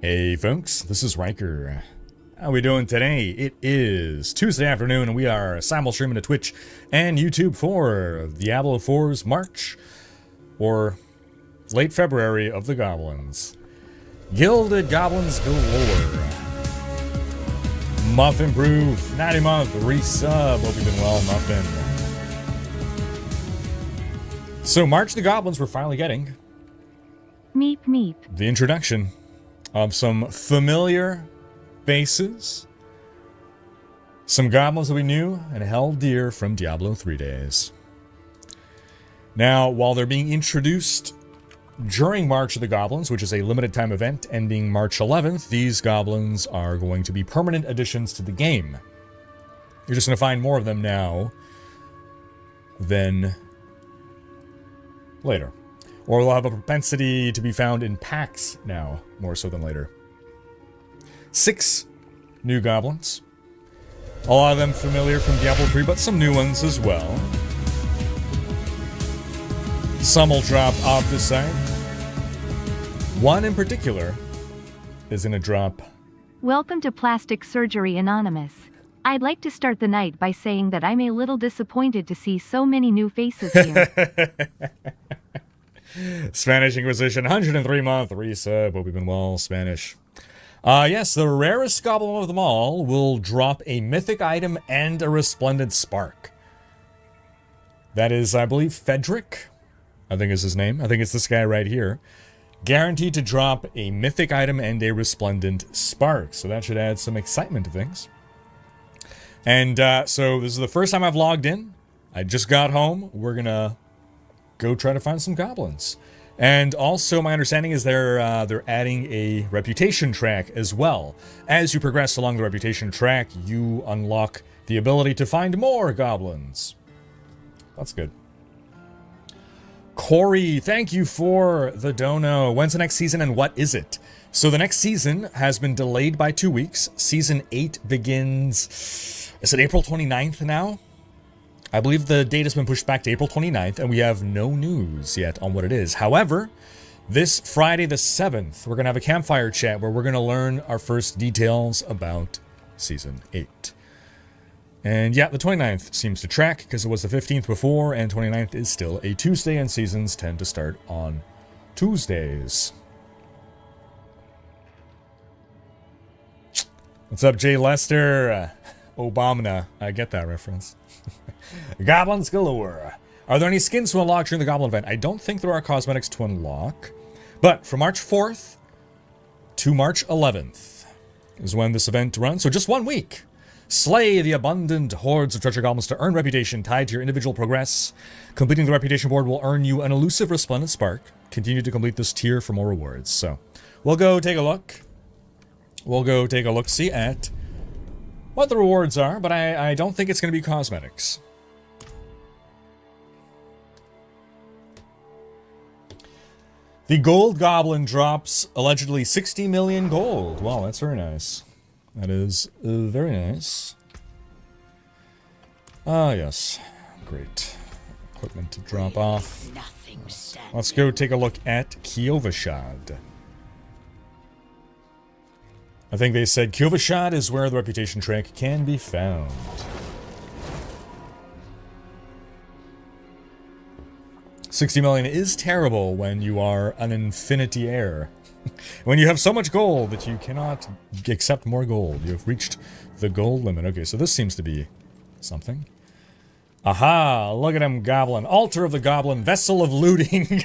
Hey folks, this is Riker. How we doing today? It is Tuesday afternoon and we are simul-streaming to Twitch and YouTube for Diablo 4's March, or late February of the Goblins. Gilded Goblins galore. Muffin proof, 90 month, resub. Hope you've been well, Muffin. So March the Goblins, we're finally getting Meep meep. the introduction of some familiar faces, some goblins that we knew and held dear from Diablo 3 days. Now, while they're being introduced during March of the Goblins, which is a limited time event ending March 11th, these goblins are going to be permanent additions to the game. You're just going to find more of them now than later. Or they'll have a propensity to be found in packs now, more so than later. 6 new goblins. A lot of them familiar from Diablo 3, but some new ones as well. Some will drop off the side. One in particular is going to drop. Welcome to Plastic Surgery Anonymous. I'd like to start the night by saying that I'm a little disappointed to see so many new faces here. Spanish Inquisition, 103 month resub. Hope you've been well, Spanish. Yes, the rarest goblin of them all will drop a mythic item and a resplendent spark. That is, I believe, Fedric, I think is his name. I think it's this guy right here. Guaranteed to drop a mythic item and a resplendent spark. So that should add some excitement to things. And so this is the first time I've logged in. I just got home. We're going to go try to find some goblins. And also my understanding is they're adding a reputation track as well. As you progress along the reputation track, you unlock the ability to find more goblins. That's good. Corey, thank you for the dono. When's the next season and what is it? So the next season has been delayed by 2 weeks. Season 8 begins, is it April 29th now? I believe the date has been pushed back to April 29th, and we have no news yet on what it is. However, this Friday the 7th, we're going to have a campfire chat where we're going to learn our first details about Season 8. And yeah, the 29th seems to track, because it was the 15th before, and 29th is still a Tuesday, and seasons tend to start on Tuesdays. What's up, Jay Lester? Obama, I get that reference. Goblins galore. Are there any skins to unlock during the Goblin event? I don't think there are cosmetics to unlock. But from March 4th to March 11th is when this event runs. So just 1 week. Slay the abundant hordes of treasure goblins to earn reputation tied to your individual progress. Completing the reputation board will earn you an elusive resplendent spark. Continue to complete this tier for more rewards. So we'll go take a look. We'll go take a look-see at what the rewards are, but I don't think it's going to be cosmetics. The gold goblin drops allegedly 60 million gold. Wow, that's very nice. That is very nice. Ah, yes. Great. Equipment to drop off. Let's go take a look at Kiovashad. I think they said Kiovashad is where the reputation track can be found. $60 million is terrible when you are an infinity heir. When you have so much gold that you cannot accept more gold. You have reached the gold limit. Okay, so this seems to be something. Aha! Look at him, goblin. Altar of the goblin, vessel of looting.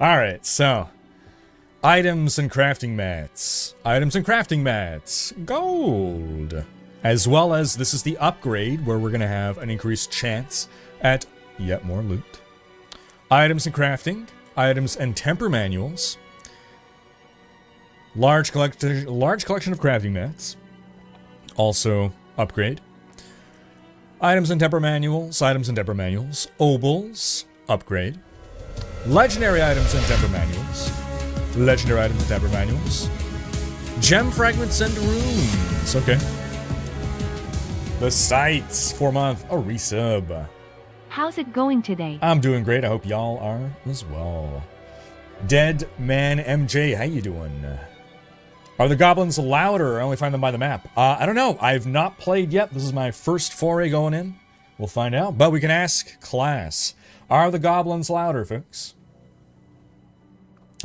Alright, so items and crafting mats. Items and crafting mats. Gold. As well as this is the upgrade where we're going to have an increased chance at yet more loot. Items and crafting. Items and temper manuals. Large collection of crafting mats. Also upgrade. Items and temper manuals. Items and temper manuals. Obols. Upgrade. Legendary items and temper manuals. Legendary items and temper manuals. Gem fragments and runes. Okay. The sights. 4 month. A resub. How's it going today? I'm doing great. I hope y'all are as well. Dead Man MJ, how you doing? Are the goblins louder? I only find them by the map. I don't know. I've not played yet. This is my first foray going in. We'll find out. But we can ask class. Are the goblins louder, folks?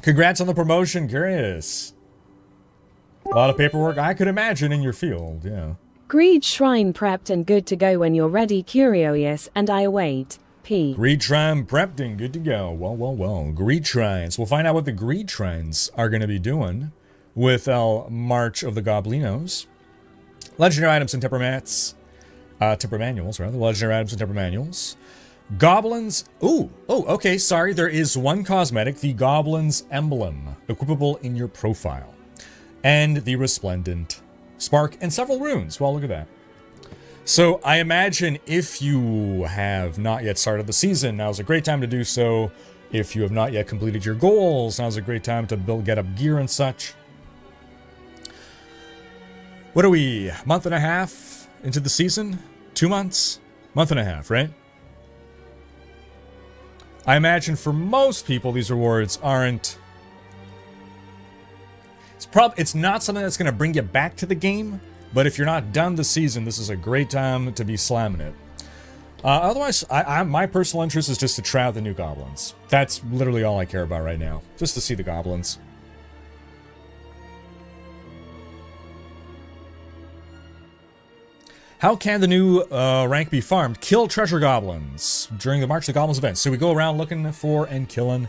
Congrats on the promotion, Curious. A lot of paperwork, I could imagine, in your field, yeah. Greed Shrine prepped and good to go when you're ready, Toioiz, and I await. P. Greed Shrine prepped and good to go. Well. Greed Shrines. We'll find out what the Greed Shrines are going to be doing with our March of the Goblinos. Legendary items and temperaments. Temper manuals, rather. Legendary items and temper manuals. Goblins. Okay, sorry. There is one cosmetic, the Goblin's Emblem, equipable in your profile. And the Resplendent Spark and several runes. Well, look at that. So I imagine if you have not yet started the season, now's a great time to do so. If you have not yet completed your goals, now's a great time to get up gear and such. What are we? Month and a half into the season? 2 months? Month and a half, right? I imagine for most people, these rewards aren't... It's not something that's going to bring you back to the game, but if you're not done the season, this is a great time to be slamming it. Otherwise, my personal interest is just to try out the new goblins. That's literally all I care about right now, just to see the goblins. How can the new rank be farmed? Kill treasure goblins during the March of the Goblins event. So we go around looking for and killing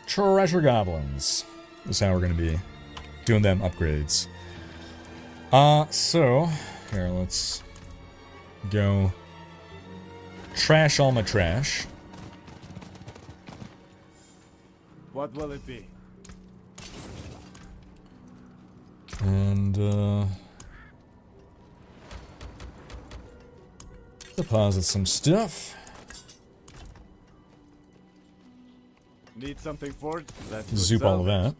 treasure goblins. This is how we're going to be doing them upgrades. So, here, let's go trash all my trash. What will it be? And, deposit some stuff. Need something for it? Zoop all of that.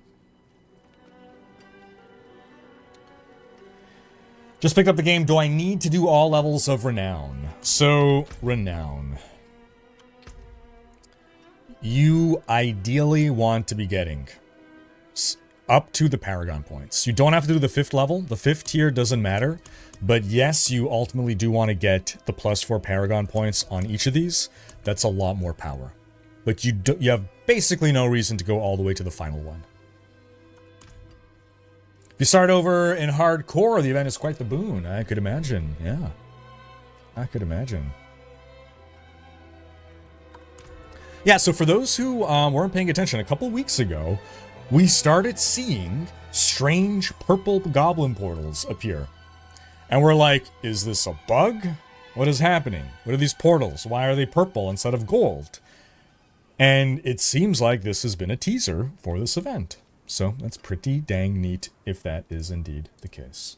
Just picked up the game. Do I need to do all levels of Renown? So, Renown. You ideally want to be getting up to the Paragon points. You don't have to do the 5th level. The 5th tier doesn't matter. But yes, you ultimately do want to get the +4 Paragon points on each of these. That's a lot more power. But you have basically no reason to go all the way to the final one. If you start over in hardcore, the event is quite the boon. I could imagine. Yeah. I could imagine. Yeah, so for those who weren't paying attention, a couple weeks ago, we started seeing strange purple goblin portals appear. And we're like, is this a bug? What is happening? What are these portals? Why are they purple instead of gold? And it seems like this has been a teaser for this event. So that's pretty dang neat if that is indeed the case.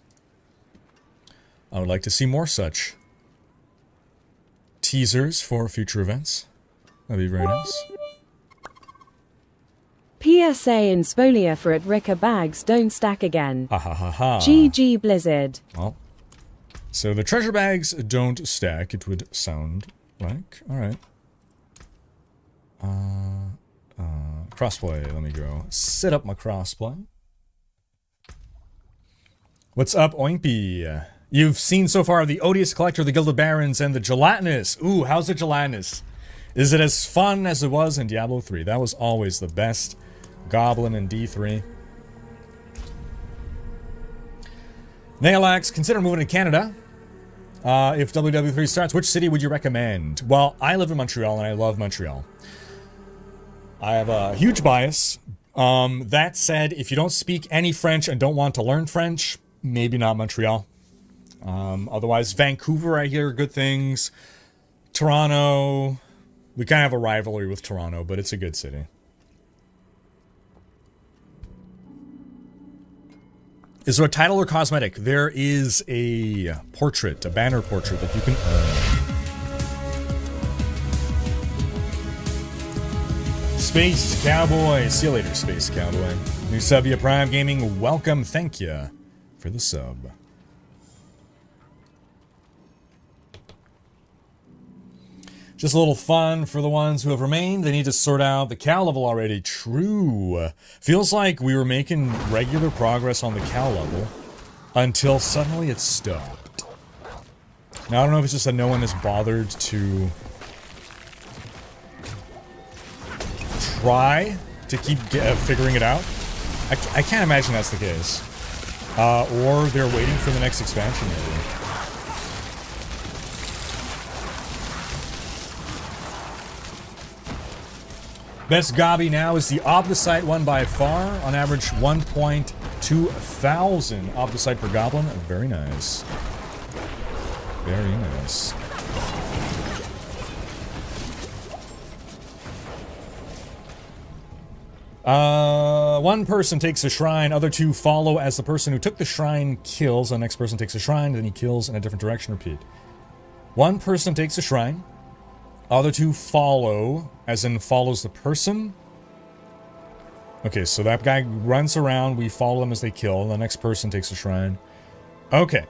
I would like to see more such teasers for future events. That'd be very nice. PSA in Spolia for it Ricka bags don't stack again. Ha ha ha ha. GG Blizzard. Well, so the treasure bags don't stack, it would sound like. Alright. Crossplay, let me go set up my crossplay. What's up, Oimpy? You've seen so far the Odious Collector, the Gilded Barons, and the Gelatinous. Ooh, how's the Gelatinous? Is it as fun as it was in Diablo 3? That was always the best goblin in D3. Naelax, consider moving to Canada. If WW3 starts, which city would you recommend? Well, I live in Montreal, and I love Montreal. I have a huge bias. That said, if you don't speak any French and don't want to learn French, maybe not Montreal. Otherwise, Vancouver, I hear good things. Toronto, we kind of have a rivalry with Toronto, but it's a good city. Is there a title or cosmetic? There is a portrait, a banner portrait that you can earn. Space Cowboy. See you later, Space Cowboy. New sub via Prime Gaming. Welcome. Thank you for the sub. Just a little fun for the ones who have remained. They need to sort out the cow level already. True. Feels like we were making regular progress on the cow level until suddenly it stopped. Now, I don't know if it's just that no one has bothered to try to keep figuring it out. I can't imagine that's the case. Or they're waiting for the next expansion, maybe. Best Gobby now is the Obdicite one by far. On average, 1.2 thousand Obdicite per goblin. Very nice. Very nice. One person takes a shrine, other two follow as the person who took the shrine kills. The next person takes a shrine, then he kills in a different direction. Repeat. One person takes a shrine, other two follow, as in follows the person. Okay, so that guy runs around, we follow him as they kill, and the next person takes a shrine. Okay,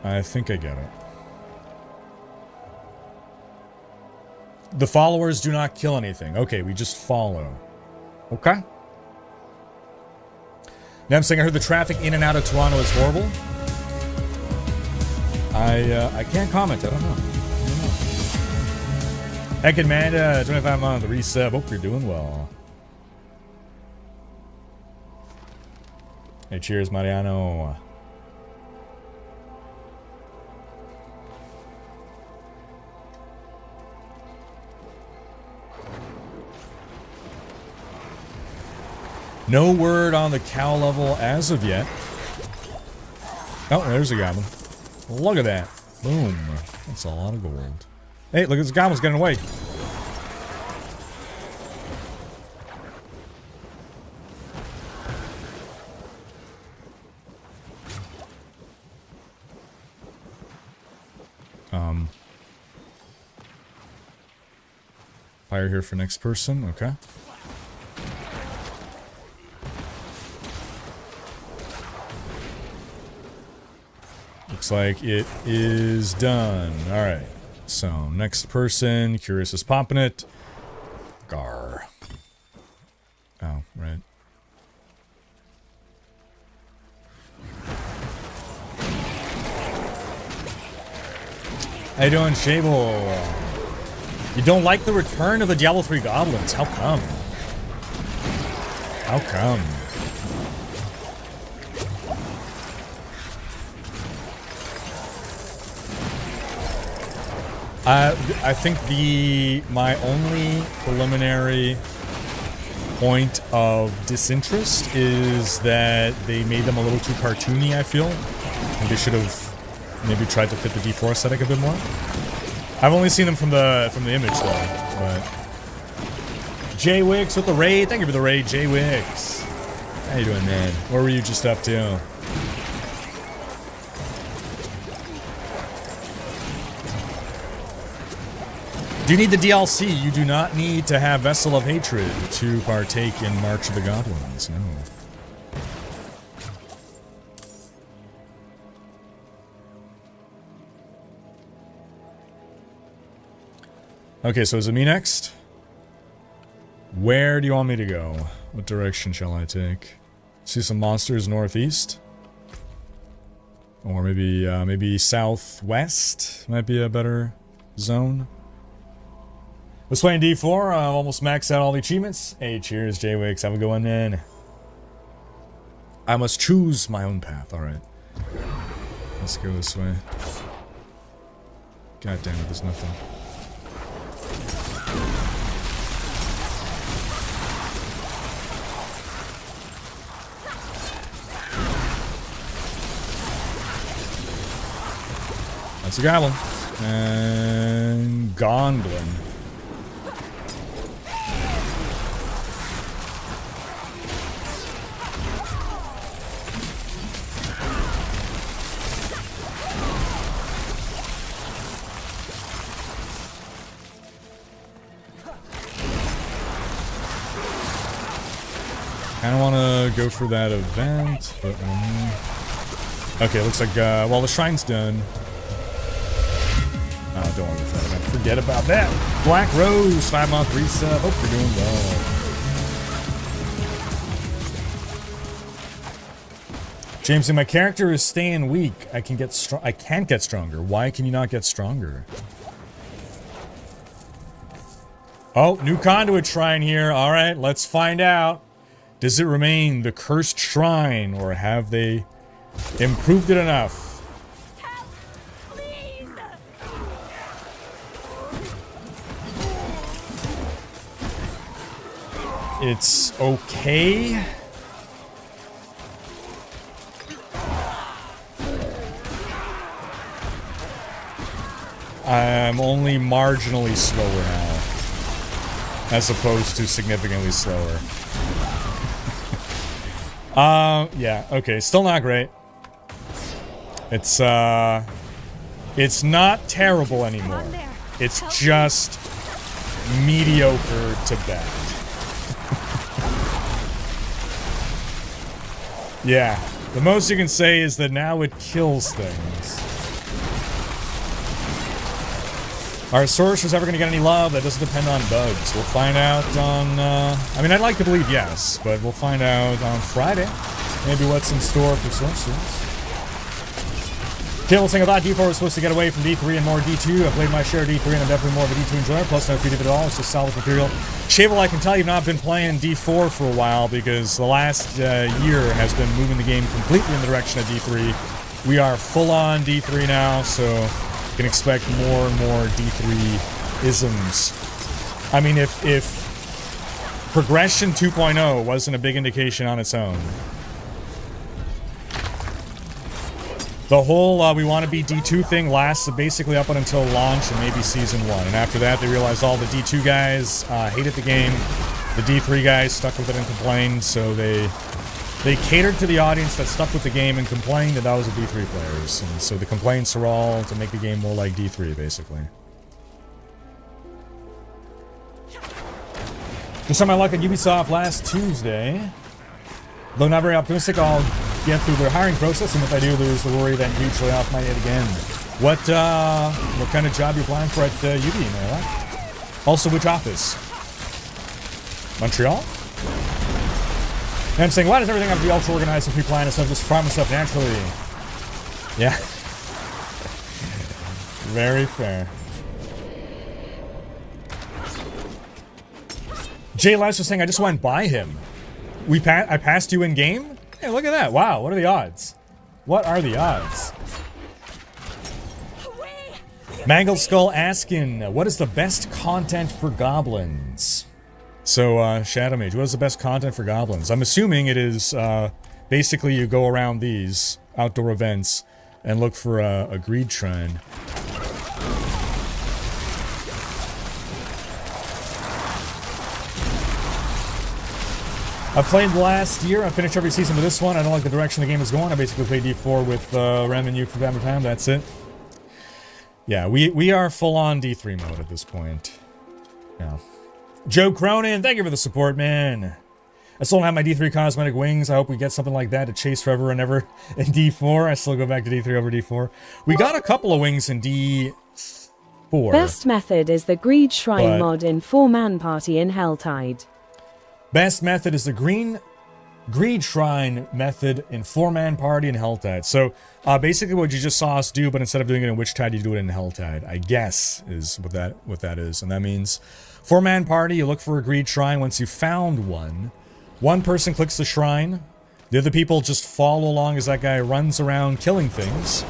I think I get it. The followers do not kill anything. Okay, we just follow. Okay. Now I'm saying I heard the traffic in and out of Toronto is horrible. I can't comment. I don't know. Heck, Amanda, 25 month resub. Hope you're doing well. Hey, cheers, Mariano. No word on the cow level as of yet. Oh, there's a goblin. Look at that. Boom. That's a lot of gold. Hey, look at this goblin's getting away. Fire here for next person. Okay. Looks like it is done. Alright. So, next person. Curious is popping it. Gar. Oh, right. How you doing, Shable? You don't like the return of the Diablo 3 goblins? How come? How come? I think my only preliminary point of disinterest is that they made them a little too cartoony, I feel. And they should have maybe tried to fit the D4 aesthetic a bit more. I've only seen them from the image though, but J Wicks with the raid. Thank you for the raid, J Wicks. How you doing, man? What were you just up to? Do you need the DLC? You do not need to have Vessel of Hatred to partake in March of the Goblins, no. Okay, so is it me next? Where do you want me to go? What direction shall I take? See some monsters northeast? Or maybe southwest might be a better zone. Let's play in D4. I've almost maxed out all the achievements. Hey, cheers, J-Wix. Have a good one then. I must choose my own path. Alright. Let's go this way. God damn it, there's nothing. That's a goblin. And Gondlin. I don't want to go for that event, but okay, looks like well, the shrine's done. Don't worry about that. Forget about that. Black Rose, 5-month resub. Hope you're doing well. James, my character is staying weak. I can't get stronger. Why can you not get stronger? Oh, new conduit shrine here. All right, let's find out. Does it remain the cursed shrine, or have they improved it enough? Help, please. It's okay. I'm only marginally slower now, as opposed to significantly slower. Yeah, okay, still not great. It's not terrible anymore. It's just mediocre to bad. Yeah, the most you can say is that now it kills things. Are sorcerers ever going to get any love? That doesn't depend on bugs. We'll find out on, I mean, I'd like to believe yes, but we'll find out on Friday. Maybe what's in store for sorcerers. Kill saying I thought D4 was supposed to get away from D3 and more D2. I played my share of D3 and I'm definitely more of a D2 enjoyer, plus no creative at all. It's just solid material. Shavel, I can tell you've not been playing D4 for a while because the last year has been moving the game completely in the direction of D3. We are full on D3 now, so can expect more and more D3 isms. I mean, if Progression 2.0 wasn't a big indication on its own, the whole we want to be D2 thing lasts basically up until launch and maybe Season 1. And after that, they realized all the D2 guys hated the game. The D3 guys stuck with it and complained, so they catered to the audience that stuck with the game and complained, and that was the D3 players. And so the complaints are all to make the game more like D3, basically. Just had my luck at Ubisoft last Tuesday. Though not very optimistic, I'll get through their hiring process, and if I do, there's the worry that huge layoff might hit again. What kind of job you applying for at UB, Maila? Also, which office? Montreal? And I'm saying, why does everything have to be ultra organized and pre-planned instead of just farming stuff naturally? Yeah. Very fair. Jay Lester saying, I just went by him. I passed you in game? Hey, look at that. Wow, what are the odds? What are the odds? Mangled Skull asking, what is the best content for goblins? So, Shadow Mage, what is the best content for goblins? I'm assuming it is, basically you go around these outdoor events and look for a greed shrine. I played last year. I finished every season with this one. I don't like the direction the game is going. I basically played D4 with Ram and you for time to time. That's it. Yeah, we are full on D3 mode at this point. Yeah. Joe Cronin, thank you for the support, man. I still don't have my D3 cosmetic wings. I hope we get something like that to chase forever and ever in D4. I still go back to D3 over D4. We got a couple of wings in D4. Best method is the Greed Shrine mod in 4-man party in Helltide. Best method is the Greed Shrine method in 4-man party in Helltide. So, basically what you just saw us do, but instead of doing it in Witchtide, you do it in Helltide, I guess, is what that is. And that means 4-man party, you look for a Greed Shrine. Once you've found one person clicks the shrine, the other people just follow along as that guy runs around killing things.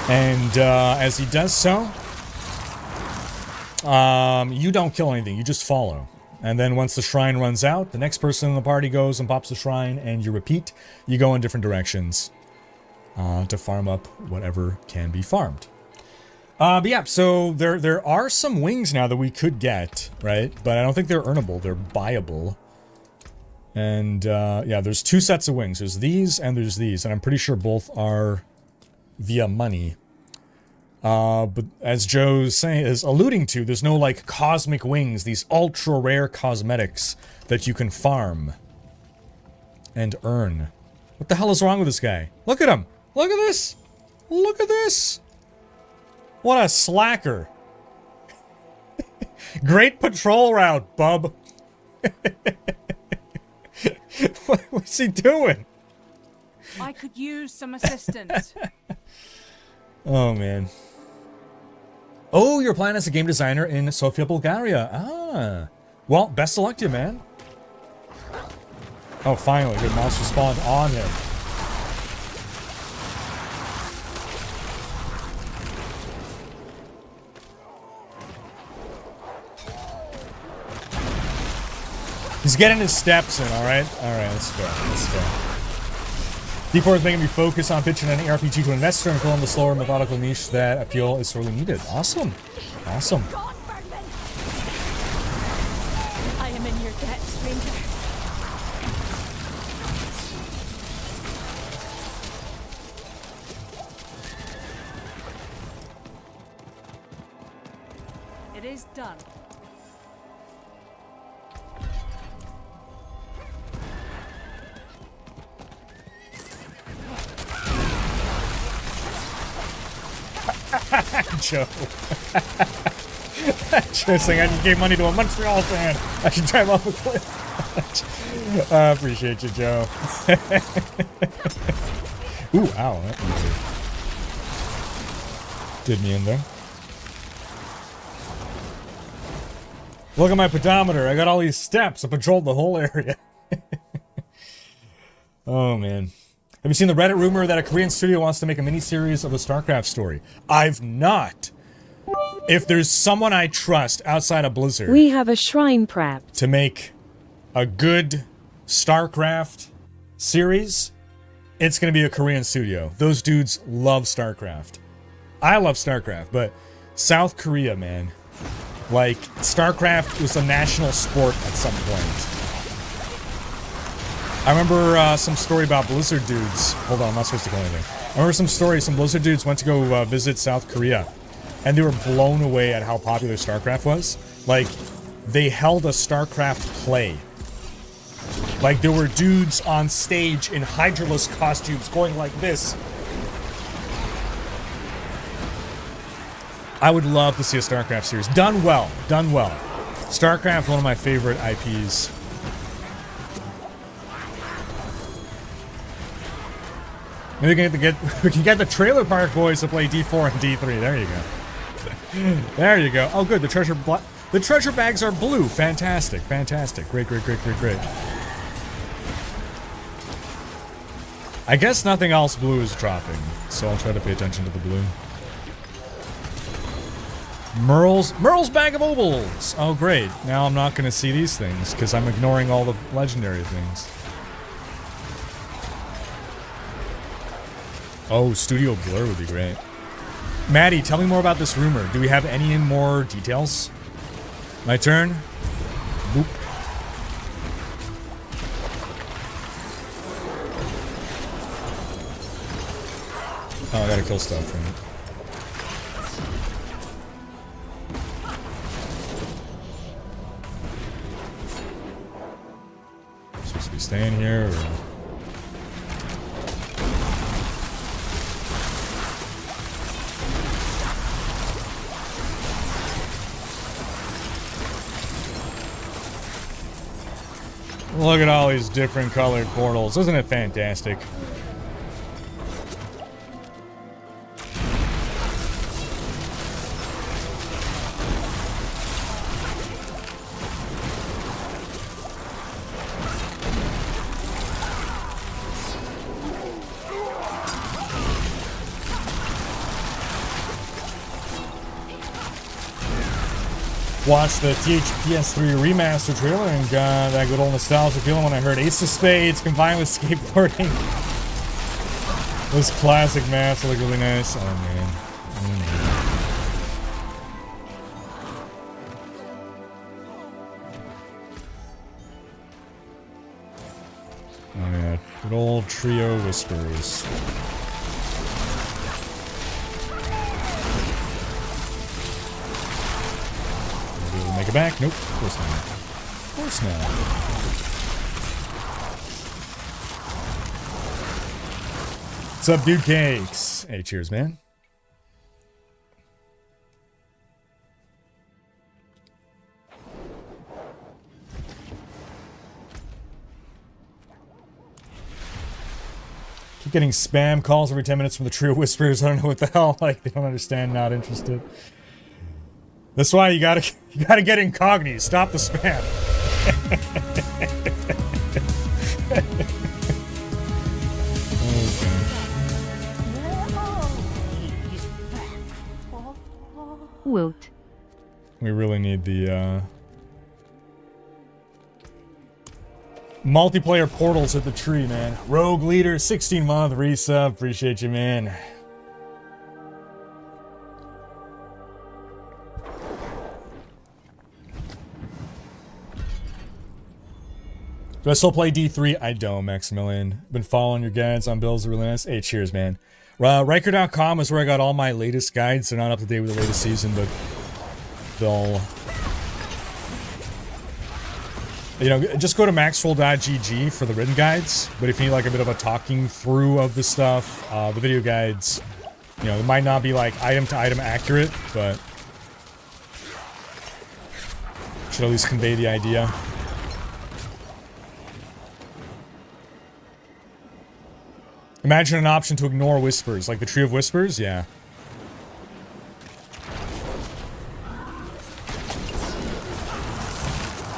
And, as he does so, you don't kill anything, you just follow. And then once the shrine runs out, the next person in the party goes and pops the shrine, and you repeat. You go in different directions to farm up whatever can be farmed. But yeah, so there are some wings now that we could get, right? But I don't think they're earnable, they're buyable. And yeah, there's two sets of wings. There's these and there's these, and I'm pretty sure both are via money. But as Joe's alluding to, there's no like cosmic wings, these ultra rare cosmetics that you can farm and earn. What the hell is wrong with this guy? Look at him! Look at this! Look at this! What a slacker. Great patrol route, bub. What's he doing? I could use some assistance. Oh, man. Oh, you're applying as a game designer in Sofia, Bulgaria. Ah. Well, best of luck to you, man. Oh, finally, good monster spawned on him. He's getting his steps in, alright? Alright, that's fair, that's fair. D4 is making me focus on pitching an ARPG to investor and fill in the slower methodical niche that appeal is sorely needed. Awesome. Awesome. I am in your debt, stranger. It is done. Joe. Joe saying I just gave money to a Montreal fan. I should drive off a cliff. I appreciate you, Joe. Ooh, ow. That did me in there. Look at my pedometer. I got all these steps. I patrolled the whole area. Oh, man. Have you seen the Reddit rumor that a Korean studio wants to make a mini-series of a StarCraft story? I've not. If there's someone I trust outside of Blizzard... We have a shrine prepped. ...to make a good StarCraft series, it's going to be a Korean studio. Those dudes love StarCraft. I love StarCraft, but South Korea, man. Like, StarCraft was a national sport at some point. I remember some story about Blizzard dudes. Hold on, I'm not supposed to kill anything. I remember some story, some Blizzard dudes went to go visit South Korea. And they were blown away at how popular StarCraft was. Like, they held a StarCraft play. Like, there were dudes on stage in Hydralisk costumes going like this. I would love to see a StarCraft series. Done well. Done well. StarCraft, one of my favorite IPs. Maybe we can get the Trailer Park Boys to play D4 and D3. There you go. There you go. Oh, good. The treasure bags are blue. Fantastic. Fantastic. Great, great, great, great, great. I guess nothing else blue is dropping, so I'll try to pay attention to the blue. Merle's Bag of Obols. Oh, great. Now I'm not going to see these things because I'm ignoring all the legendary things. Oh, Studio Blur would be great. Maddie, tell me more about this rumor. Do we have any more details? My turn? Boop. Oh, I gotta kill stuff, right? Supposed to be staying here, or... Look at all these different colored portals. Isn't it fantastic? Watched the THPS3 remaster trailer and got that good old nostalgia feeling when I heard Ace of Spades combined with skateboarding. Those classic maps look really nice. Oh man. Oh yeah. Good old Trio Whispers. Make it back? Nope. Of course not. Of course not. What's up, dude cakes? Hey, cheers, man. Keep getting spam calls every 10 minutes from the Trio Whispers. I don't know what the hell. Like, they don't understand, not interested. That's why you gotta get incognito. Stop the spam. Woot. We really need the multiplayer portals at the tree, man. Rogue Leader, 16-month resub. Appreciate you, man. Do I still play D3? I don't, Maximilian. Been following your guides on builds, really nice. Hey, cheers, man. Riker.com is where I got all my latest guides. They're not up to date with the latest season, but they'll... You know, just go to maxroll.gg for the written guides. But if you need like a bit of a talking through of the stuff, the video guides, you know, it might not be like item to item accurate, but should at least convey the idea. Imagine an option to ignore whispers, like the Tree of Whispers, yeah.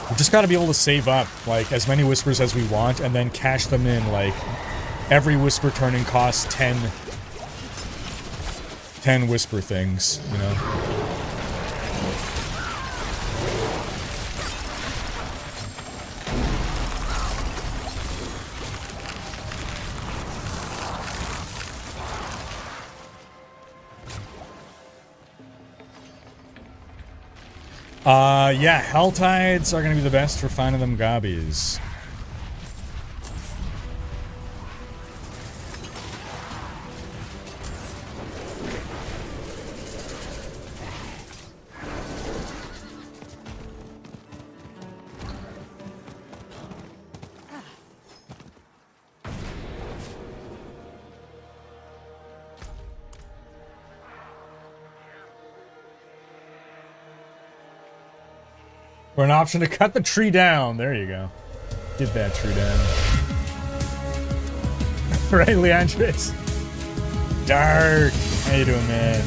We just gotta be able to save up, like, as many whispers as we want, and then cash them in, like, every whisper turning costs 10 whisper things, you know? Yeah, Hell Tides are gonna be the best for finding them gobbies. Or an option to cut the tree down. There you go. Get that tree down. Right, Leandris? Dark. How you doing, man?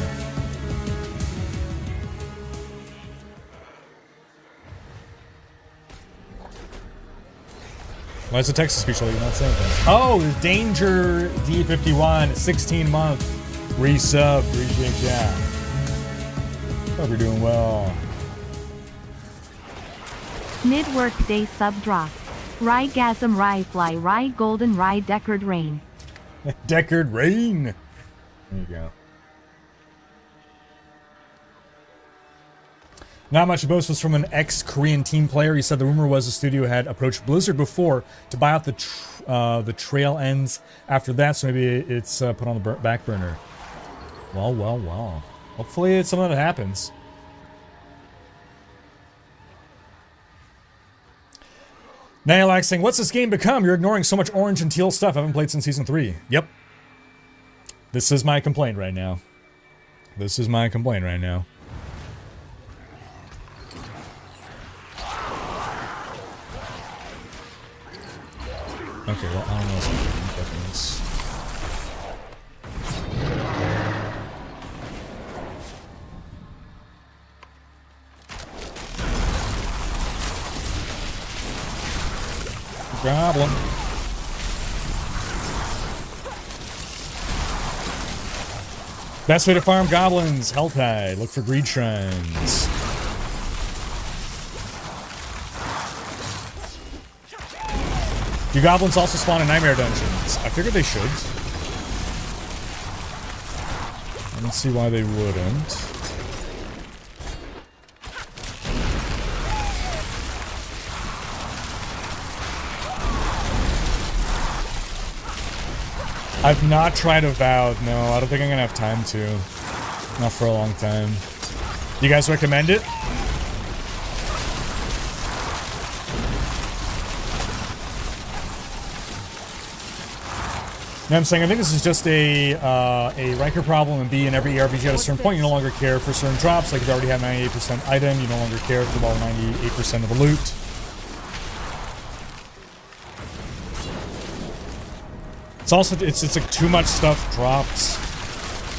Why is the text speech like you're not saying things? Oh, there's Danger D51, 16-month resub. Appreciate that. Hope you're doing well. Mid-work day sub drop. Rye gasm, rye fly, rye golden, rye deckard rain. Deckard rain. There you go. Not much boast was from an ex-Korean team player. He said the rumor was the studio had approached Blizzard before to buy out the trail ends after that, so maybe it's put on the back burner. Well, well, well. Hopefully it's something that happens. Nailak saying, what's this game become? You're ignoring so much orange and teal stuff. I haven't played since Season 3. Yep. This is my complaint right now. This is my complaint right now. Okay, well, I don't know what's happening. Goblin. Best way to farm goblins, Helltide. Look for greed shrines. Do goblins also spawn in nightmare dungeons? I figured they should. I don't see why they wouldn't. I've not tried Avowed, no. I don't think I'm gonna have time to. Not for a long time. You guys recommend it? No, I'm saying I think this is just a Riker problem, and B, in every RPG at a certain point you no longer care for certain drops. Like if you already have 98% item, you no longer care for about 98% of the loot. It's also, it's like too much stuff drops,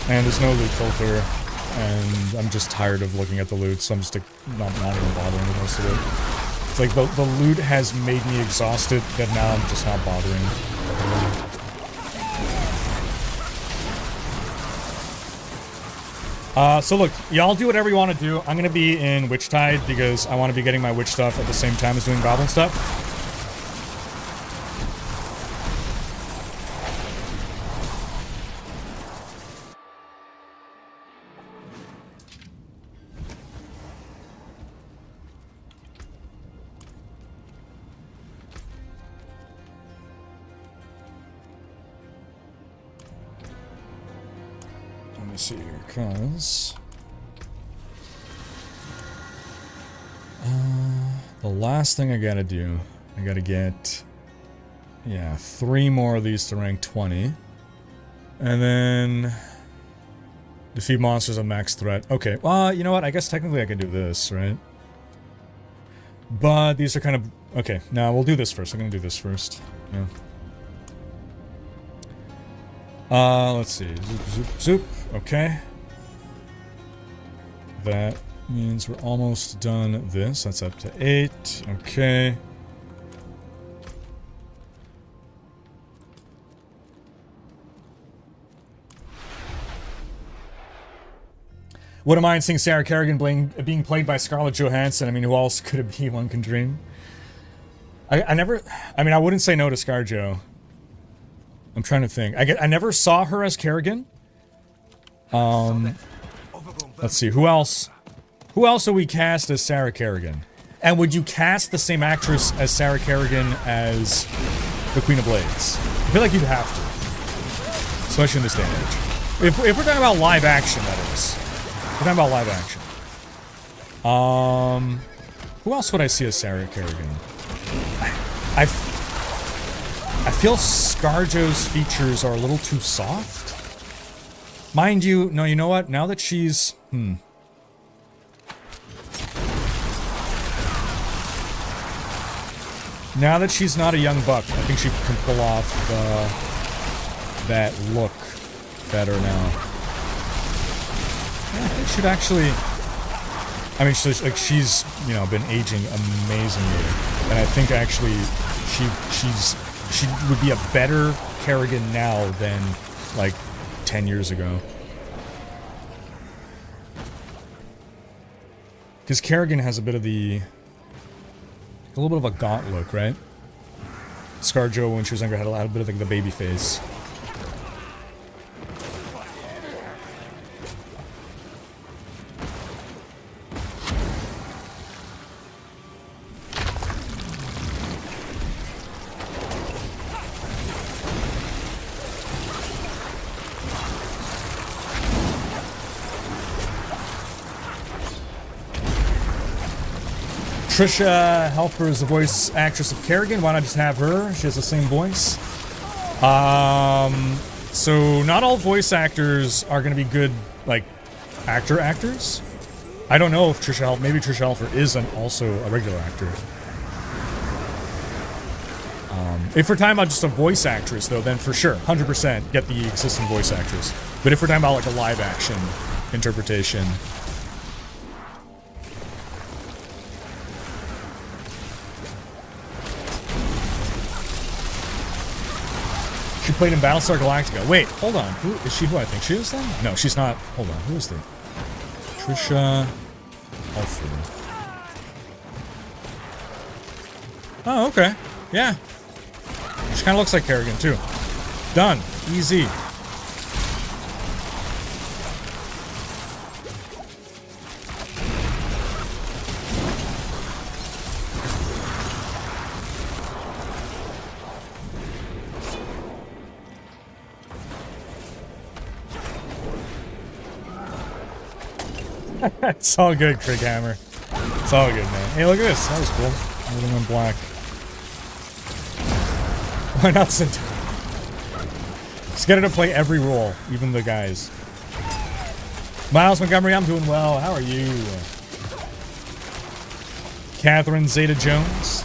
and there's no loot filter, and I'm just tired of looking at the loot, so I'm just like, not even bothering with most of it. It's like the loot has made me exhausted, that now I'm just not bothering. So look, y'all do whatever you want to do. I'm gonna be in Witchtide because I want to be getting my witch stuff at the same time as doing goblin stuff. Let me see here, cause the last thing I gotta do, I gotta get, yeah, 3 more of these to rank 20, and then defeat monsters of max threat. Okay, well, you know what? I guess technically I could do this, right? But these are kind of okay. Now we'll do this first. I'm gonna do this first. Yeah. Let's see. Zoop, zoop, zoop. Okay. That means we're almost done this. That's up to 8. Okay. Wouldn't mind seeing Sarah Kerrigan being played by Scarlett Johansson. I mean, who else could it be? One can dream. I wouldn't say no to ScarJo. I'm trying to think. I never saw her as Kerrigan. Let's see. Who else? Who else would we cast as Sarah Kerrigan? And would you cast the same actress as Sarah Kerrigan as the Queen of Blades? I feel like you'd have to. Especially in this day and age. If we're talking about live action, that is. We're talking about live action. Who else would I see as Sarah Kerrigan? I feel ScarJo's features are a little too soft. Mind you, no, you know what? Now that she's... Now that she's not a young buck, I think she can pull off that look better now. Yeah, I think she'd actually... I mean, she's, you know, been aging amazingly. And I think actually she would be a better Kerrigan now than, like, 10 years ago. Because Kerrigan has a bit of the... a little bit of a gaunt look, right? ScarJo, when she was younger, had a bit of like the baby face. Trisha Helper is the voice actress of Kerrigan. Why not just have her? She has the same voice. So not all voice actors are going to be good, like, actors. I don't know if Trisha Helper, maybe Trisha Helper is also a regular actor. If we're talking about just a voice actress, though, then for sure, 100% get the existing voice actress. But if we're talking about, like, a live action interpretation... She played in Battlestar Galactica. Wait, hold on. Who is she? Who I think she is then? No, she's not. Hold on. Who is the Trisha Helfer? Oh, okay. Yeah. She kind of looks like Kerrigan too. Done. Easy. It's all good, Krighammer. It's all good, man. Hey, look at this. That was cool. Everything in black. Why not Centaur? Just get her to play every role, even the guys. Miles Montgomery, I'm doing well. How are you? Catherine Zeta-Jones.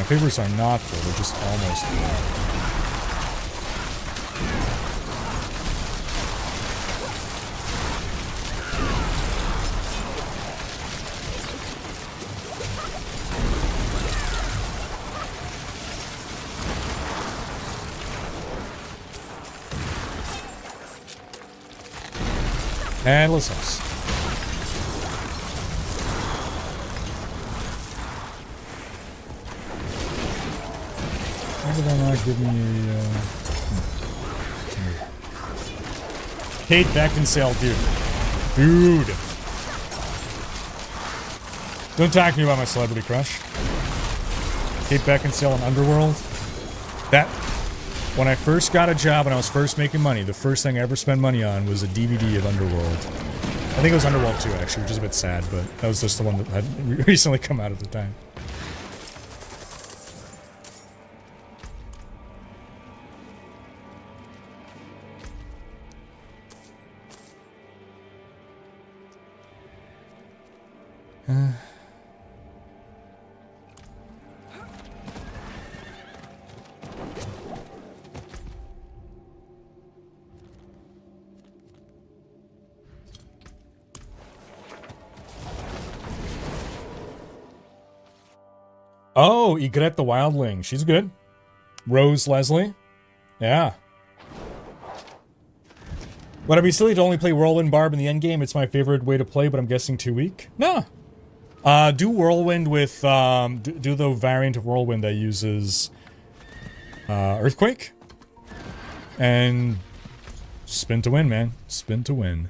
favorites are not, though. They're just almost there. And Lissos. Why did that not give me a... Kate Beckinsale, dude. Don't talk to me about my celebrity crush. Kate Beckinsale in Underworld. That... When I first got a job and I was first making money, the first thing I ever spent money on was a DVD of Underworld. I think it was Underworld 2, actually, which is a bit sad, but that was just the one that had recently come out at the time. Oh, Ygritte the Wildling. She's good. Rose Leslie. Yeah. Would I be silly to only play Whirlwind Barb in the endgame? It's my favorite way to play, but I'm guessing too weak. No. Do Whirlwind with, do the variant of Whirlwind that uses, Earthquake. And spin to win, man. Spin to win.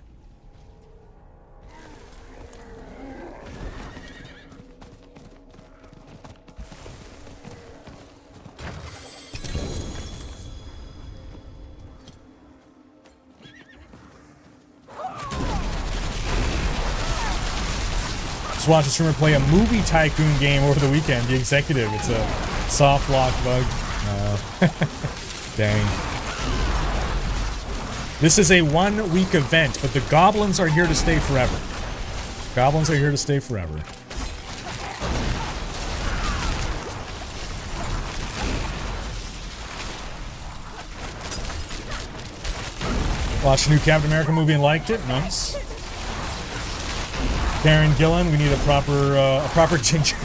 Watch a streamer play a movie tycoon game over the weekend. The Executive. It's a soft lock bug. Dang. This is a 1 week event, but the goblins are here to stay forever. Goblins are here to stay forever. Watched a new Captain America movie and liked it. Nice. Karen Gillan, we need a proper ginger.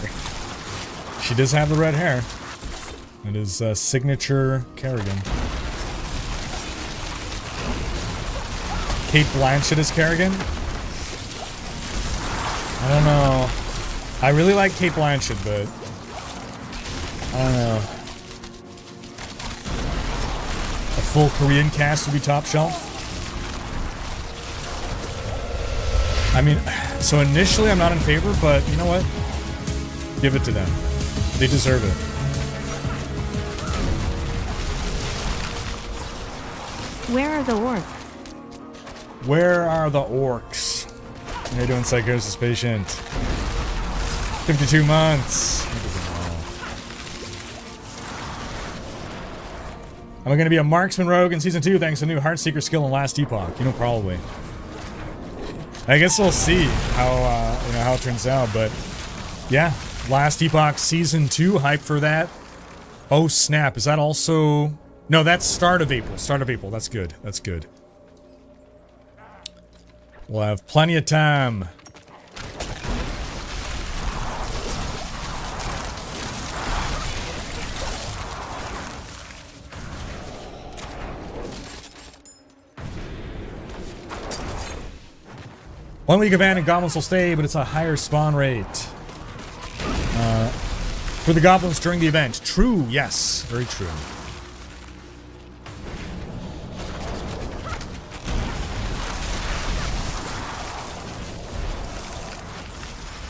She does have the red hair. It is signature Kerrigan. Kate Blanchett is Kerrigan? I don't know. I really like Kate Blanchett, but I don't know. A full Korean cast would be top shelf. I mean, so initially I'm not in favor, but you know what? Give it to them. They deserve it. Where are the orcs? Where are the orcs? How you doing, Psychosis Patient? 52 months. Am I going to be a marksman rogue in Season 2 thanks to new Heartseeker skill in Last Epoch? You know, probably. I guess we'll see how you know, how it turns out, but yeah, Last Epoch Season 2, hype for that. Oh snap, is that also... No, that's start of April, that's good, that's good. We'll have plenty of time. One week event and goblins will stay, but it's a higher spawn rate. For the goblins during the event. True, yes. Very true.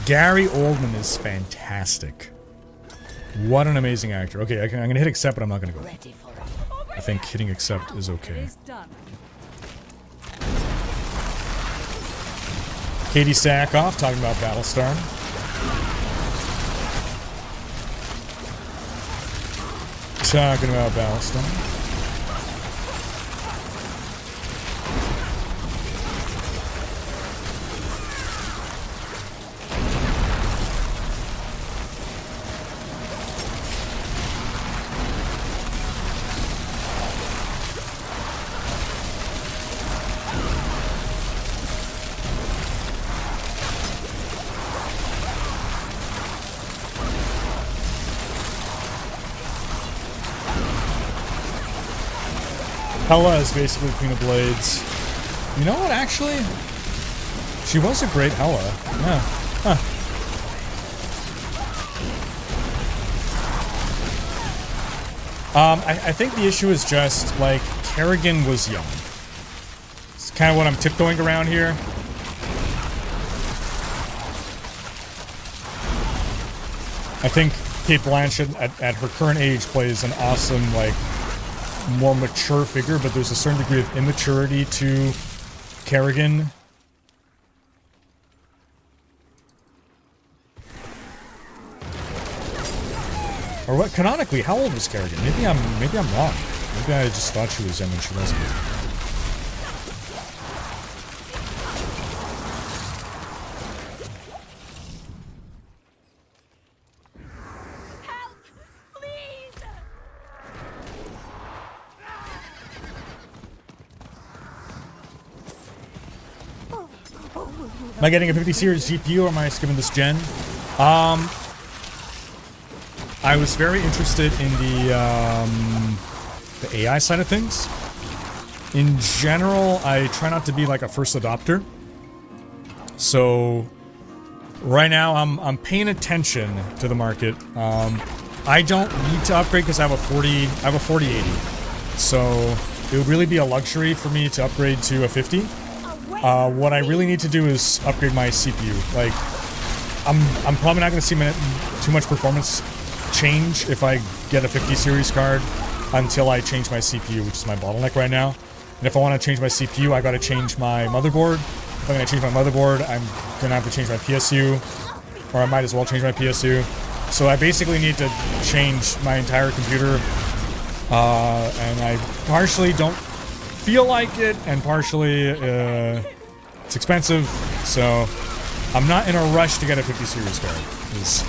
Gary Oldman is fantastic. What an amazing actor. Okay, I'm going to hit accept, but I'm not going to go. I think hitting accept is okay. Katie Sackhoff talking about Battlestar. Talking about Battlestar. Hela is basically Queen of Blades. You know what, actually? She was a great Hela. Yeah. Huh. I think the issue is just, like, Kerrigan was young. It's kind of what I'm tiptoeing around here. I think Kate Blanchett, at her current age, plays an awesome, like, more mature figure, but there's a certain degree of immaturity to Kerrigan. Or what? Canonically, how old was Kerrigan? Maybe I'm wrong. Maybe I just thought she was young and she wasn't. Help! Please! Am I getting a 50 series GPU or am I skipping this gen? I was very interested in the AI side of things. In general, I try not to be like a first adopter. So right now I'm paying attention to the market. I don't need to upgrade because I have a 4080. So it would really be a luxury for me to upgrade to a 50. What I really need to do is upgrade my CPU. Like, I'm probably not going to see too much performance change if I get a 50 series card until I change my CPU, which is my bottleneck right now. And if I want to change my CPU, I got to change my motherboard. If I'm going to change my motherboard, I'm going to have to change my PSU, or I might as well change my PSU. So I basically need to change my entire computer, and I partially don't feel like it, and partially it's expensive, so I'm not in a rush to get a 50 series card, is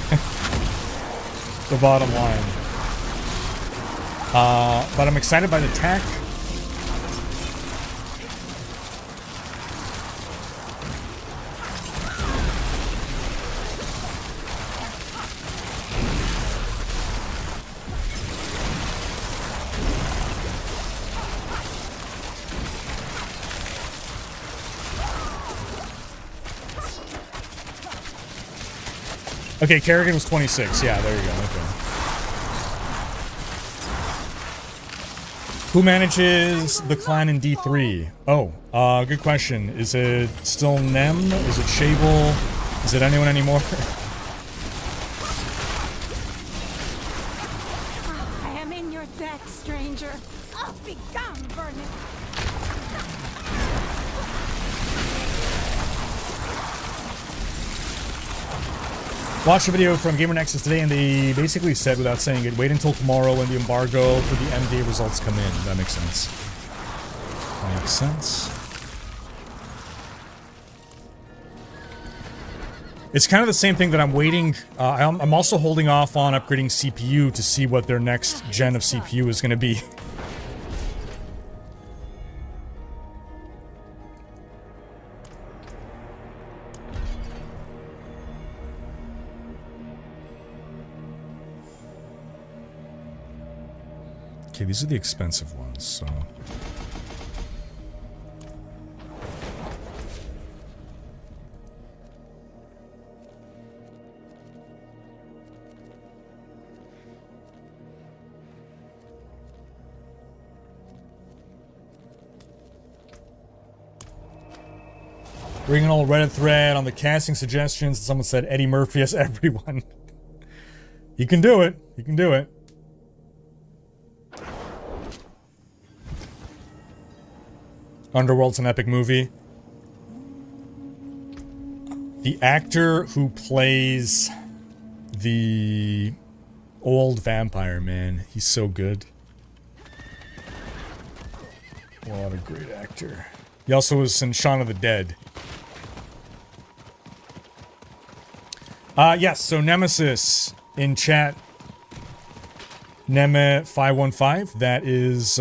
the bottom line. But I'm excited by the tech. Okay, Kerrigan was 26. Yeah, there you go. Okay. Who manages the clan in D3? Oh, good question. Is it still Nem? Is it Shable? Is it anyone anymore? I am in your debt, stranger. I'll be gone, burning. Watched a video from Gamer Nexus today, and they basically said, without saying it, wait until tomorrow when the embargo for the MD results come in. That makes sense. That makes sense. It's kind of the same thing that I'm waiting. I'm also holding off on upgrading CPU to see what their next gen of CPU is going to be. Okay, these are the expensive ones, so... Reading an old Reddit thread on the casting suggestions, someone said Eddie Murphy as everyone. You can do it. You can do it. Underworld's an epic movie. The actor who plays the old vampire, man, he's so good. What a great actor. He also was in Shaun of the Dead. Yes, so Nemesis in chat. Neme515, that is,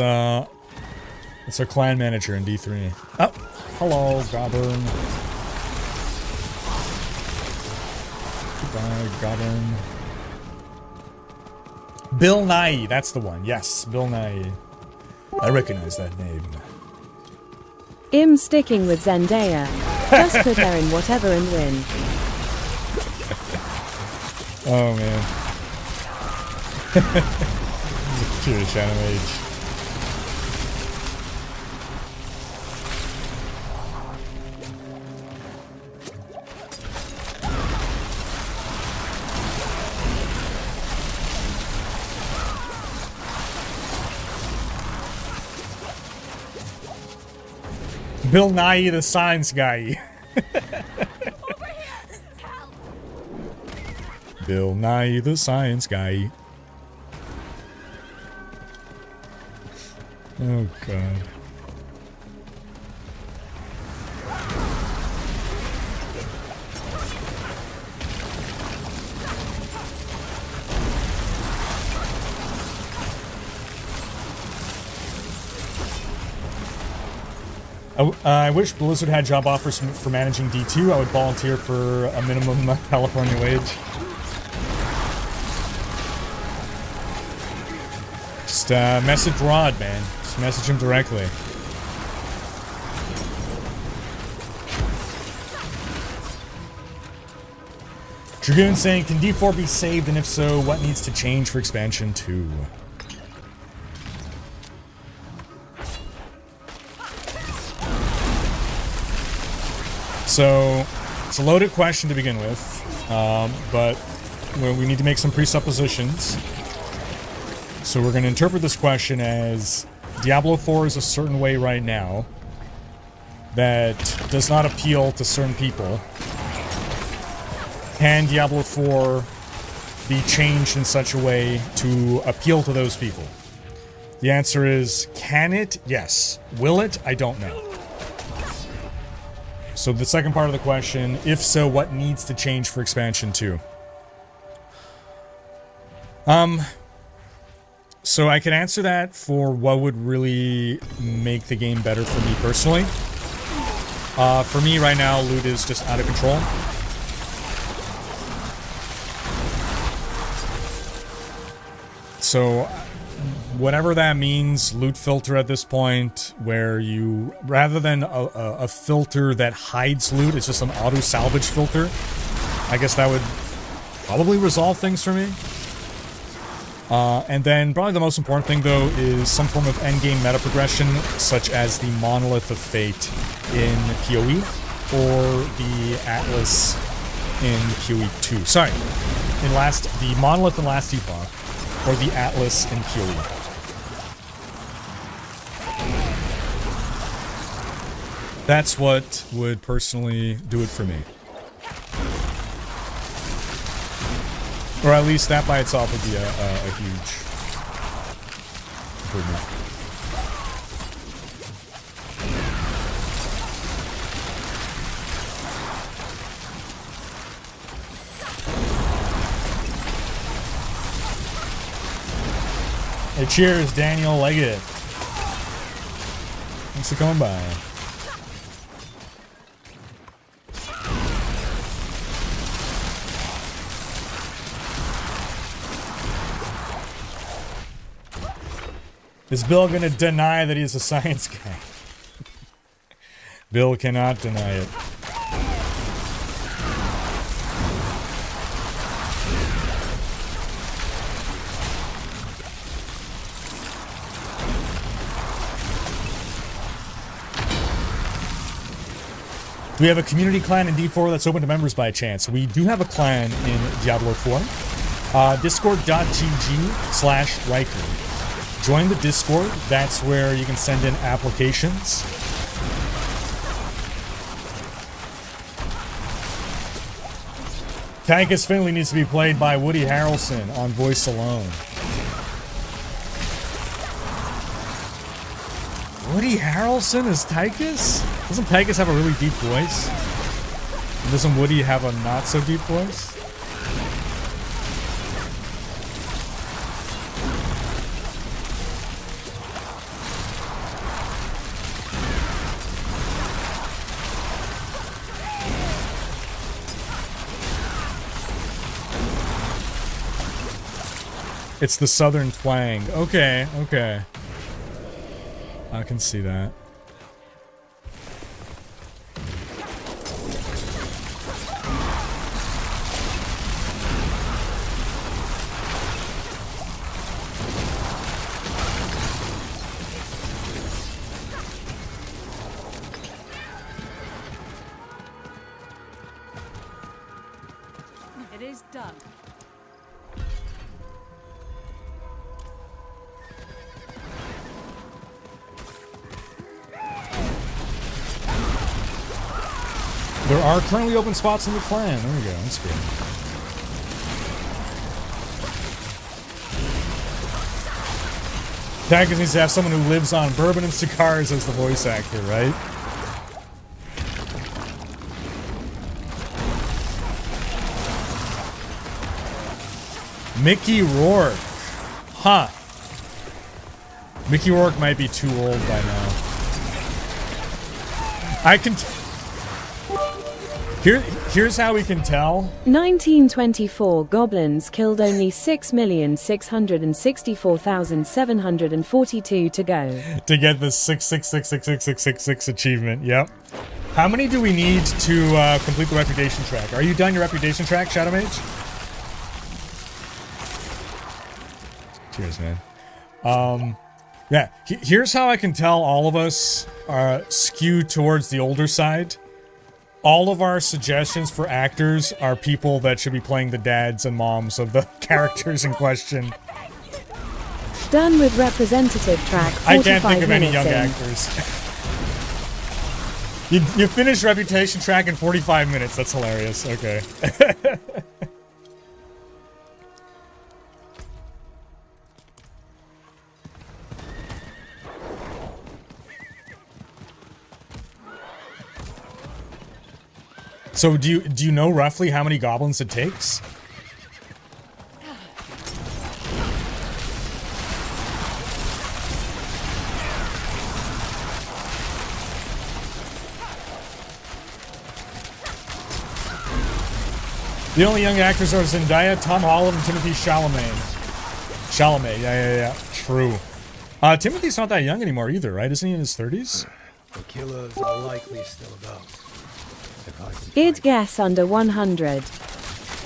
it's our clan manager in D3. Oh, hello, Goblin. Goodbye, Goblin. Bill Nye, that's the one. Yes, Bill Nye. I recognize that name. I'm sticking with Zendaya. Just put her in whatever and win. Oh man. Jewish anime. Bill Nye, the science guy. Bill Nye, the science guy. Oh, God. I wish Blizzard had job offers for managing D2. I would volunteer for a minimum California wage. Just message Rod, man. Just message him directly. Dragoon saying, can D4 be saved, and if so, what needs to change for expansion 2? So, it's a loaded question to begin with, but we need to make some presuppositions. So we're going to interpret this question as Diablo 4 is a certain way right now that does not appeal to certain people. Can Diablo 4 be changed in such a way to appeal to those people? The answer is, can it? Yes. Will it? I don't know. So the second part of the question, if so, what needs to change for expansion 2? So I can answer that for what would really make the game better for me personally. For me right now, loot is just out of control. So whatever that means, loot filter at this point, where you, rather than a filter that hides loot, it's just an auto salvage filter. I guess that would probably resolve things for me. And then probably the most important thing though is some form of endgame meta progression, such as the Monolith of Fate in PoE, or the Atlas in PoE 2. Sorry, the Monolith in Last Epoch, or the Atlas in PoE. That's what would personally do it for me. Or at least that by itself would be a huge improvement. Hey, cheers, Daniel Leggett. Thanks for coming by. Is Bill gonna deny that he's a science guy? Bill cannot deny it. Do we have a community clan in D4 that's open to members by chance? We do have a clan in Diablo 4. Discord.gg/Riker. Join the Discord. That's where you can send in applications. Tychus Finley needs to be played by Woody Harrelson on voice alone. Woody Harrelson is Tychus? Doesn't Tychus have a really deep voice? And doesn't Woody have a not so deep voice? It's the southern twang. Okay, okay. I can see that. It is done. There are currently open spots in the clan. There we go. That's good. Taggers needs to have someone who lives on bourbon and cigars as the voice actor, right? Mickey Rourke. Huh. Mickey Rourke might be too old by now. I can... Here's how we can tell. 1924 goblins killed only 6,664,742 to go. To get the 6666666 achievement, yep. How many do we need to complete the reputation track? Are you done your reputation track, Shadow Mage? Cheers, man. Yeah, here's how I can tell all of us are skewed towards the older side. All of our suggestions for actors are people that should be playing the dads and moms of the characters in question. Done with representative track. I can't think of any young in. actors. you finished reputation track in 45 minutes. That's hilarious. Okay. So do you know roughly how many goblins it takes? The only young actors are Zendaya, Tom Holland, and Timothy Chalamet. Chalamet, yeah. True. Timothy's not that young anymore either, right? Isn't he in his 30s? The killers are likely still about. Id guess under 100.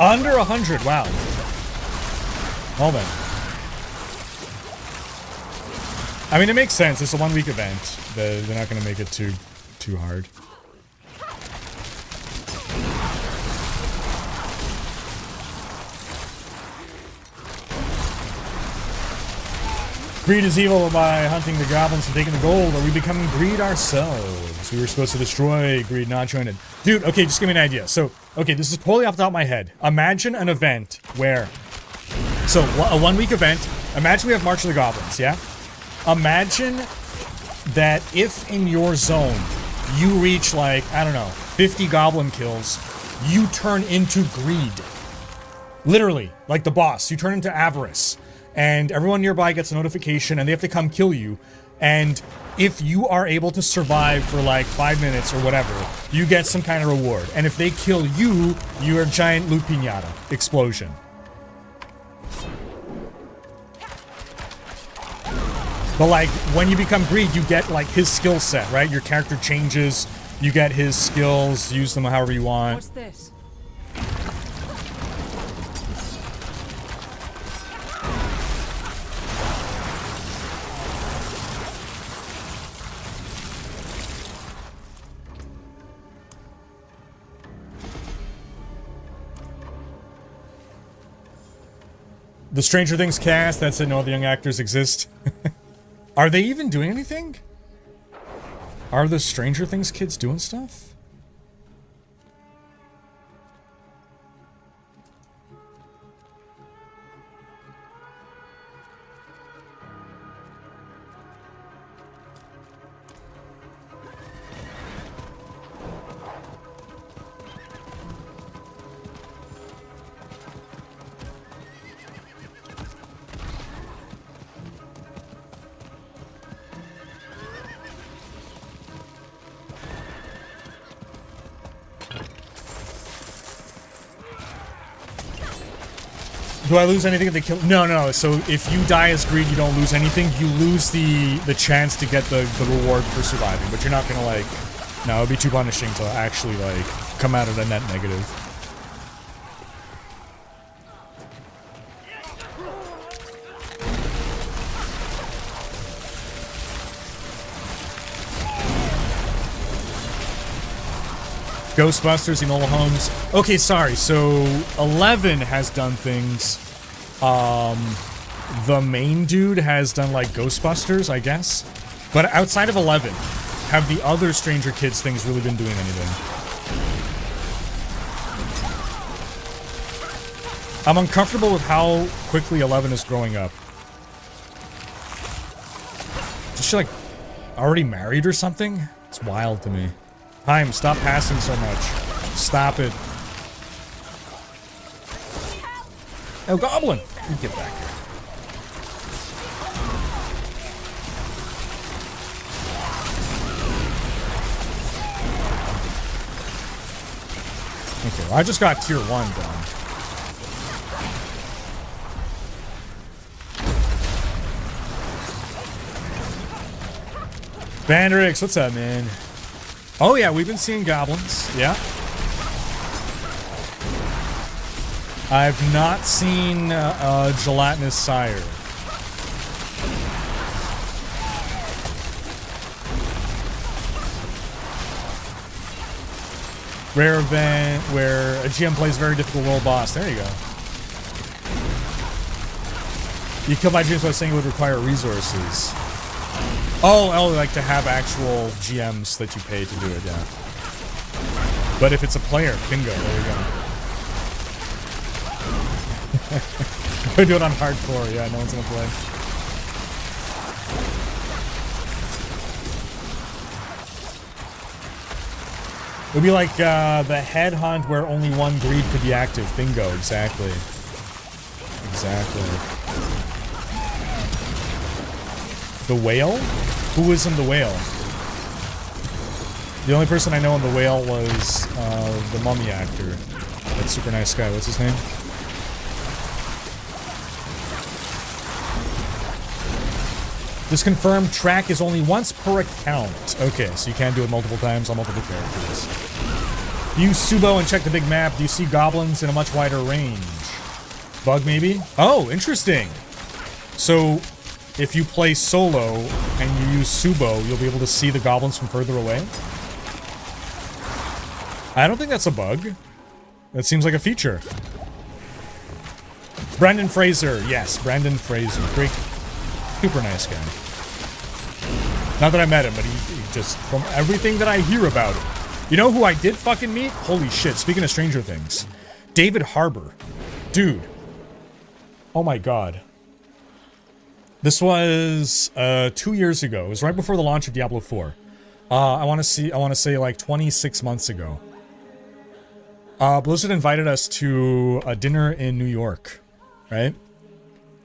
Under 100, wow. Well then. I mean, it makes sense. It's a 1 week event. They're not going to make it too hard. Greed is evil by hunting the goblins and taking the gold. Are we becoming greed ourselves? We were supposed to destroy greed, not join it. Dude, okay, just give me an idea. So, okay, this is totally off the top of my head. Imagine an event where... So, a 1 week event. Imagine we have March of the Goblins, yeah? Imagine that if in your zone you reach, like, I don't know, 50 goblin kills, you turn into greed. Literally, like the boss. You turn into avarice. And everyone nearby gets a notification and they have to come kill you. And if you are able to survive for like 5 minutes or whatever, you get some kind of reward. And if they kill you, you're a giant loot piñata explosion. But like, when you become greed, you get like his skill set, right? Your character changes, you get his skills, use them however you want. What's this? The Stranger Things cast, that's it, no other young actors exist. Are they even doing anything? Are the Stranger Things kids doing stuff? Do I lose anything if they kill? No, no. So if you die as greed, you don't lose anything. You lose the chance to get the reward for surviving, but you're not gonna like. No, it'd be too punishing to actually like come out of a net negative. Ghostbusters, Enola Holmes. Okay, sorry. So 11 has done things. The main dude has done like Ghostbusters, I guess. But outside of 11, have the other Stranger Kids things really been doing anything? I'm uncomfortable with how quickly 11 is growing up. Is she like already married or something? It's wild to me. Time, stop passing so much. Stop it. Oh, Goblin! You get back here. Okay, well, I just got tier 1 done. Bandrix, what's up, man? Oh yeah, we've been seeing goblins. Yeah. I've not seen Gelatinous Sire. Rare event where a GM plays a very difficult world boss. There you go. You killed my dreams by saying it would require resources. Oh, like to have actual GMs that you pay to do it, yeah. But if it's a player, bingo, there you go. We do it on hardcore, yeah, no one's gonna play. It would be like the headhunt where only one greed could be active. Bingo, exactly. Exactly. The whale? Who was in the whale? The only person I know in the whale was the mummy actor. That super nice guy. What's his name? This confirmed track is only once per account. Okay, so you can't do it multiple times on multiple characters. Use Subo and check the big map. Do you see goblins in a much wider range? Bug maybe? Oh, interesting. So if you play solo and you use Subo, you'll be able to see the goblins from further away? I don't think that's a bug. That seems like a feature. Brendan Fraser. Yes, Brendan Fraser. Great. Super nice guy. Not that I met him, but he just, from everything that I hear about him. You know who I did fucking meet? Holy shit, speaking of Stranger Things. David Harbour. Dude. Oh my god. This was 2 years ago. It was right before the launch of Diablo 4. I want to say like 26 months ago. Blizzard invited us to a dinner in New York, right?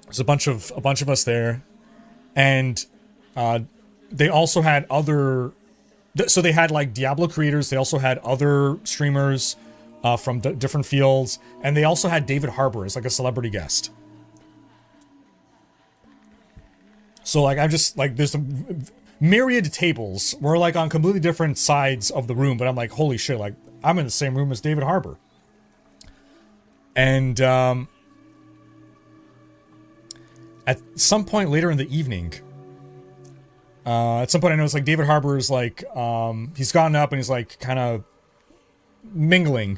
There's a bunch of us there, and they also had other. So they had like Diablo creators. They also had other streamers from different fields, and they also had David Harbour as like a celebrity guest. So like I'm just like there's a myriad tables. We're like on completely different sides of the room, but I'm like, holy shit! Like I'm in the same room as David Harbour. And at some point later in the evening, at some point I know it's like David Harbour is like he's gotten up and he's like kind of mingling,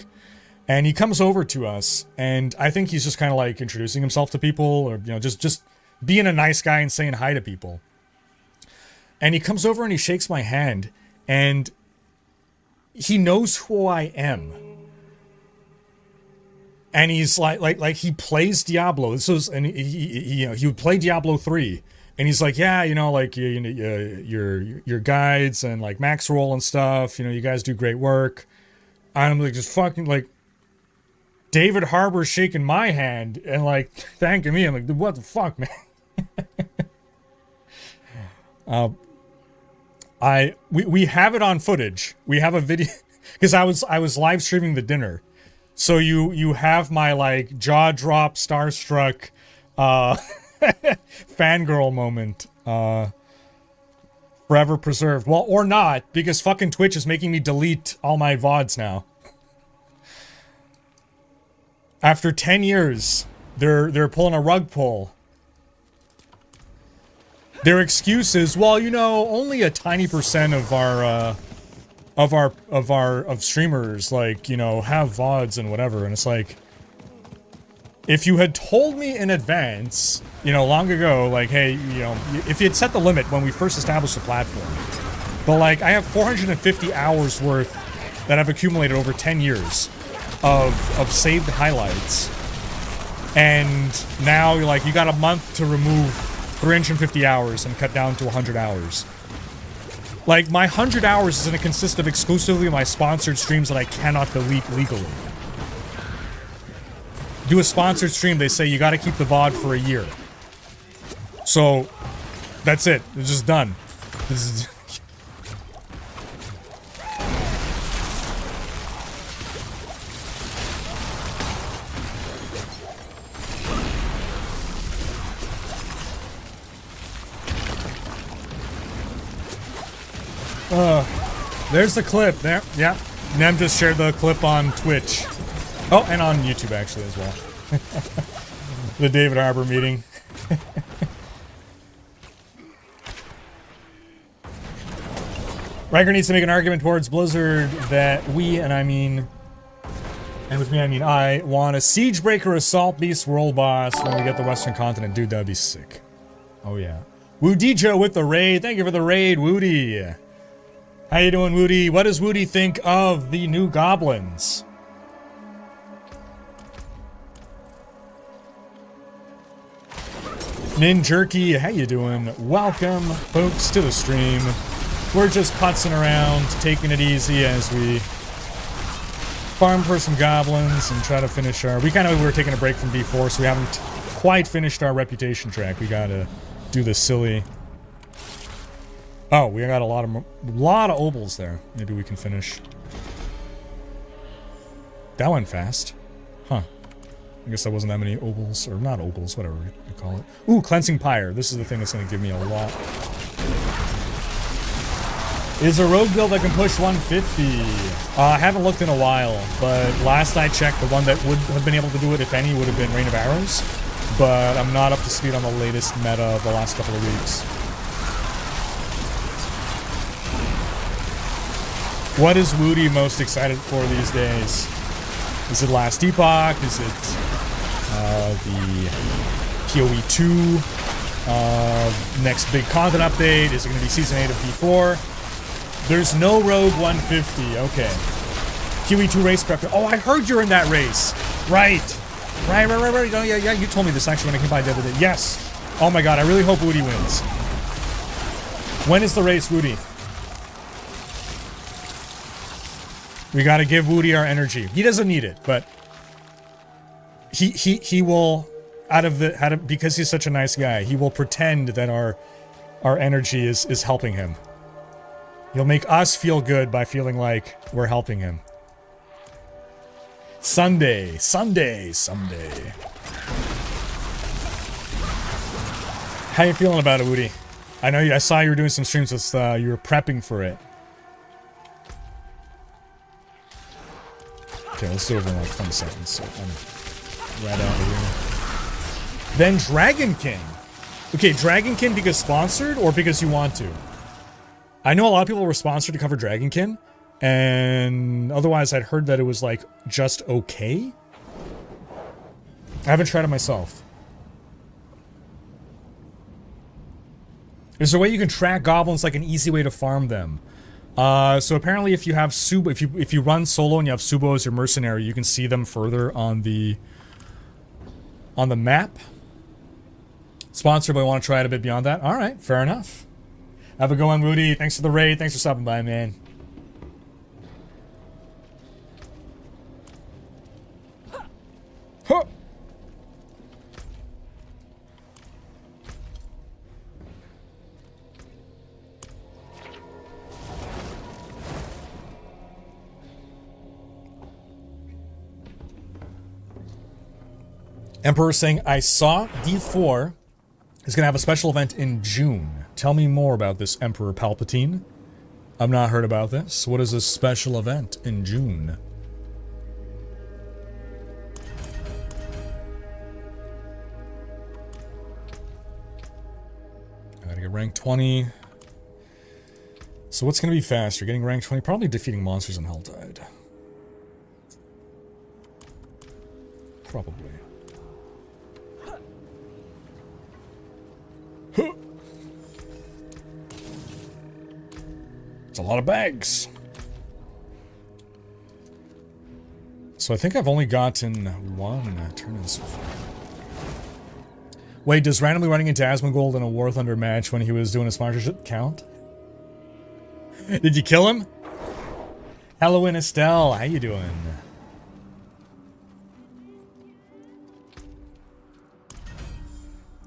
and he comes over to us, and I think he's just kind of like introducing himself to people, or you know just being a nice guy and saying hi to people. And he comes over and he shakes my hand, and he knows who I am. And he's like he plays Diablo. This was, and he would play Diablo 3, and he's like, yeah, you know, like your guides and like max roll and stuff. You know, you guys do great work. I'm like just fucking like David Harbour shaking my hand and like thanking me. I'm like, what the fuck, man? We have it on footage. We have a video because I was live streaming the dinner. So you have my like jaw drop, starstruck, fangirl moment, forever preserved. Well, or not, because fucking Twitch is making me delete all my VODs now. After 10 years, they're pulling a rug pull. Their excuse is, well, you know, only a tiny percent of our streamers, like, you know, have VODs and whatever, and it's like, if you had told me in advance, you know, long ago, like, hey, you know, if you had set the limit when we first established the platform, but like, I have 450 hours worth that I've accumulated over 10 years of saved highlights, and now you're like, you got a month to remove 350 hours and cut down to 100 hours. Like, my 100 hours is going to consist of exclusively my sponsored streams that I cannot delete legally. Do a sponsored stream, they say you got to keep the VOD for a year. So, that's it. It's just done. This is... There's the clip. There. Yeah. Nem just shared the clip on Twitch. Oh, and on YouTube, actually, as well. The David Harbour meeting. Riker needs to make an argument towards Blizzard that we, and I mean... And with me, I mean I want a Siegebreaker Assault Beast World Boss when we get the Western Continent. Dude, that'd be sick. Oh, yeah. Woody with the raid. Thank you for the raid, Woody. How you doing, Woody? What does Woody think of the new Goblins? Nin Jerky, how you doing? Welcome, folks, to the stream. We're just putzing around, taking it easy as we farm for some goblins and try to finish our... We were taking a break from D4, so we haven't quite finished our reputation track. We gotta do the silly... Oh, we got a lot of obols there. Maybe we can finish. That went fast. Huh. I guess there wasn't that many obols, or not obols, whatever you call it. Ooh, Cleansing Pyre. This is the thing that's going to give me a lot. Is a rogue build that can push 150? I haven't looked in a while, but last I checked, the one that would have been able to do it, if any, would have been Rain of Arrows. But I'm not up to speed on the latest meta of the last couple of weeks. What is Woody most excited for these days? Is it Last Epoch? Is it the PoE 2? Next big content update? Is it going to be Season 8 of D4? There's no Rogue 150. Okay. PoE 2 race prep. Oh, I heard you're in that race. Right. Right. Oh, yeah, you told me this actually when I came by the other day. Yes. Oh my god, I really hope Woody wins. When is the race, Woody? We gotta give Woody our energy. He doesn't need it, but he will because he's such a nice guy, he will pretend that our energy is helping him. He'll make us feel good by feeling like we're helping him. Sunday. How you feeling about it, Woody? I saw you were doing some streams with you were prepping for it. Okay, let's do it in like 20 seconds, so I'm right out of here. Then Dragon King. Okay, Dragon King because sponsored or because you want to? I know a lot of people were sponsored to cover Dragon King, and otherwise I'd heard that it was like just okay. I haven't tried it myself. Is there a way you can track goblins, like an easy way to farm them? So apparently if you have if you run solo and you have Subo as your mercenary, you can see them further on the map. Sponsored, but I want to try it a bit beyond that. Alright, fair enough. Have a go on, Woody. Thanks for the raid. Thanks for stopping by, man. Huh. Emperor saying, I saw D4 is going to have a special event in June. Tell me more about this, Emperor Palpatine. I've not heard about this. What is this special event in June? I gotta get rank 20. So what's going to be faster? Getting rank 20? Probably defeating monsters in Helltide. Probably. It's a lot of bags. So I think I've only gotten one turn-in so far. Wait, does randomly running into Asmongold in a War Thunder match when he was doing a sponsorship count? Did you kill him? Hello, Estelle. How you doing?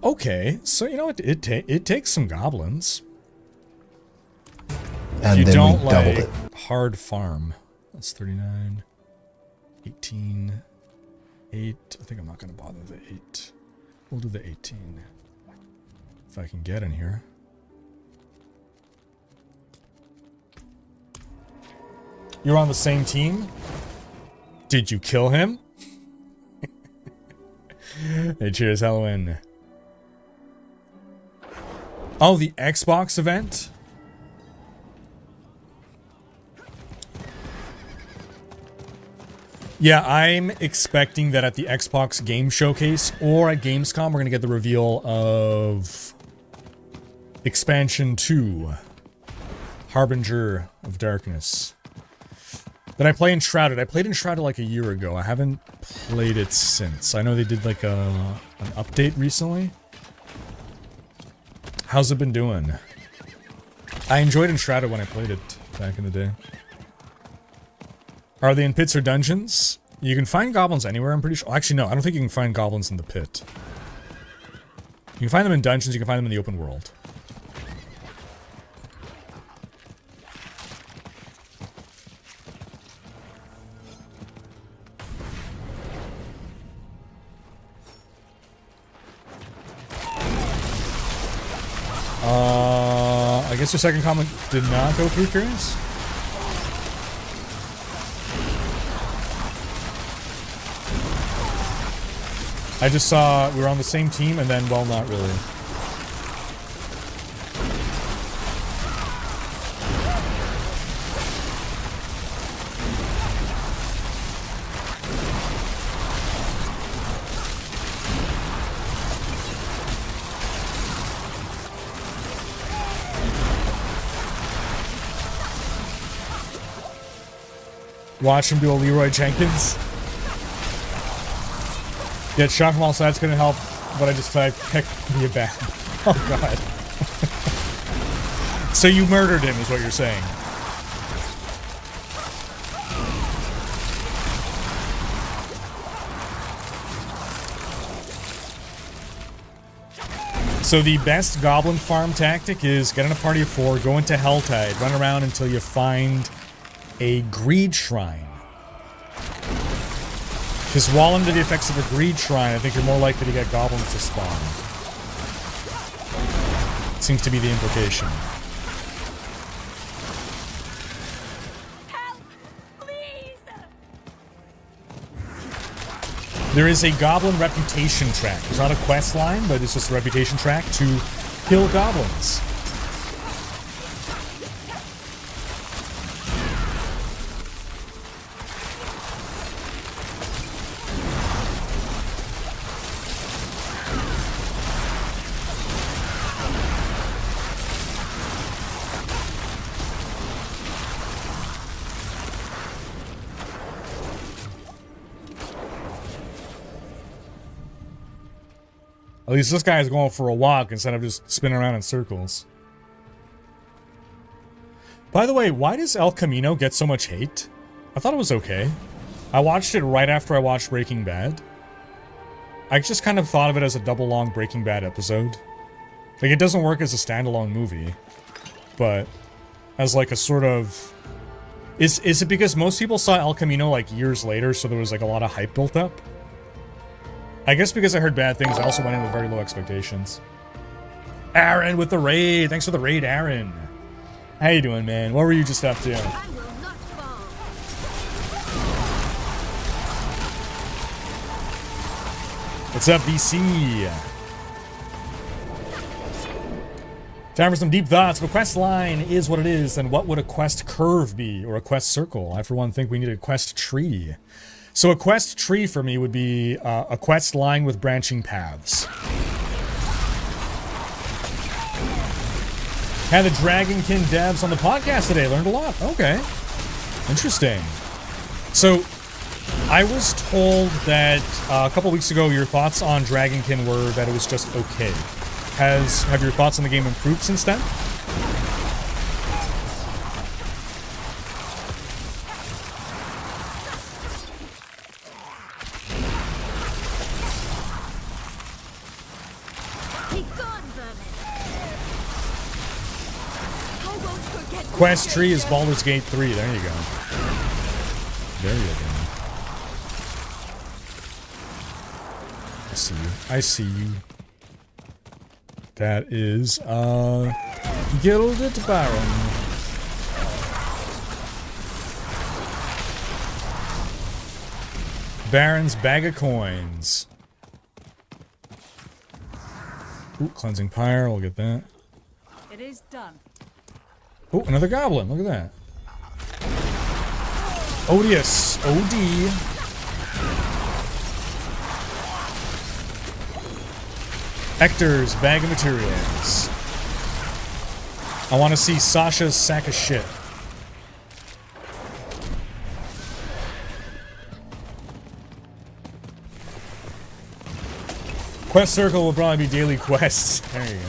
Okay, so you know what? It takes some goblins. And if you then don't we doubled like it. hard farm, that's 39, 18, 8. I think I'm not going to bother the 8. We'll do the 18. If I can get in here. You're on the same team? Did you kill him? Hey, cheers, Halloween. Oh, the Xbox event? Yeah, I'm expecting that at the Xbox Game Showcase or at Gamescom, we're going to get the reveal of Expansion 2, Harbinger of Darkness. Did I play Enshrouded? I played Enshrouded like a year ago. I haven't played it since. I know they did like an update recently. How's it been doing? I enjoyed Enshrouded when I played it back in the day. Are they in pits or dungeons? You can find goblins anywhere, I'm pretty sure. Actually, no, I don't think you can find goblins in the pit. You can find them in dungeons, you can find them in the open world. I guess your second comment did not go through, Curious? I just saw we were on the same team and then, well, not really. Watch him do a Leroy Jenkins. Yeah, shot from all sides couldn't help, but I just typed heck be a bad. Oh god. So you murdered him is what you're saying. So the best goblin farm tactic is get in a party of 4, go into Helltide, run around until you find a greed shrine. Because while under the effects of a greed shrine, I think you're more likely to get goblins to spawn. Seems to be the implication. Help! Please! There is a goblin reputation track. It's not a quest line, but it's just a reputation track to kill goblins. At least this guy is going for a walk instead of just spinning around in circles. By the way, why does El Camino get so much hate? I thought it was okay. I watched it right after I watched Breaking Bad. I just kind of thought of it as a double long Breaking Bad episode. Like, it doesn't work as a standalone movie, but as like a sort of... Is it because most people saw El Camino like years later, so there was like a lot of hype built up? I guess because I heard bad things, I also went in with very low expectations. Aaron with the raid. Thanks for the raid, Aaron. How you doing, man? What were you just up to? I will not fall. What's up, BC? Time for some deep thoughts. If a quest line is what it is, then what would a quest curve be, or a quest circle? I, for one, think we need a quest tree. So a quest tree for me would be a quest line with branching paths. Had the Dragonkin devs on the podcast today. Learned a lot. Okay. Interesting. So, I was told that a couple weeks ago your thoughts on Dragonkin were that it was just okay. Have your thoughts on the game improved since then? Be gone, vermin. I won't forget. Quest tree is Baldur's Gate 3. There you go. There you go. I see you. I see you. That is, Gilded Baron. Baron's bag of coins. Ooh, cleansing pyre. We'll get that. It is done. Oh, another goblin. Look at that. Odious. OD. Hector's bag of materials. I want to see Sasha's sack of shit. Quest circle will probably be daily quests. There you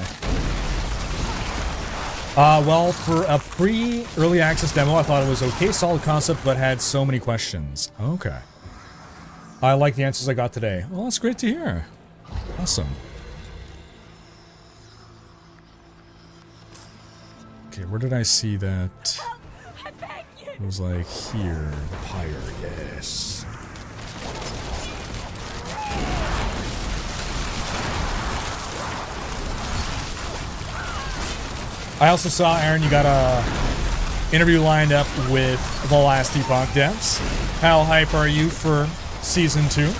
go. Well, for a pre-early access demo, I thought it was okay, solid concept, but had so many questions. Okay. I like the answers I got today. Well, that's great to hear. Awesome. Okay, where did I see that? It was like here, the pyre, yes. I also saw, Aaron, you got a interview lined up with the last Epoch devs. How hype are you for Season 2?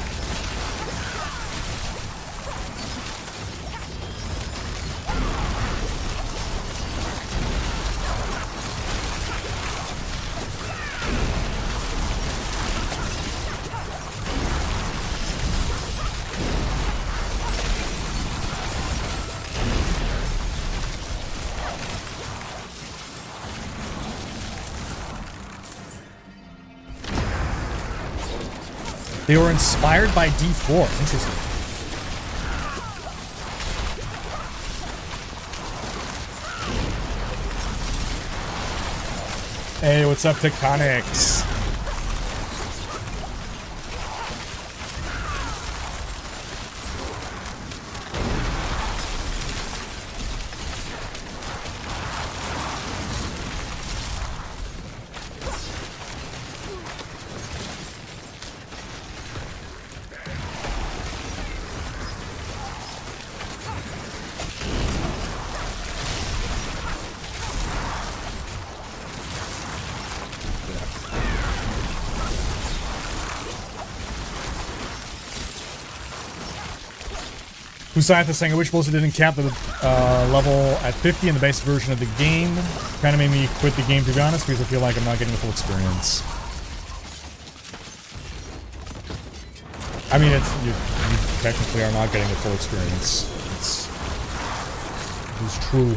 They were inspired by D4. Interesting. Hey, what's up, Tectonics? Zaeith is saying, I wish Blizzard didn't cap the level at 50 in the base version of the game. Kind of made me quit the game, to be honest, because I feel like I'm not getting the full experience. I mean, it's you technically are not getting the full experience. It's true.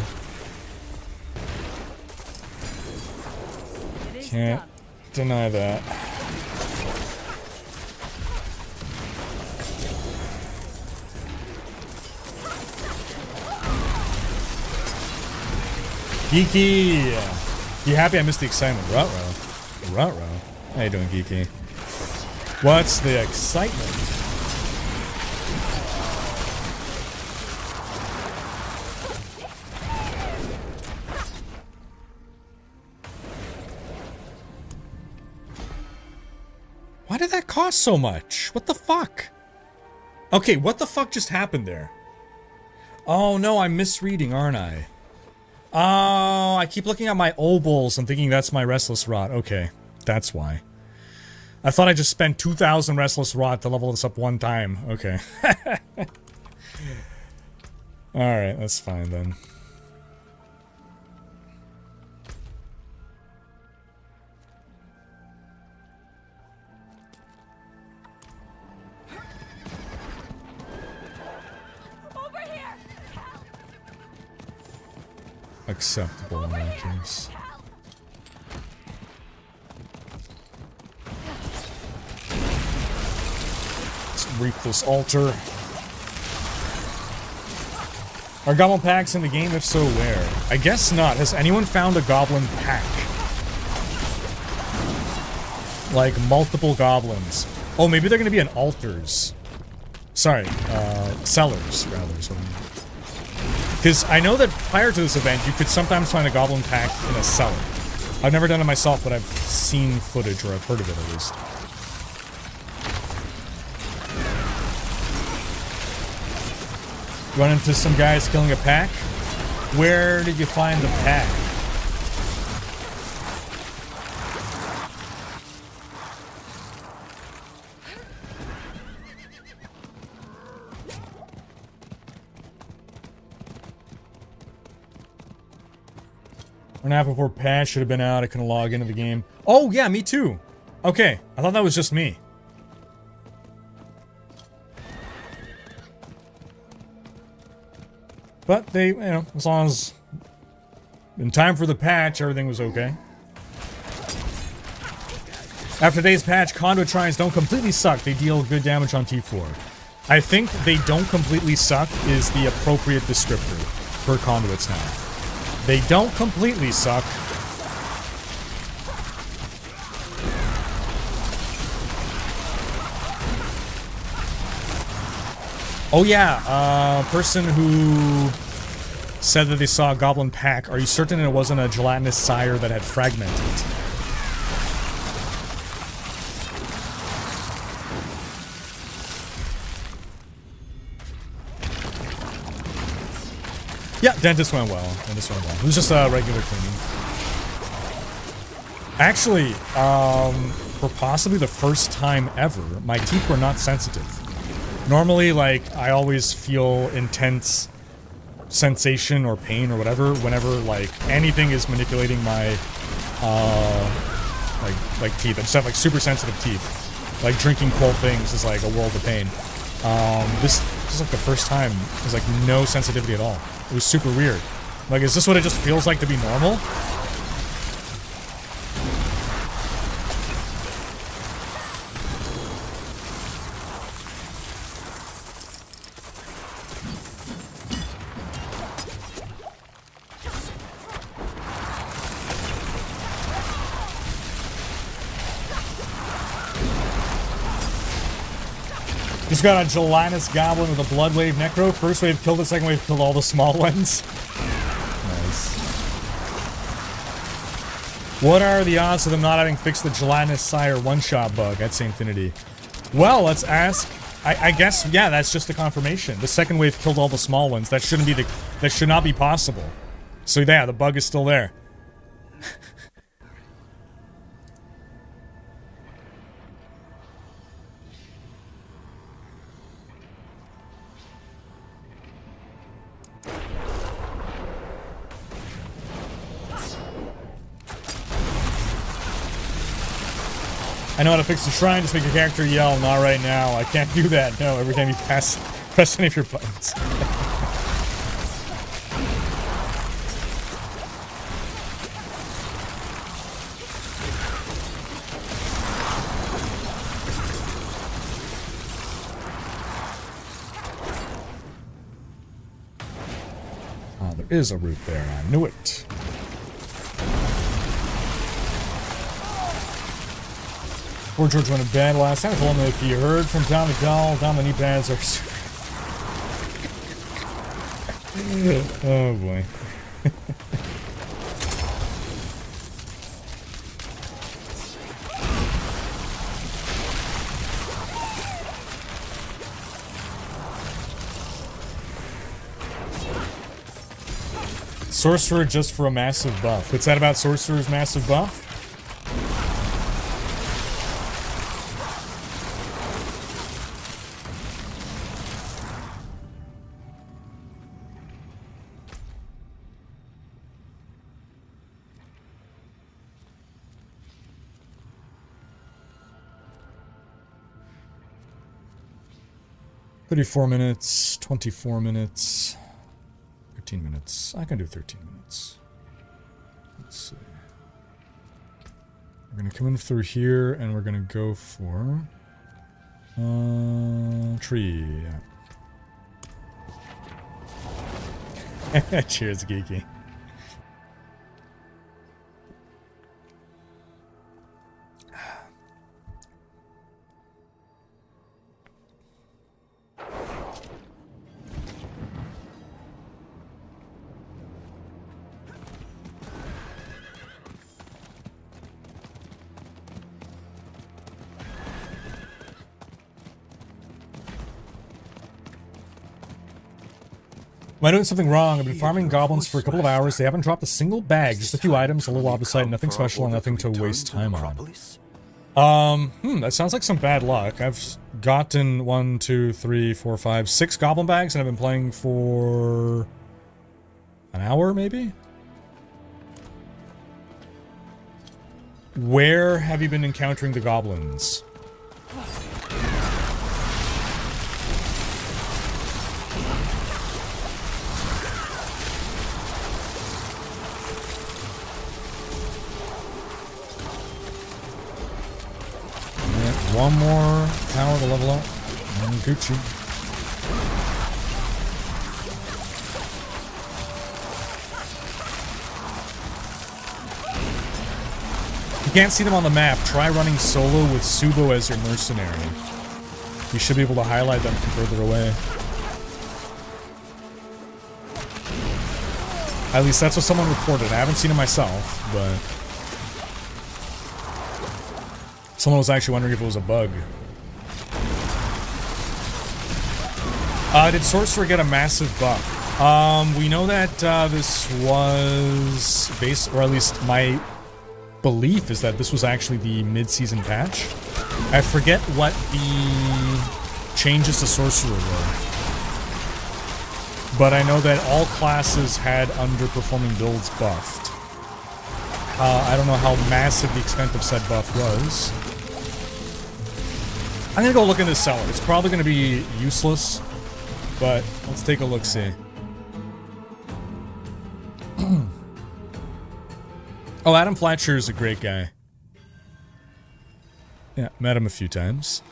Can't deny that. Geeky! You happy I missed the excitement? Ruh-roh. Ruh-roh. How you doing, Geeky? What's the excitement? Why did that cost so much? What the fuck? Okay, what the fuck just happened there? Oh no, I'm misreading, aren't I? Oh, I keep looking at my obols and thinking that's my Restless Rot. Okay, that's why. I thought I just spent 2,000 Restless Rot to level this up one time. Okay. Alright, that's fine then. Acceptable in that case. Let's reap this altar. Are goblin packs in the game? If so, where? I guess not. Has anyone found a goblin pack? Like multiple goblins. Oh, maybe they're gonna be in altars. Sorry, cellars, rather, is what I mean. Because I know that prior to this event, you could sometimes find a goblin pack in a cellar. I've never done it myself, but I've seen footage, or I've heard of it at least. Run into some guys killing a pack? Where did you find the pack? An app before patch should have been out. I couldn't log into the game. Oh, yeah, me too. Okay, I thought that was just me. But they, you know, as long as in time for the patch, everything was okay. After today's patch, conduit shrines don't completely suck. They deal good damage on T4. I think they don't completely suck is the appropriate descriptor for conduits now. They don't completely suck. Oh yeah, person who said that they saw a goblin pack. Are you certain it wasn't a gelatinous sire that had fragmented? Yeah, dentist went well. Dentist went well. It was just a regular cleaning. Actually, for possibly the first time ever, my teeth were not sensitive. Normally, like, I always feel intense sensation or pain or whatever whenever, like, anything is manipulating my, like teeth. I just have, like, super sensitive teeth. Like, drinking cold things is, like, a world of pain. This is, like, the first time. There's, like, no sensitivity at all. It was super weird. Like, is this what it just feels like to be normal? Just got a gelatinous goblin with a blood wave necro. First wave killed it, second wave killed all the small ones. Nice. What are the odds of them not having fixed the gelatinous sire one-shot bug at Infinity? Well, let's ask. I guess, yeah, that's just a confirmation. The second wave killed all the small ones. That shouldn't be that should not be possible. So yeah, the bug is still there. I know how to fix the shrine, just make your character yell, not right now. I can't do that, no, every time you press any of your buttons. Oh, there is a route there, I knew it. Poor George went to bed last night. I told him if you heard from Tommy Call, down the knee pads are... Oh boy. Sorcerer just for a massive buff. What's that about Sorcerer's massive buff? $34 minutes, 24 minutes, 13 minutes. I can do 13 minutes. Let's see. We're gonna come in through here and we're gonna go for tree. Yeah. Cheers, Geeky. Am I doing something wrong? I've been farming goblins for a couple of hours. They haven't dropped a single bag. Just a few items, a little opposite, nothing special, and nothing to waste time on. That sounds like some bad luck. I've gotten 1, 2, 3, 4, 5, 6 goblin bags, and I've been playing for an hour, maybe? Where have you been encountering the goblins? One more power to level up. And Gucci. If you can't see them on the map, try running solo with Subo as your mercenary. You should be able to highlight them from further away. At least that's what someone reported. I haven't seen it myself, but someone was actually wondering if it was a bug. Did Sorcerer get a massive buff? We know that this was or at least my belief is that this was actually the mid-season patch. I forget what the changes to Sorcerer were, but I know that all classes had underperforming builds buffed. I don't know how massive the extent of said buff was. I'm gonna go look in this cellar. It's probably gonna be useless, but let's take a look-see. Oh, Adam Fletcher is a great guy. Yeah, met him a few times.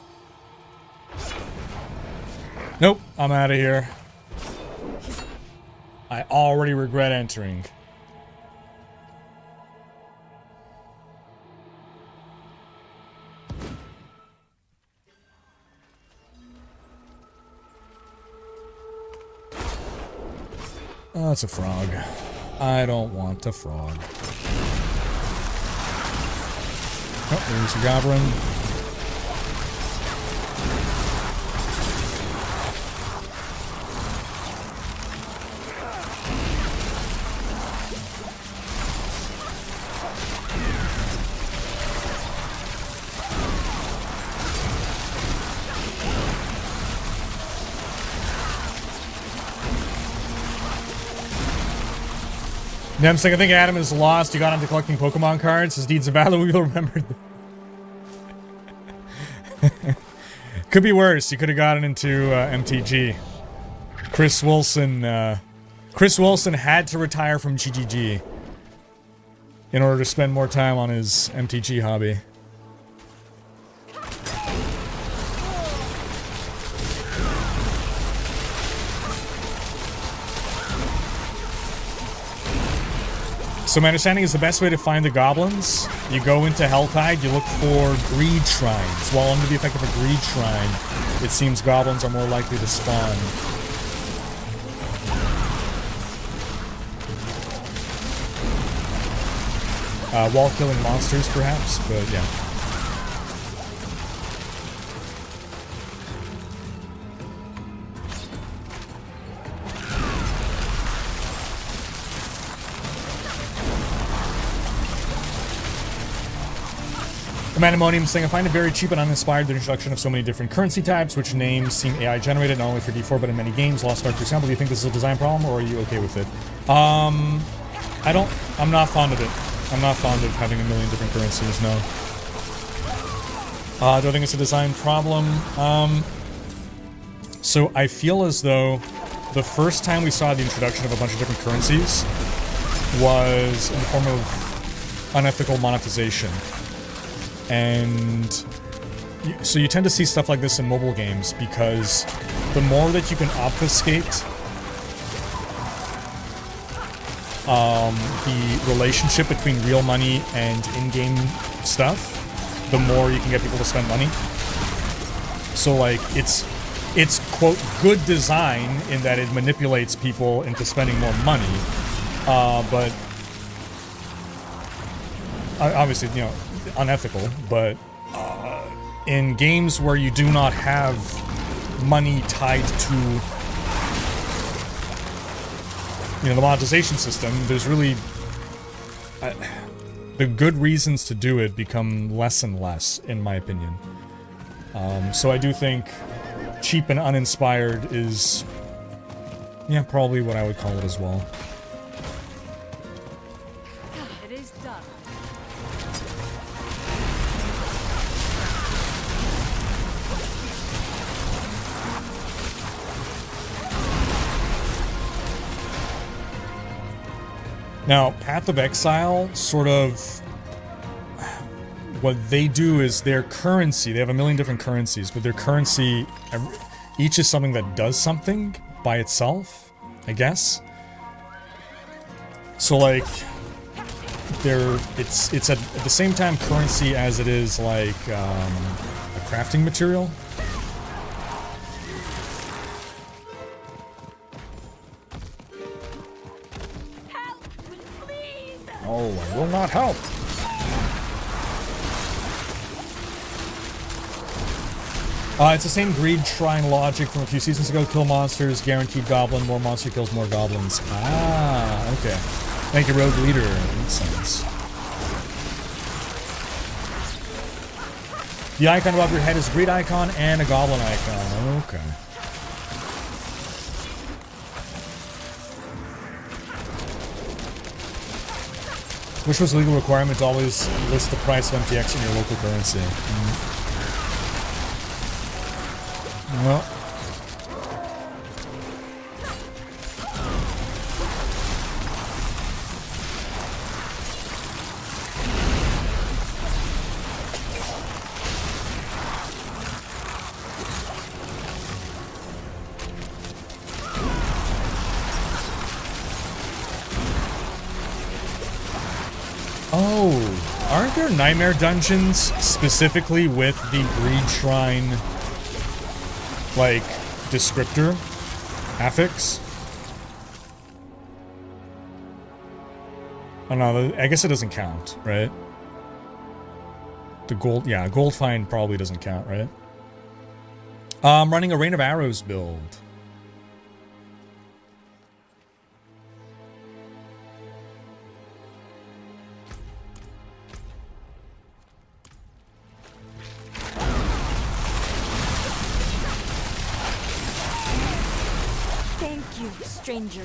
Nope, I'm out of here. I already regret entering. Oh, it's a frog. I don't want a frog. Oh, there's a goblin. Nemsek, I think Adam is lost. You got into collecting Pokemon cards. His deeds of valor, we will remember. Could be worse. You could have gotten into MTG. Chris Wilson had to retire from GGG in order to spend more time on his MTG hobby. So my understanding is the best way to find the goblins, you go into Helltide, you look for greed shrines. While under the effect of a greed shrine, it seems goblins are more likely to spawn. While killing monsters, perhaps, but yeah. Amandamonium saying, I find it very cheap and uninspired, the introduction of so many different currency types, which names seem AI generated, not only for D4 but in many games. Lost Ark, for example. Do you think this is a design problem, or are you okay with it? I'm not fond of it. I'm not fond of having a million different currencies, no. Do I think it's a design problem? So I feel as though the first time we saw the introduction of a bunch of different currencies was in the form of unethical monetization. And so you tend to see stuff like this in mobile games because the more that you can obfuscate the relationship between real money and in-game stuff, the more you can get people to spend money. So like it's quote good design in that it manipulates people into spending more money, but obviously, you know, unethical. But in games where you do not have money tied to, you know, the monetization system, there's really the good reasons to do it become less and less, in my opinion. So I do think cheap and uninspired is, yeah, probably what I would call it as well. It is done. Now, Path of Exile, sort of, what they do is their currency, they have a million different currencies, but their currency, each is something that does something by itself, I guess. So like, it's at the same time currency as it is like a crafting material. Help, please. Oh, I will not help. It's the same greed shrine logic from a few seasons ago. Kill monsters, guaranteed goblin, more monster kills, more goblins. Ah, okay. Thank you, rogue leader. Makes sense. The icon above your head is a greed icon and a goblin icon. Okay. Which was a legal requirement to always list the price of MTX in your local currency. Well. Oh, aren't there nightmare dungeons specifically with the greed shrine, like, descriptor affix? Oh no, I guess it doesn't count, right? The gold, yeah, gold find probably doesn't count, right? I'm running a Rain of Arrows build. Thank you, stranger.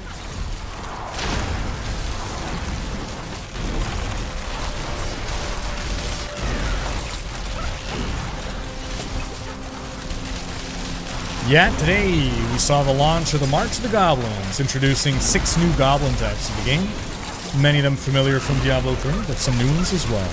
Yeah, today we saw the launch of the March of the Goblins, introducing 6 new goblin types to the game. Many of them familiar from Diablo 3, but some new ones as well.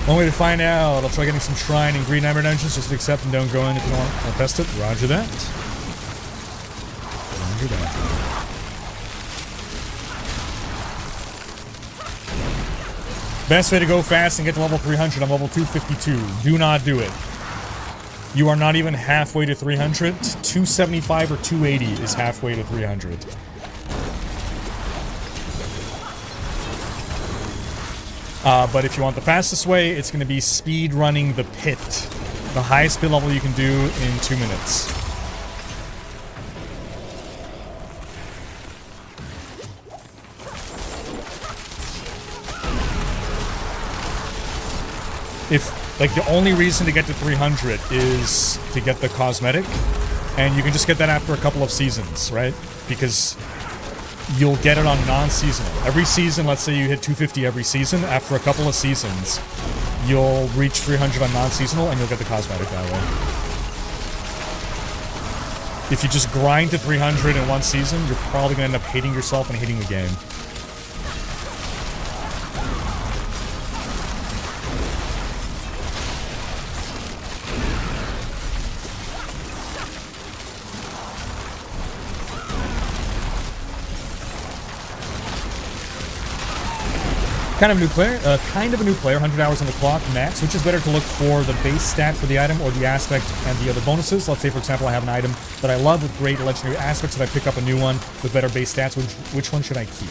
One way to find out, I'll try getting some shrine and green nightmare dungeons. Just accept and don't go in if you don't want to test it. Roger that. Roger that. Best way to go fast and get to level 300. I'm level 252. Do not do it. You are not even halfway to 300. 275 or 280 is halfway to 300. But if you want the fastest way, it's going to be speed running the pit. The highest speed level you can do in 2 minutes. If, like, the only reason to get to 300 is to get the cosmetic, and you can just get that after a couple of seasons, right? Because you'll get it on non-seasonal. Every season, let's say you hit 250 every season, after a couple of seasons, you'll reach 300 on non-seasonal, and you'll get the cosmetic that way. If you just grind to 300 in one season, you're probably going to end up hating yourself and hating the game. Kind of a new player, 100 hours on the clock, max. Which is better to look for the base stat for the item or the aspect and the other bonuses? Let's say, for example, I have an item that I love with great legendary aspects, and I pick up a new one with better base stats. Which one should I keep?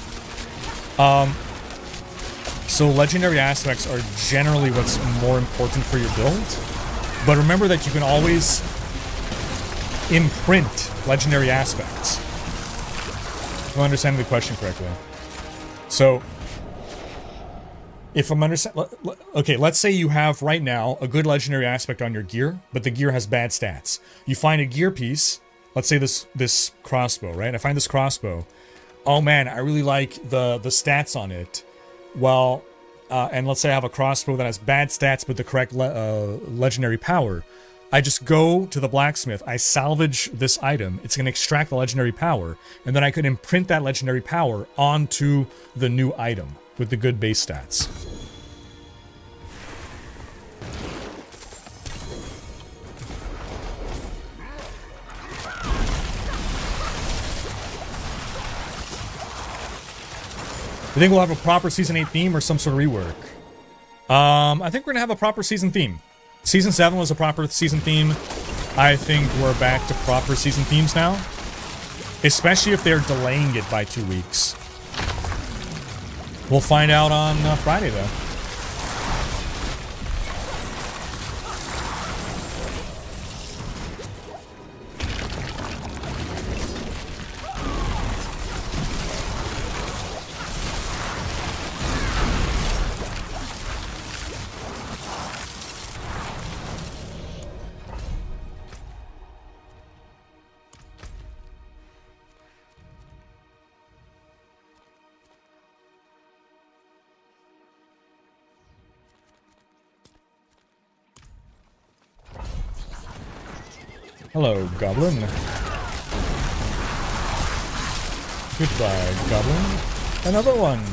So legendary aspects are generally what's more important for your build. But remember that you can always imprint legendary aspects. If I'm understanding the question correctly. So, if I'm understanding, okay, let's say you have right now a good legendary aspect on your gear, but the gear has bad stats. You find a gear piece, let's say this crossbow, right? I find this crossbow. Oh man, I really like the stats on it. Well, and let's say I have a crossbow that has bad stats but the correct legendary power. I just go to the blacksmith, I salvage this item, it's going to extract the legendary power, and then I could imprint that legendary power onto the new item with the good base stats. You think we'll have a proper Season 8 theme or some sort of rework? I think we're gonna have a proper season theme. Season 7 was a proper season theme. I think we're back to proper season themes now. Especially if they're delaying it by 2 weeks. We'll find out on Friday, though. Hello, Goblin. Goodbye, Goblin. Another one.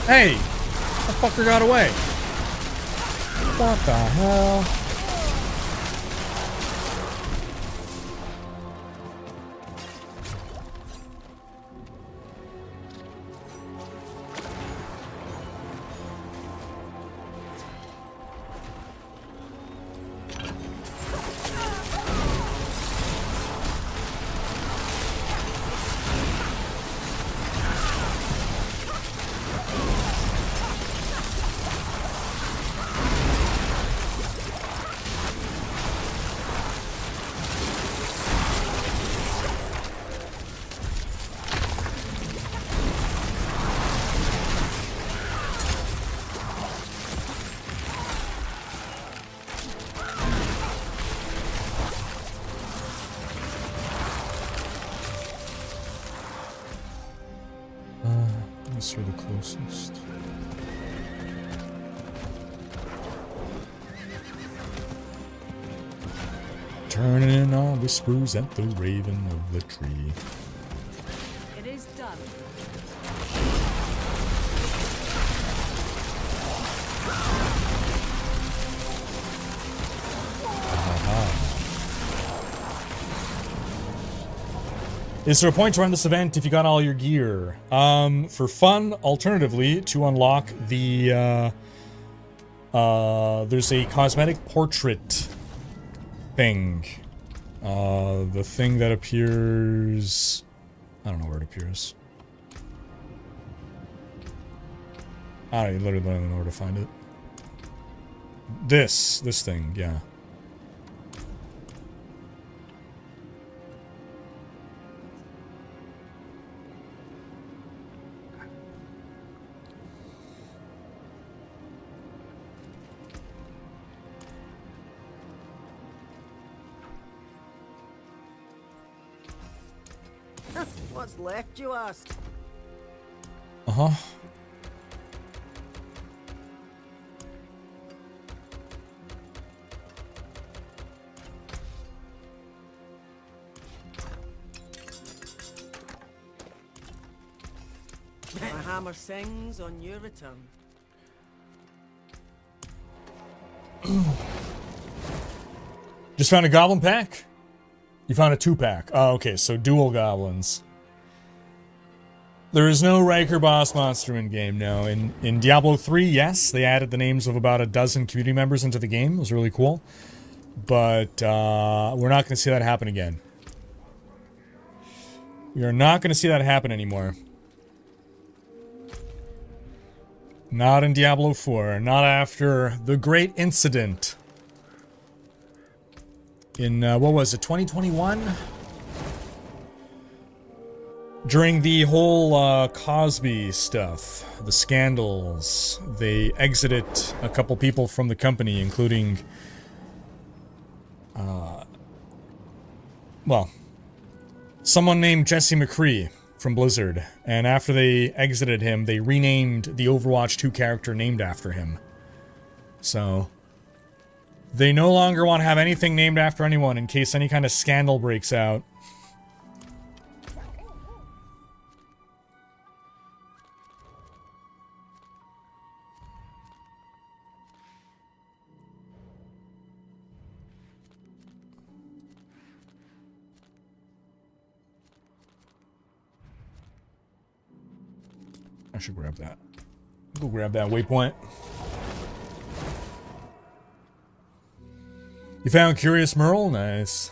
Hey! That fucker got away. What the hell? These are the closest. Turning in our whispers at the raven of the tree. It is done. Is there a point to run this event if you got all your gear? For fun, alternatively, to unlock the, there's a cosmetic portrait thing. The thing that appears... I don't know where it appears. I literally don't know where to find it. This thing, yeah. What's left, you ask? Uh-huh. My hammer sings on your return. Just found a goblin pack? You found a 2-pack. Oh, okay, so dual goblins. There is no Riker boss monster in game, no. In Diablo 3, yes, they added the names of about a dozen community members into the game. It was really cool. But we're not going to see that happen again. We are not going to see that happen anymore. Not in Diablo 4. Not after the great incident. In, what was it, 2021? During the whole Cosby stuff, the scandals, they exited a couple people from the company, including, well, someone named Jesse McCree from Blizzard. And after they exited him, they renamed the Overwatch 2 character named after him. So they no longer want to have anything named after anyone in case any kind of scandal breaks out. I should grab that. Go grab that waypoint. You found Curious Merle? Nice.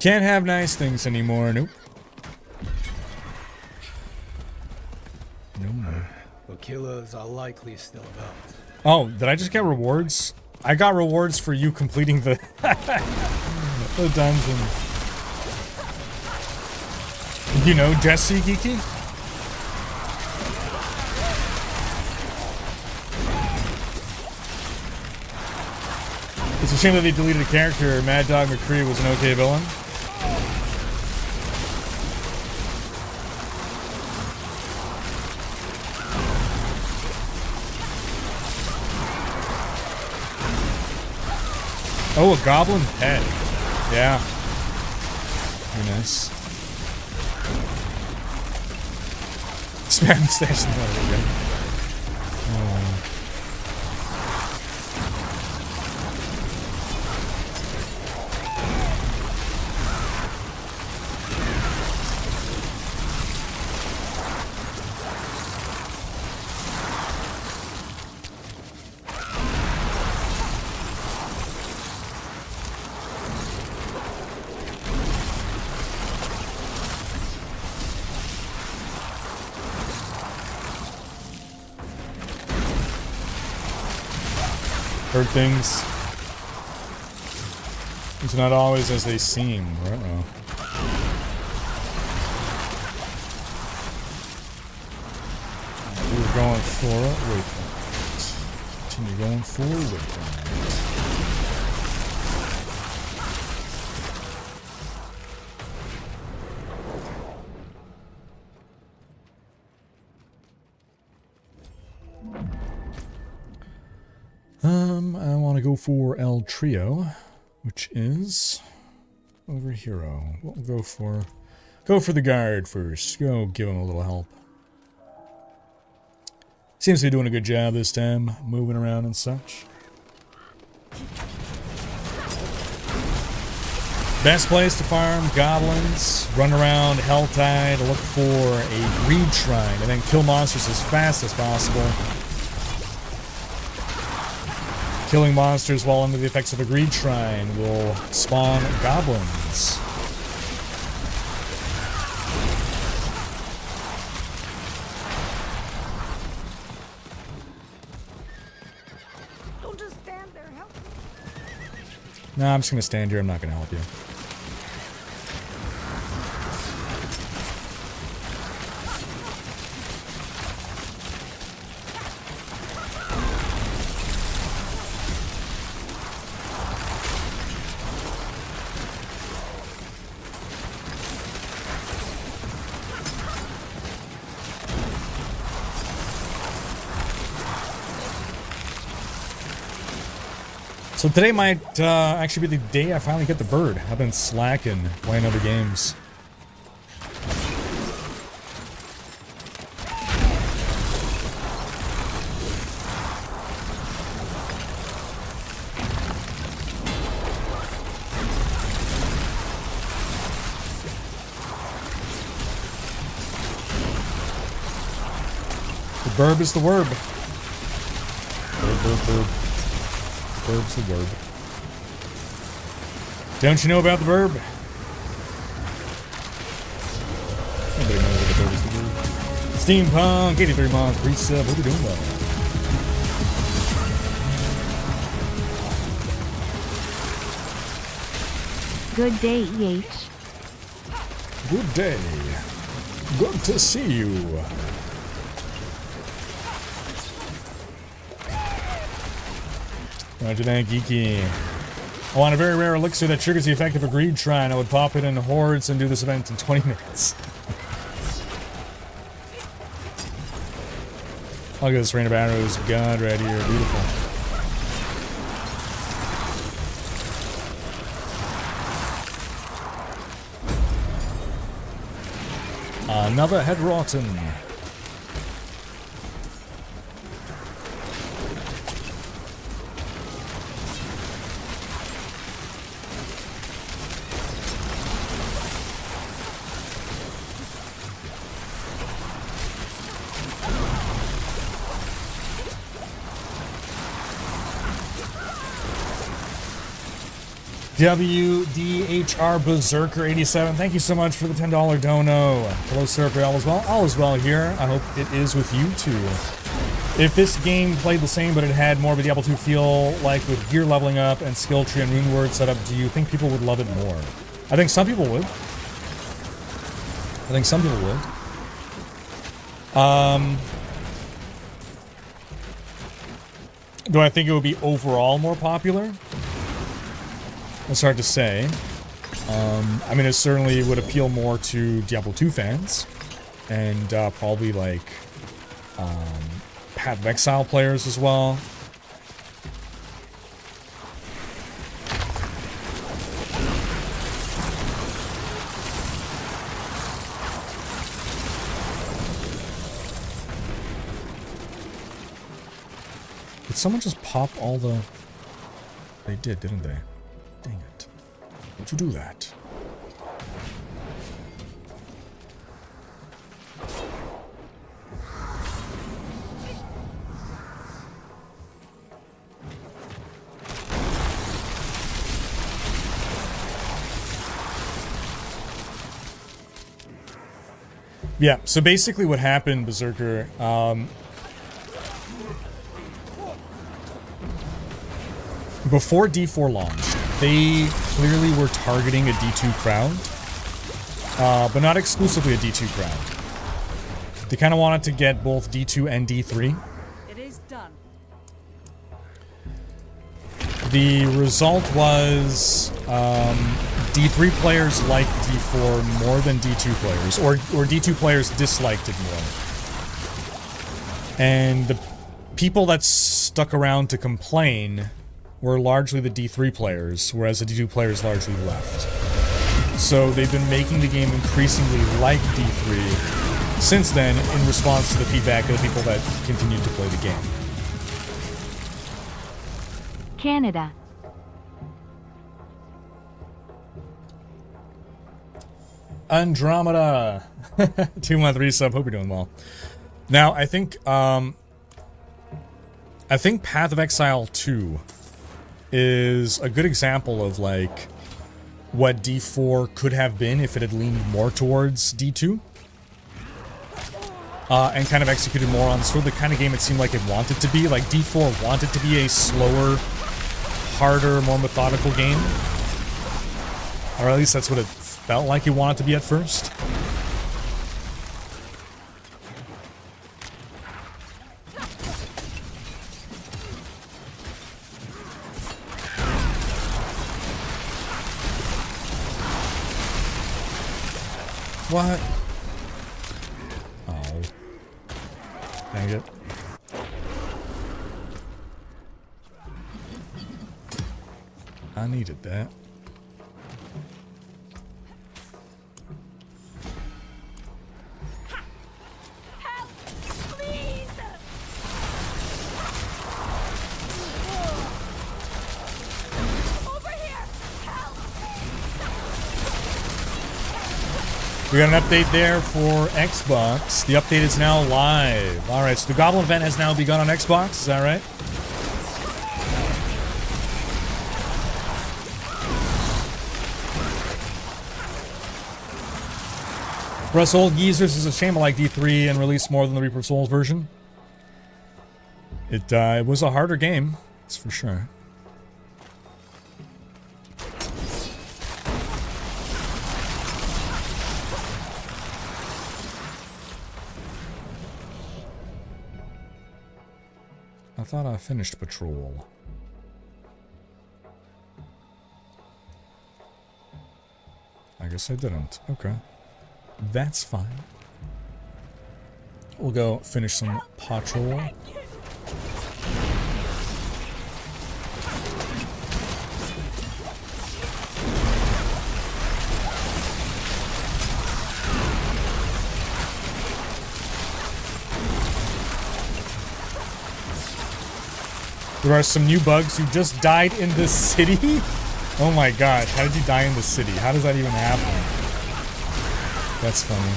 Can't have nice things anymore, nope. The killers are likely still about. Oh, did I just get rewards? I got rewards for you completing the the dungeon. You know Jesse, Geeky? It's a shame that they deleted a character. Mad Dog McCree was an okay villain. Oh, a goblin head. Yeah. Very nice. Spam the station. Heard things. It's not always as they seem. Uh-oh. We're going for a waypoint. Continue going for a waypoint. I want to go for El Trio, which is over hero. We'll go for the guard first. Go give him a little help. Seems to be doing a good job this time, moving around and such. Best place to farm goblins, run around Helltide, look for a greed shrine, and then kill monsters as fast as possible. Killing monsters while under the effects of a greed shrine will spawn goblins. Don't just stand there, help me. Nah, I'm just gonna stand here, I'm not gonna help you. So today might actually be the day I finally get the bird. I've been slacking playing other games. The burb is the word. Burb, burb, burb. Burb's the verb. Don't you know about the verb? Nobody knows what the verb is the verb. Steampunk, 83 month, resub, hope you're doing well. Good day, EH. Good day. Good to see you. Roger that, Geeky. I want a very rare elixir that triggers the effect of a greed shrine. I would pop it in hordes and do this event in 20 minutes. Look at this rain of arrows. God, right here. Beautiful. Another head rotten. WDHR Berserker 87, thank you so much for the $10 dono. Hello, sir. All is well. All is well here. I hope it is with you too. If this game played the same, but it had more of a Diablo 2 feel, like with gear leveling up and skill tree and rune word setup, do you think people would love it more? I think some people would. Do I think it would be overall more popular? It's hard to say. I mean, it certainly would appeal more to Diablo 2 fans, and probably like Path of Exile players as well. Did someone just pop all the... They did, didn't they? Dang it. Why'd you do that? Yeah, so basically what happened, Berserker, before D4 launched, they clearly were targeting a D2 crowd, but not exclusively a D2 crowd. They kind of wanted to get both D2 and D3. It is done. The result was D3 players liked D4 more than D2 players, or D2 players disliked it more. And the people that stuck around to complain were largely the D3 players, whereas the D2 players largely left. So they've been making the game increasingly like D3 since then, in response to the feedback of the people that continued to play the game. Canada. Andromeda. 213 sub. Hope you're doing well. Now, I think Path of Exile 2 is a good example of like what D4 could have been if it had leaned more towards D2. And kind of executed more on sort of the kind of game it seemed like it wanted to be. Like D4 wanted to be a slower, harder, more methodical game. Or at least that's what it felt like it wanted to be at first. What? Oh. Dang it. I needed that. Help! Please! Over here! Help! We got an update there for Xbox. The update is now live. Alright, so the Goblin event has now begun on Xbox, is that right? For us old geezers, it's a shame I like D3 and release more than the Reaper of Souls version. It was a harder game, that's for sure. I thought I finished patrol. I guess I didn't. Okay. That's fine. We'll go finish some patrol. There are some new bugs. You just died in the city? Oh my gosh, how did you die in the city? How does that even happen? That's funny.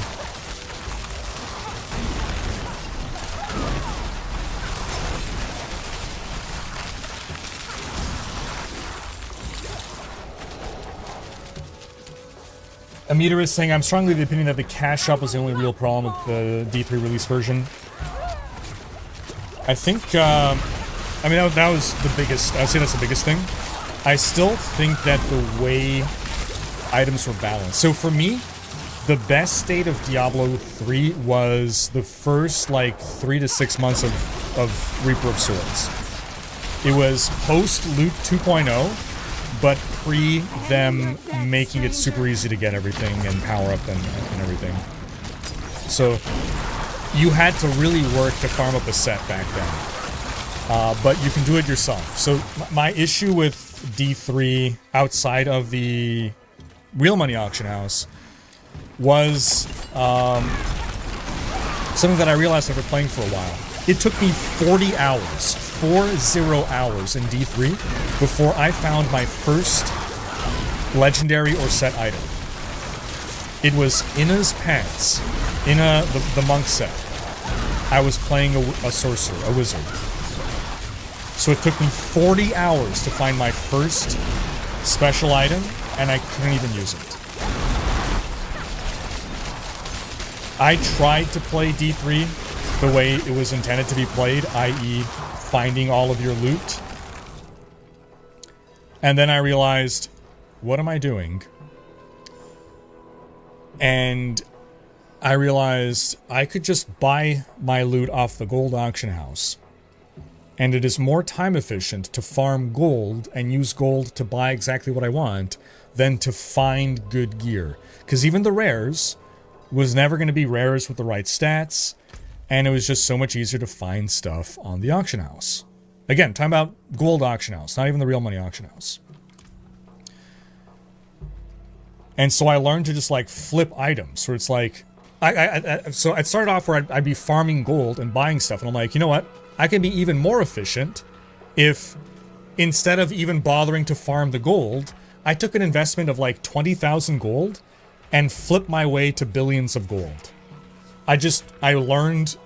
Amita is saying, I'm strongly of the opinion that the cash shop was the only real problem with the D3 release version. I think, I mean, that was the biggest, I'd say that's the biggest thing. I still think that the way items were balanced. So for me, the best state of Diablo 3 was the first, like, 3 to 6 months of Reaper of Swords. It was post-Loot 2.0, but pre them making it super easy to get everything and power up and everything. So you had to really work to farm up a set back then. But you can do it yourself. So my issue with D3 outside of the real money auction house was something that I realized after playing for a while. It took me 40 hours, 40 hours in D3 before I found my first legendary or set item. It was Ina's pants, Ina the monk set. I was playing a sorcerer, a wizard. So it took me 40 hours to find my first special item, and I couldn't even use it. I tried to play D3 the way it was intended to be played, i.e. finding all of your loot. And then I realized, what am I doing? And I realized I could just buy my loot off the gold auction house. And it is more time efficient to farm gold and use gold to buy exactly what I want than to find good gear. Because even the rares was never going to be rares with the right stats, and it was just so much easier to find stuff on the auction house. Again, talking about gold auction house, not even the real money auction house. And so I learned to just like flip items, where it's like, so I started off where I'd be farming gold and buying stuff, and I'm like, you know what? I can be even more efficient if, instead of even bothering to farm the gold, I took an investment of like 20,000 gold and flip my way to billions of gold. I learned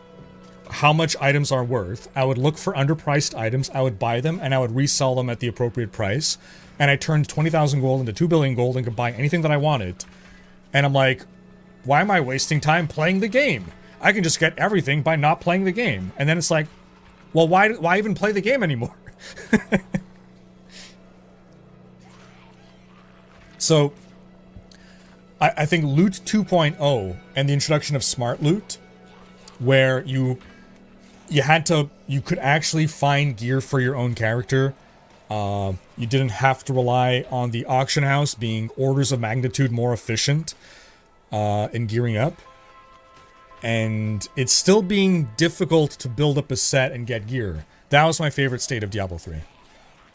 how much items are worth. I would look for underpriced items, I would buy them, and I would resell them at the appropriate price. And I turned 20,000 gold into 2 billion gold and could buy anything that I wanted. And I'm like, why am I wasting time playing the game? I can just get everything by not playing the game. And then it's like, well, why even play the game anymore? So, I think Loot 2.0 and the introduction of Smart Loot, where you could actually find gear for your own character. You didn't have to rely on the auction house being orders of magnitude more efficient in gearing up. And it's still being difficult to build up a set and get gear. That was my favorite state of Diablo 3.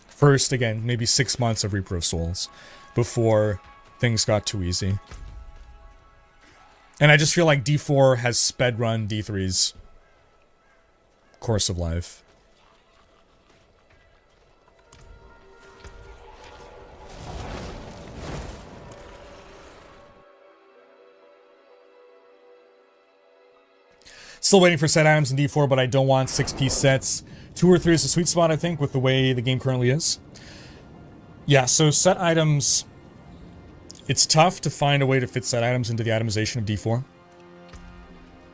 First, again, maybe 6 months of Reaper of Souls before things got too easy. And I just feel like D4 has sped run D3's course of life. Still waiting for set items in D4, but I don't want 6-piece sets. 2 or 3 is the sweet spot, I think, with the way the game currently is. Yeah, so set items... It's tough to find a way to fit set items into the itemization of D4.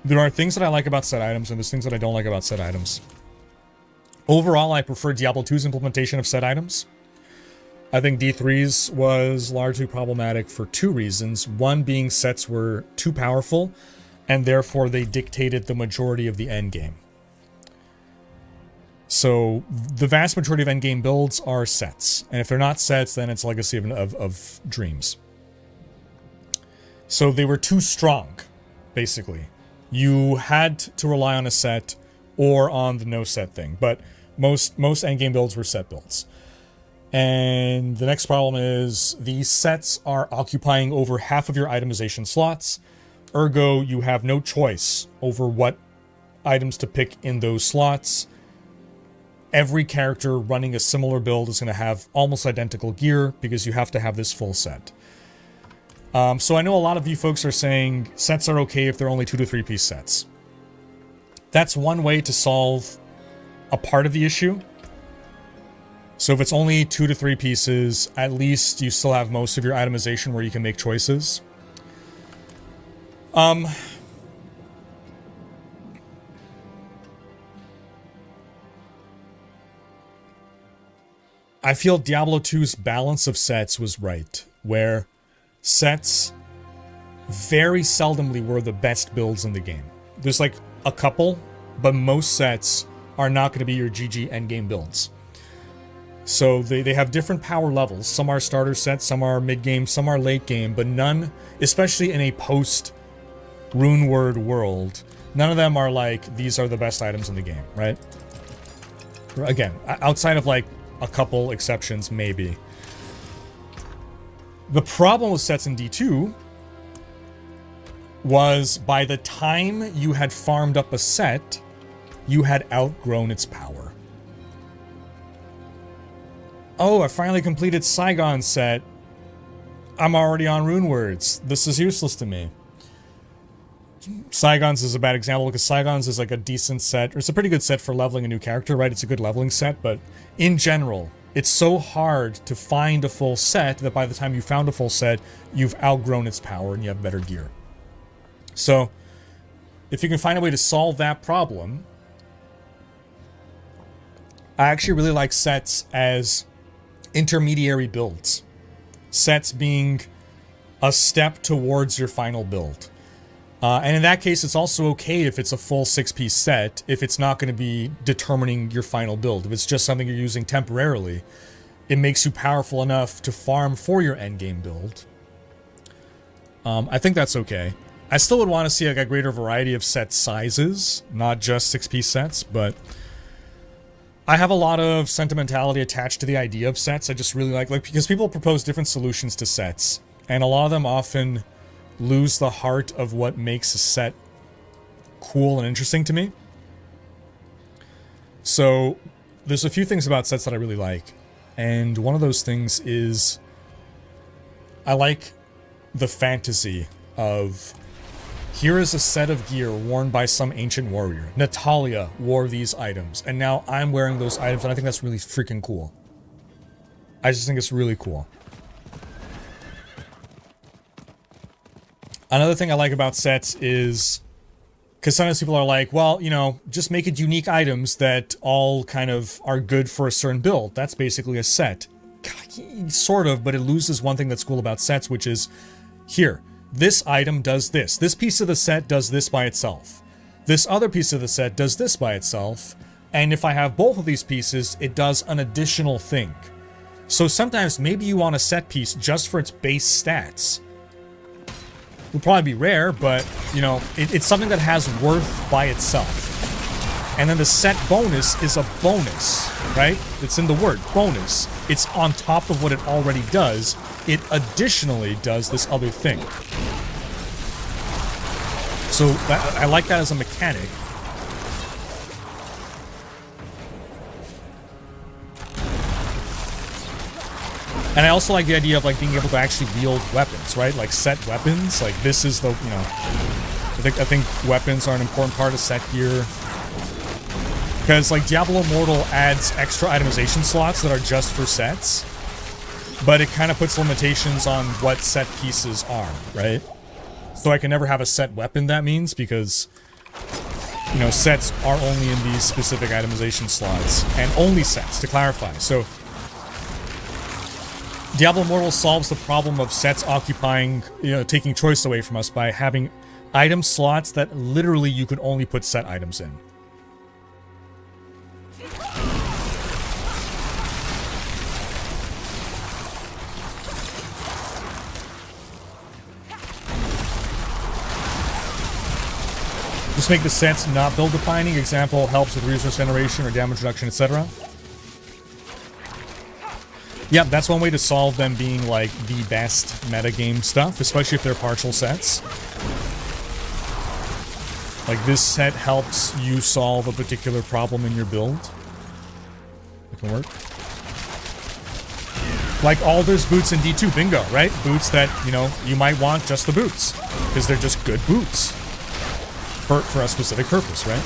There are things that I like about set items, and there's things that I don't like about set items. Overall, I prefer Diablo 2's implementation of set items. I think D3's was largely problematic for 2 reasons. One being sets were too powerful, and therefore they dictated the majority of the endgame. So the vast majority of endgame builds are sets, and if they're not sets, then it's Legacy of Dreams. So they were too strong, basically. You had to rely on a set or on the no set thing, but most endgame builds were set builds. And the next problem is these sets are occupying over half of your itemization slots. Ergo, you have no choice over what items to pick in those slots. Every character running a similar build is going to have almost identical gear because you have to have this full set. So I know a lot of you folks are saying sets are okay if they're only 2 to 3 piece sets. That's one way to solve a part of the issue. So if it's only 2 to 3 pieces, at least you still have most of your itemization where you can make choices. I feel Diablo 2's balance of sets was right, where sets very seldomly were the best builds in the game. There's like a couple, but most sets are not going to be your GG endgame builds. So they have different power levels. Some are starter sets, some are mid-game, some are late game, but none, especially in a post-Runeword world, none of them are like, these are the best items in the game, right? Again, outside of like a couple exceptions, maybe. The problem with sets in D2 was by the time you had farmed up a set, you had outgrown its power. Oh, I finally completed Saigon's set. I'm already on Runewords. This is useless to me. Saigon's is a bad example because Saigon's is like a decent set, or it's a pretty good set for leveling a new character, right? It's a good leveling set, but in general, it's so hard to find a full set that by the time you found a full set, you've outgrown its power and you have better gear. So, if you can find a way to solve that problem, I actually really like sets as intermediary builds. Sets being a step towards your final build. And in that case, it's also okay if it's a full 6-piece set, if it's not going to be determining your final build. If it's just something you're using temporarily, it makes you powerful enough to farm for your endgame build. I think that's okay. I still would want to see like a greater variety of set sizes, not just 6-piece sets, but I have a lot of sentimentality attached to the idea of sets. I just really like because people propose different solutions to sets, and a lot of them often lose the heart of what makes a set cool and interesting to me. So there's a few things about sets that I really like, and one of those things is I like the fantasy of here is a set of gear worn by some ancient warrior. Natalia wore these items, and now I'm wearing those items, and I think that's really freaking cool. I just think it's really cool. Another thing I like about sets is, because sometimes people are like, well, you know, just make it unique items that all kind of are good for a certain build. That's basically a set. Sort of, but it loses one thing that's cool about sets, which is, here, this item does this. This piece of the set does this by itself. This other piece of the set does this by itself. And if I have both of these pieces, it does an additional thing. So sometimes maybe you want a set piece just for its base stats. It would probably be rare, but, you know, it's something that has worth by itself. And then the set bonus is a bonus, right? It's in the word, bonus. It's on top of what it already does. It additionally does this other thing. So I like that as a mechanic. And I also like the idea of like being able to actually wield weapons, right? Like set weapons. Like this is the, you know, I think weapons are an important part of set gear. Because like Diablo Immortal adds extra itemization slots that are just for sets. But it kind of puts limitations on what set pieces are, right? So I can never have a set weapon, that means, because, you know, sets are only in these specific itemization slots. And only sets, to clarify. So Diablo Immortal solves the problem of sets occupying, you know, taking choice away from us by having item slots that literally you could only put set items in. Just make the sets not build defining. Example, helps with resource generation or damage reduction, etc. Yeah, that's one way to solve them being like the best metagame stuff, especially if they're partial sets. Like this set helps you solve a particular problem in your build. It can work. Like Alder's boots in D2, bingo, right? Boots that, you know, you might want just the boots. Because they're just good boots. For a specific purpose, right?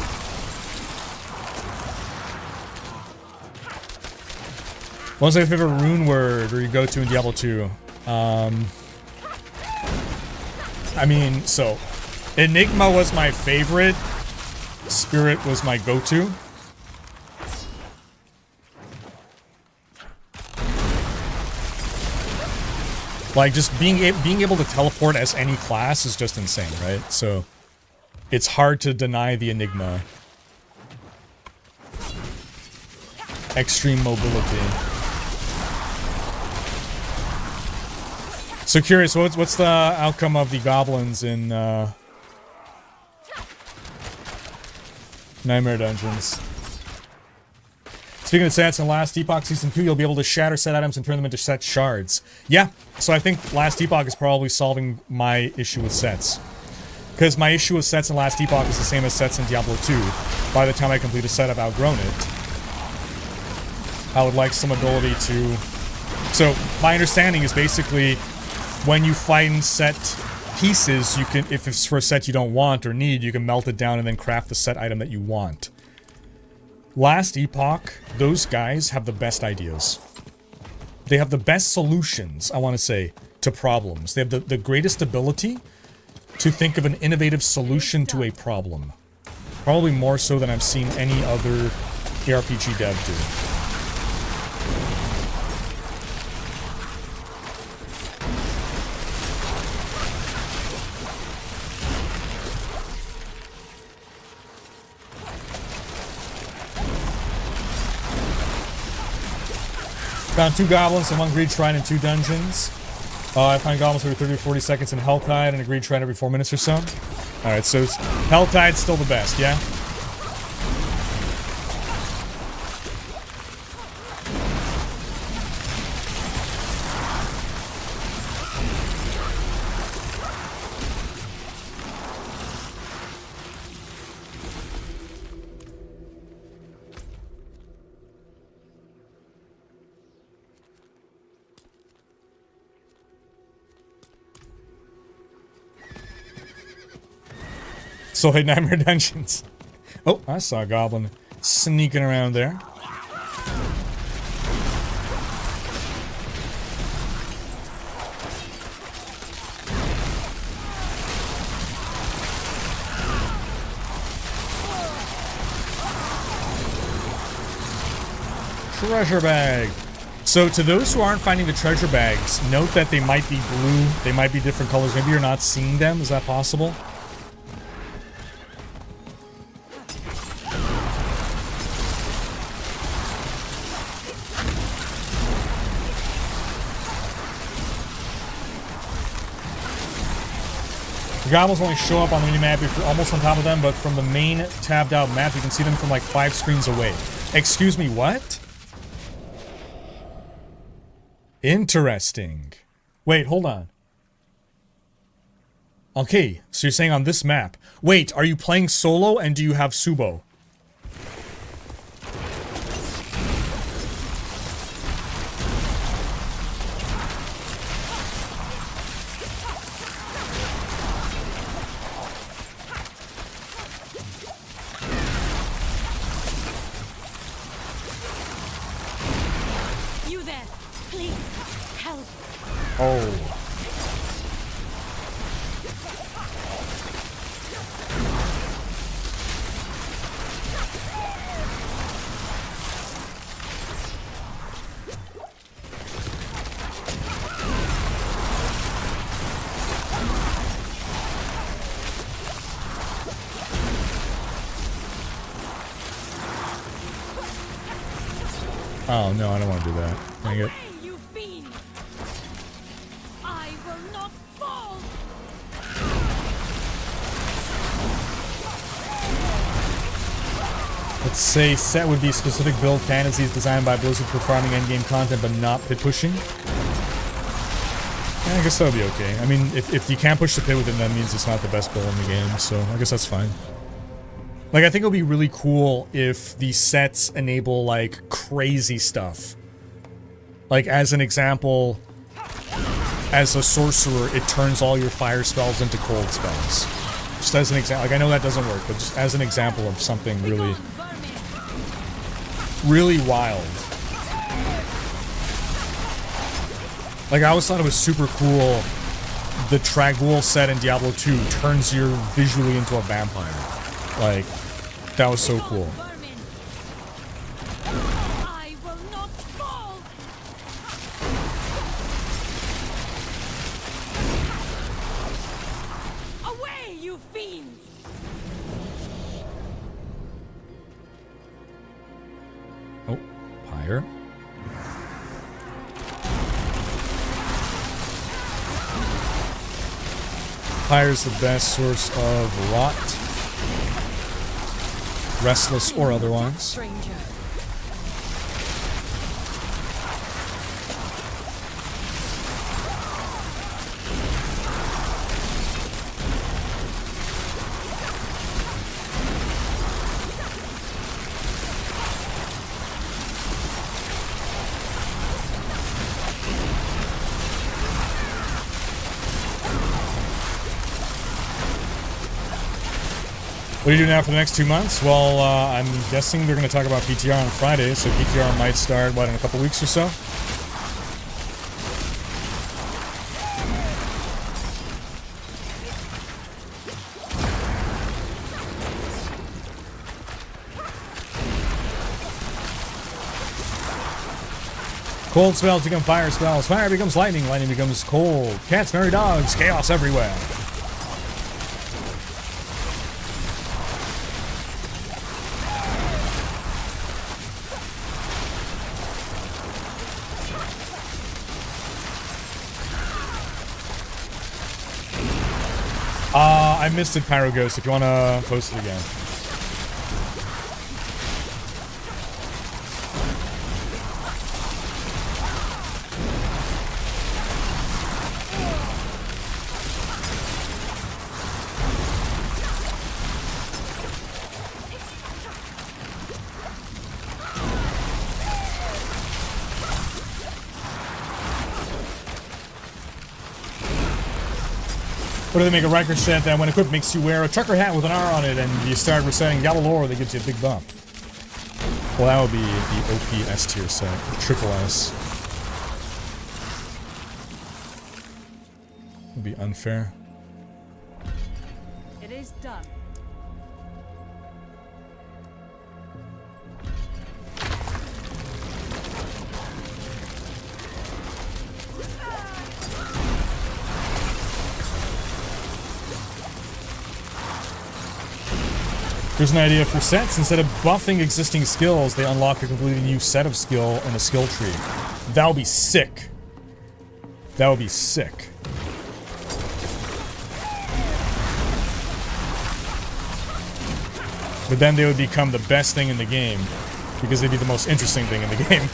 What's your favorite rune word or you go to in Diablo 2? I mean, so Enigma was my favorite. Spirit was my go-to. Like just being able to teleport as any class is just insane, right? So it's hard to deny the Enigma. Extreme mobility. So curious, what's the outcome of the goblins in Nightmare Dungeons? Speaking of sets, in Last Epoch Season 2, you'll be able to shatter set items and turn them into set shards. Yeah, so I think Last Epoch is probably solving my issue with sets. Because my issue with sets in Last Epoch is the same as sets in Diablo 2. By the time I complete a set, I've outgrown it. I would like some ability to... So, my understanding is basically, when you find set pieces, you can, if it's for a set you don't want or need, you can melt it down and then craft the set item that you want. Last Epoch, those guys have the best ideas. They have the best solutions, I want to say, to problems. They have the greatest ability to think of an innovative solution to a problem. Probably more so than I've seen any other ARPG dev do. Found 2 goblins and 1 greed shrine in 2 dungeons. I find goblins every 30 to 40 seconds in Helltide and a greed shrine every 4 minutes or so. Alright, so Helltide's still the best, yeah? Soul Hate Nightmare Dungeons. Oh, I saw a goblin sneaking around there. Treasure bag. So to those who aren't finding the treasure bags, note that they might be blue, they might be different colors. Maybe you're not seeing them. Is that possible? The goblins only show up on the mini-map if you're almost on top of them, but from the main tabbed out map, you can see them from like 5 screens away. Excuse me, what? Interesting. Wait, hold on. Okay, so you're saying on this map. Wait, are you playing solo and do you have Subo? You there, please help. Oh. Oh no, I don't want to do that. Dang it. Away, you fiend! I will not fall. Let's say set would be specific build fantasies designed by Blizzard for farming endgame content but not pit pushing. Yeah, I guess that would be okay. I mean, if you can't push the pit with it, that means it's not the best build in the game, so I guess that's fine. Like, I think it would be really cool if the sets enable, like, crazy stuff. Like, as an example, as a sorcerer, it turns all your fire spells into cold spells. Just as an example. Like, I know that doesn't work, but just as an example of something really, really wild. Like, I always thought it was super cool. The Trag'Oul set in Diablo 2 turns you visually into a vampire. Like, that was so cool. I will not fall. Away, you fiends! Oh, pyre. Pyre's the best source of rot. Restless or otherwise. Stranger. What do you do now for the next 2 months? Well, I'm guessing they're going to talk about PTR on Friday, so PTR might start, what, in a couple weeks or so? Cold spells become fire spells. Fire becomes lightning. Lightning becomes cold. Cats marry dogs. Chaos everywhere. I missed it, Pyroghost, if you want to post it again. What do they make a record set that when equipped makes you wear a trucker hat with an R on it and you start reciting Diablo lore that gives you a big bump? Well, that would be the OP S tier set. Triple S. Would be unfair. It is done. Here's an idea for sets. Instead of buffing existing skills, they unlock a completely new set of skill in a skill tree. That would be sick. That would be sick. But then they would become the best thing in the game, because they'd be the most interesting thing in the game.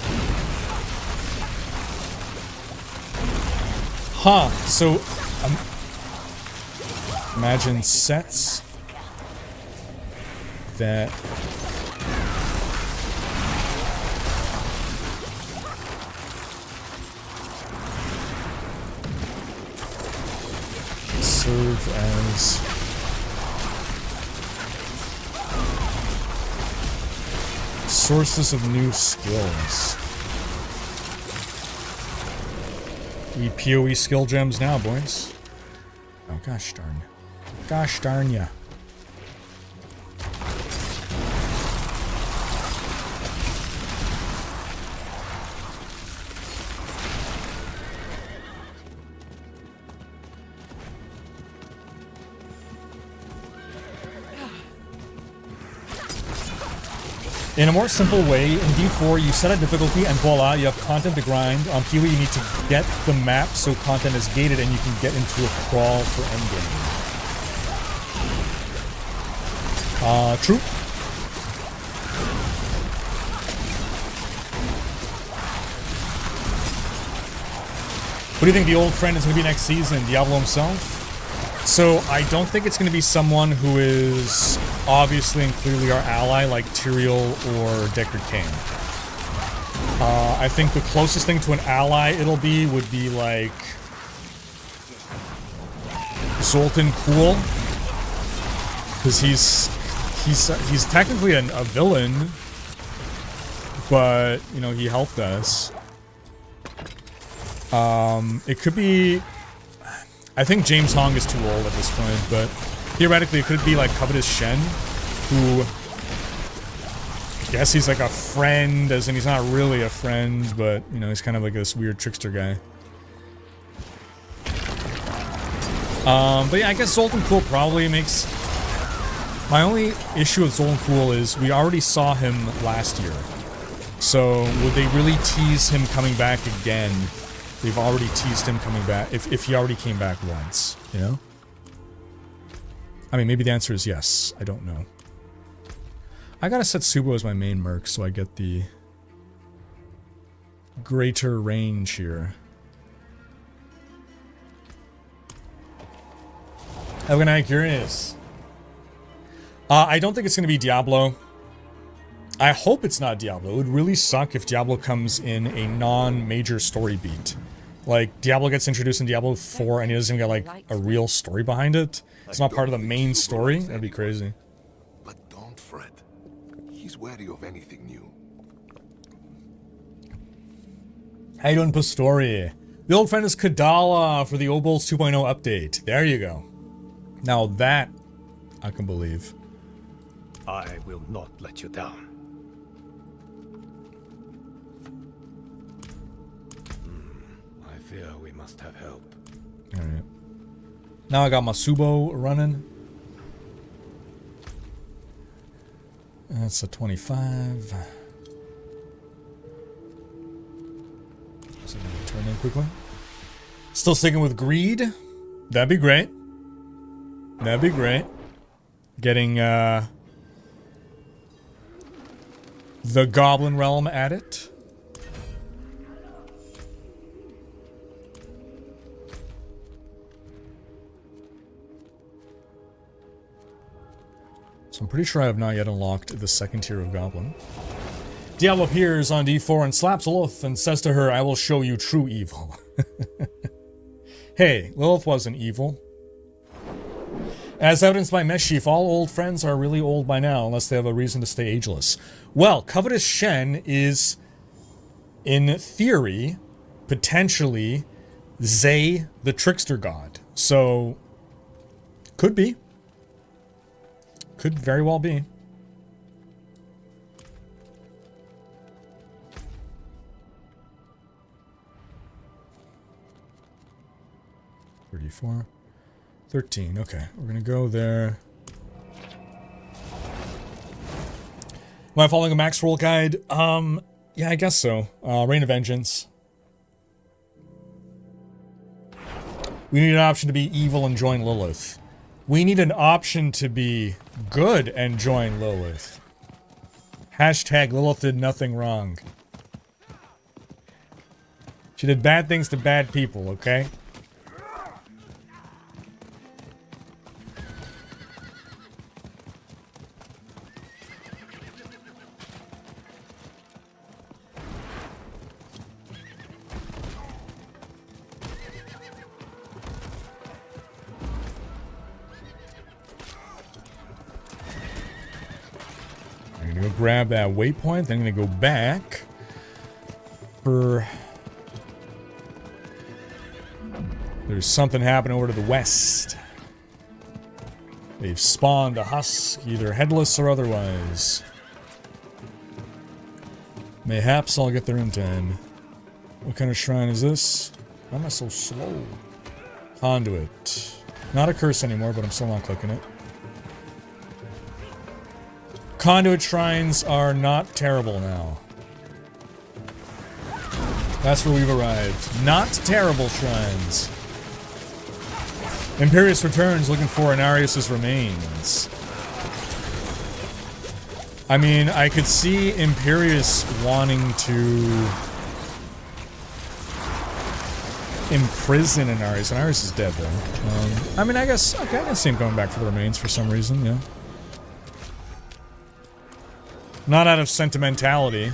Huh, so... imagine sets... that... serve as... sources of new skills. We PoE skill gems now, boys. Oh, gosh darn. Gosh darn ya. In a more simple way, in D4 you set a difficulty and voila, you have content to grind. On PoE you need to get the map so content is gated and you can get into a crawl for endgame. True. What do you think the old friend is going to be next season? Diablo himself? So, I don't think it's going to be someone who is obviously and clearly our ally like Tyrael or Deckard Cain. I think the closest thing to an ally it'll be would be like Zoltan Kuhl, because he's technically a villain, but you know he helped us. It could be. I think James Hong is too old at this point, but theoretically it could be like Covetous Shen, who I guess he's like a friend, as in he's not really a friend, but you know, he's kind of like this weird trickster guy. But yeah, I guess Zoltan Kuhl probably makes... My only issue with Zoltan Kuhl is we already saw him last year. So would they really tease him coming back again? They've already teased him coming back, if he already came back once, you know? I mean, maybe the answer is yes. I don't know. I gotta set Subo as my main merc so I get the greater range here. Have a good night, Curious. I don't think it's gonna be Diablo. I hope it's not Diablo. It would really suck if Diablo comes in a non-major story beat. Like, Diablo gets introduced in Diablo 4 and he doesn't even get, like, a real story behind it. It's not part of the main story. That'd be crazy. But don't fret. He's wary of anything new. How you doing, Pastori? The old friend is Kadala for the Obols 2.0 update. There you go. Now that I can believe. I will not let you down. I fear we must have help. Alright. Now I got my Subo running. That's a 25. So I'm gonna turn in quickly. Still sticking with greed. That'd be great. That'd be great. Getting the Goblin Realm at it. So I'm pretty sure I have not yet unlocked the second tier of Goblin. Diablo appears on D4 and slaps Lilith and says to her, "I will show you true evil." Hey, Lilith wasn't evil. As evidenced by Meschief, all old friends are really old by now, unless they have a reason to stay ageless. Well, Covetous Shen is, in theory, potentially Zaeith the Trickster God. So, could be. Could very well be. $34. 13, okay. We're gonna go there. Am I following a max roll guide? Yeah, I guess so. Reign of Vengeance. We need an option to be evil and join Lilith. We need an option to be good and join Lilith. Hashtag Lilith did nothing wrong. She did bad things to bad people, okay? Grab that waypoint, then I'm gonna go back for... There's something happening over to the west. They've spawned a husk, either headless or otherwise. Mayhaps I'll get there in time. What kind of shrine is this? Why am I so slow? Conduit. Not a curse anymore, but I'm still not clicking it. Conduit shrines are not terrible now. That's where we've arrived. Not terrible shrines. Imperius returns looking for Inarius' remains. I mean, I could see Imperius wanting to imprison Inarius. Inarius is dead though. I mean, I guess, okay, I can see him going back for the remains for some reason, yeah. Not out of sentimentality.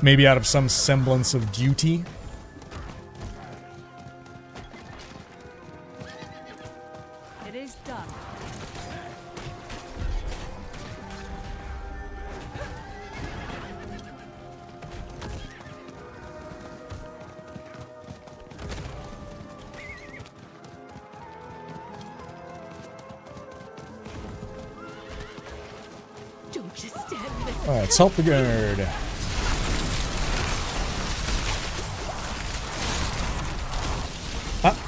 Maybe out of some semblance of duty. It is done. Don't just stand there. Alright, let's help the guard.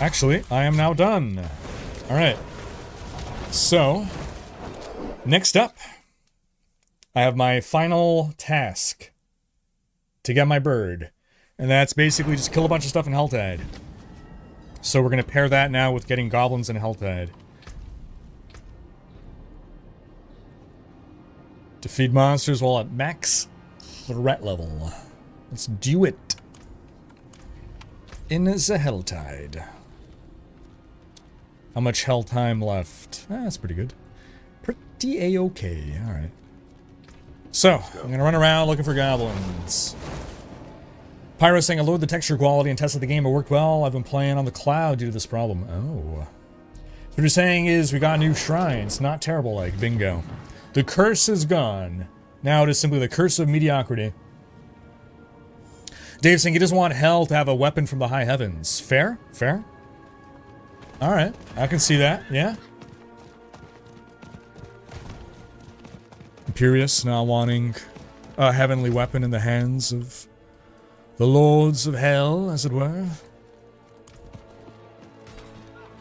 Actually, I am now done. Alright. So, next up, I have my final task to get my bird. And that's basically just kill a bunch of stuff in Helltide. So we're going to pair that now with getting goblins in Helltide. Defeat monsters while at max threat level. Let's do it. In the Helltide. How much hell time left? That's pretty good. Pretty a-okay. Alright. So, I'm gonna run around looking for goblins. Pyro saying I lowered the texture quality and tested the game. It worked well. I've been playing on the cloud due to this problem. Oh. So what you're saying is we got new shrines. Not terrible like. Bingo. The curse is gone. Now it is simply the curse of mediocrity. Dave saying he doesn't want hell to have a weapon from the high heavens. Fair? Fair? Alright. I can see that. Yeah. Imperius not wanting a heavenly weapon in the hands of the lords of hell, as it were.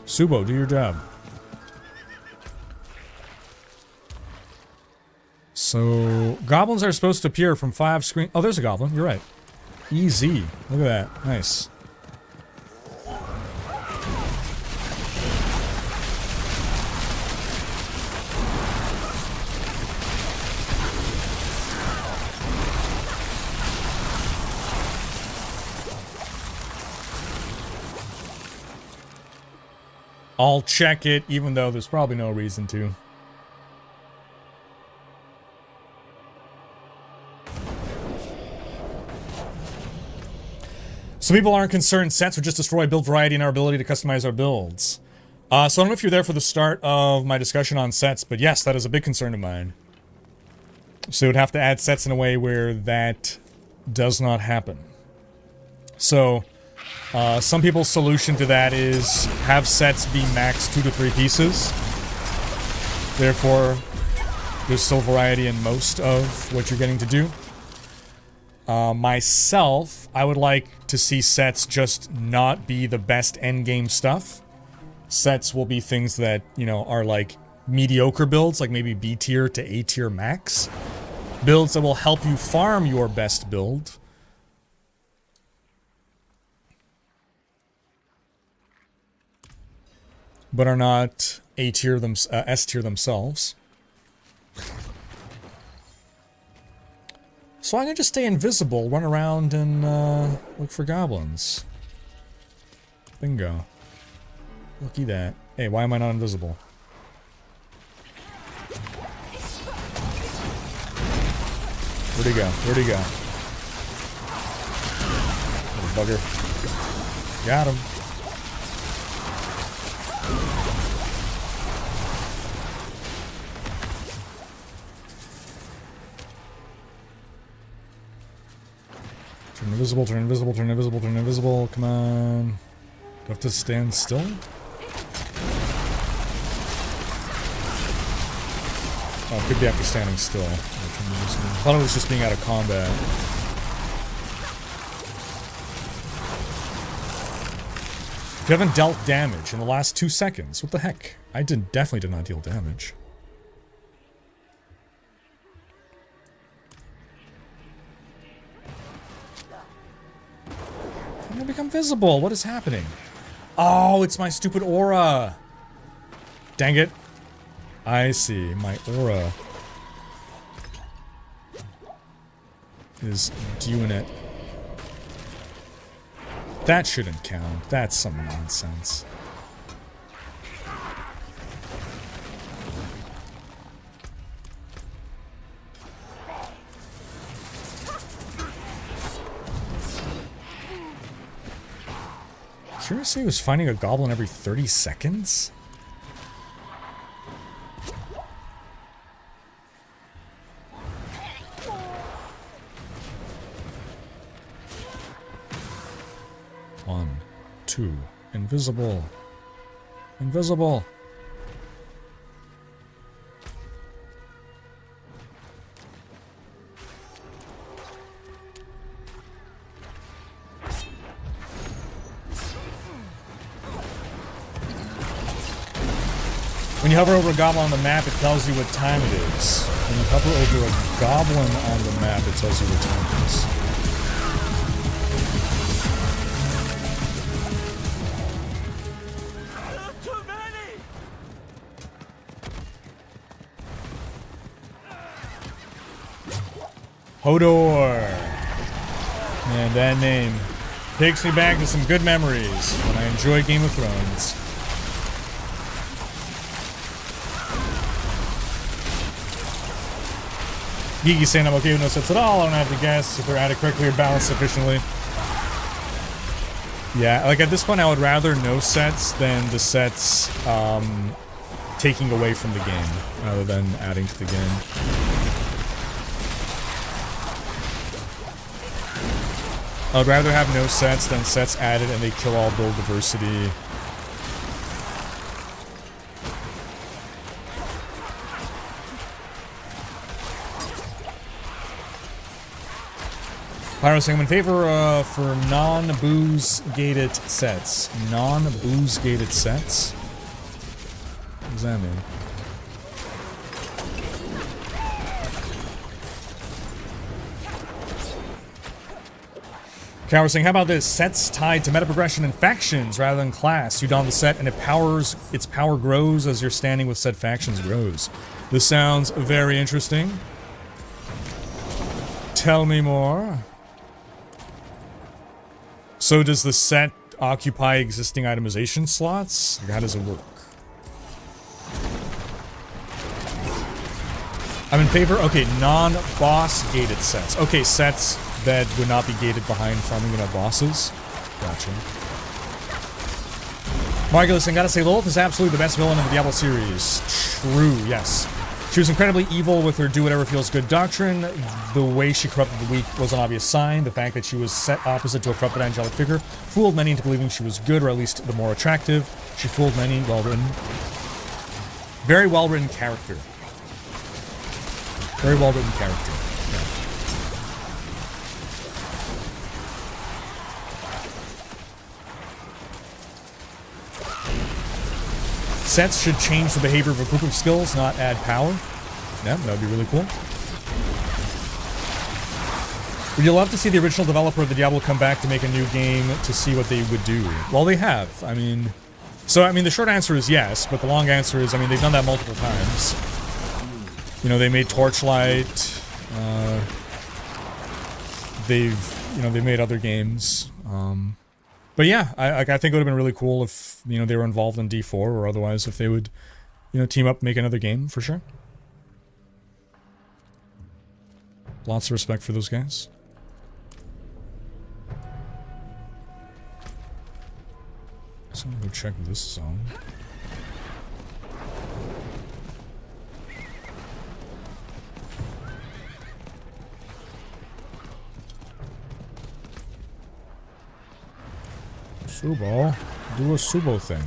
Subo, do your job. So, goblins are supposed to appear from 5 screen. Oh, there's a goblin. You're right. Easy. Look at that. Nice. I'll check it, even though there's probably no reason to. Some people aren't concerned sets would just destroy build variety and our ability to customize our builds. So I don't know if you're there for the start of my discussion on sets, but yes, that is a big concern of mine. So you would have to add sets in a way where that does not happen. So, some people's solution to that is have sets be max 2 to 3 pieces. Therefore, there's still variety in most of what you're getting to do. Myself, I would like to see sets just not be the best endgame stuff. Sets will be things that, you know, are like mediocre builds, like maybe B tier to A tier max. Builds that will help you farm your best build. But are not A tier S tier themselves. So I'm gonna just stay invisible, run around and look for goblins. Bingo. Looky that. Hey, why am I not invisible? Where'd he go? Where'd he go? Little bugger. Got him. Turn invisible, turn invisible, turn invisible, turn invisible. Come on. Do I have to stand still? Oh, it could be after standing still. I thought it was just being out of combat. If you haven't dealt damage in the last 2 seconds, what the heck? I definitely did not deal damage. I'm gonna become visible. What is happening? Oh, it's my stupid aura. Dang it. I see. My aura is doing it. That shouldn't count. That's some nonsense. Seriously, he was finding a goblin every 30 seconds? One, two, invisible. Invisible. When you hover over a goblin on the map, it tells you what time it is. When you hover over a goblin on the map, it tells you what time it is. Too many! Hodor! Man, that name takes me back to some good memories when I enjoyed Game of Thrones. Geeky saying I'm okay with no sets at all. I don't have to guess if they're added correctly or balanced sufficiently. Yeah, like at this point I would rather no sets than the sets taking away from the game rather than adding to the game. I would rather have no sets than sets added and they kill all build diversity. Pyro saying I'm in favor for non-booze gated sets. Non-booze gated sets? What does that mean? Cower saying, how about this? Sets tied to meta progression and factions rather than class. You don the set and its power grows as your standing with said factions grows. This sounds very interesting. Tell me more. So does the set occupy existing itemization slots? How does it work? I'm in favor, okay, non-boss gated sets. Okay, sets that would not be gated behind farming enough bosses. Gotcha. Margulis, I gotta say, Lilith is absolutely the best villain in the Diablo series. True, yes. She was incredibly evil with her do-whatever-feels-good doctrine. The way she corrupted the weak was an obvious sign. The fact that she was set opposite to a corrupted angelic figure fooled many into believing she was good, or at least the more attractive. She fooled many. Well-written. Very well-written character. Very well-written character. Yeah. Sets should change the behavior of a group of skills, not add power. Yeah, that would be really cool. Would you love to see the original developer of the Diablo come back to make a new game to see what they would do? Well, they have. I mean... So, I mean, the short answer is yes, but the long answer is, I mean, they've done that multiple times. You know, they made Torchlight. They've made other games. But yeah, I think it would have been really cool if, you know, they were involved in D4, or otherwise if they would, you know, team up and make another game, for sure. Lots of respect for those guys. So I'm gonna go check this zone. Subo, do a Subo thing.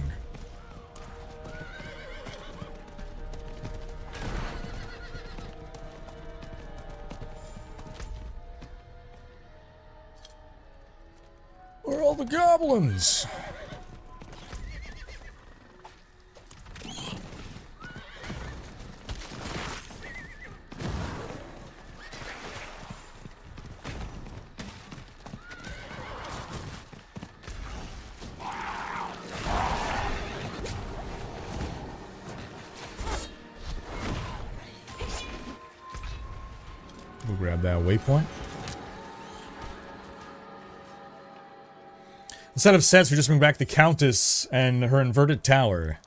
Where are all the goblins? We'll grab that waypoint. Instead of sets, we just bring back the Countess and her inverted tower.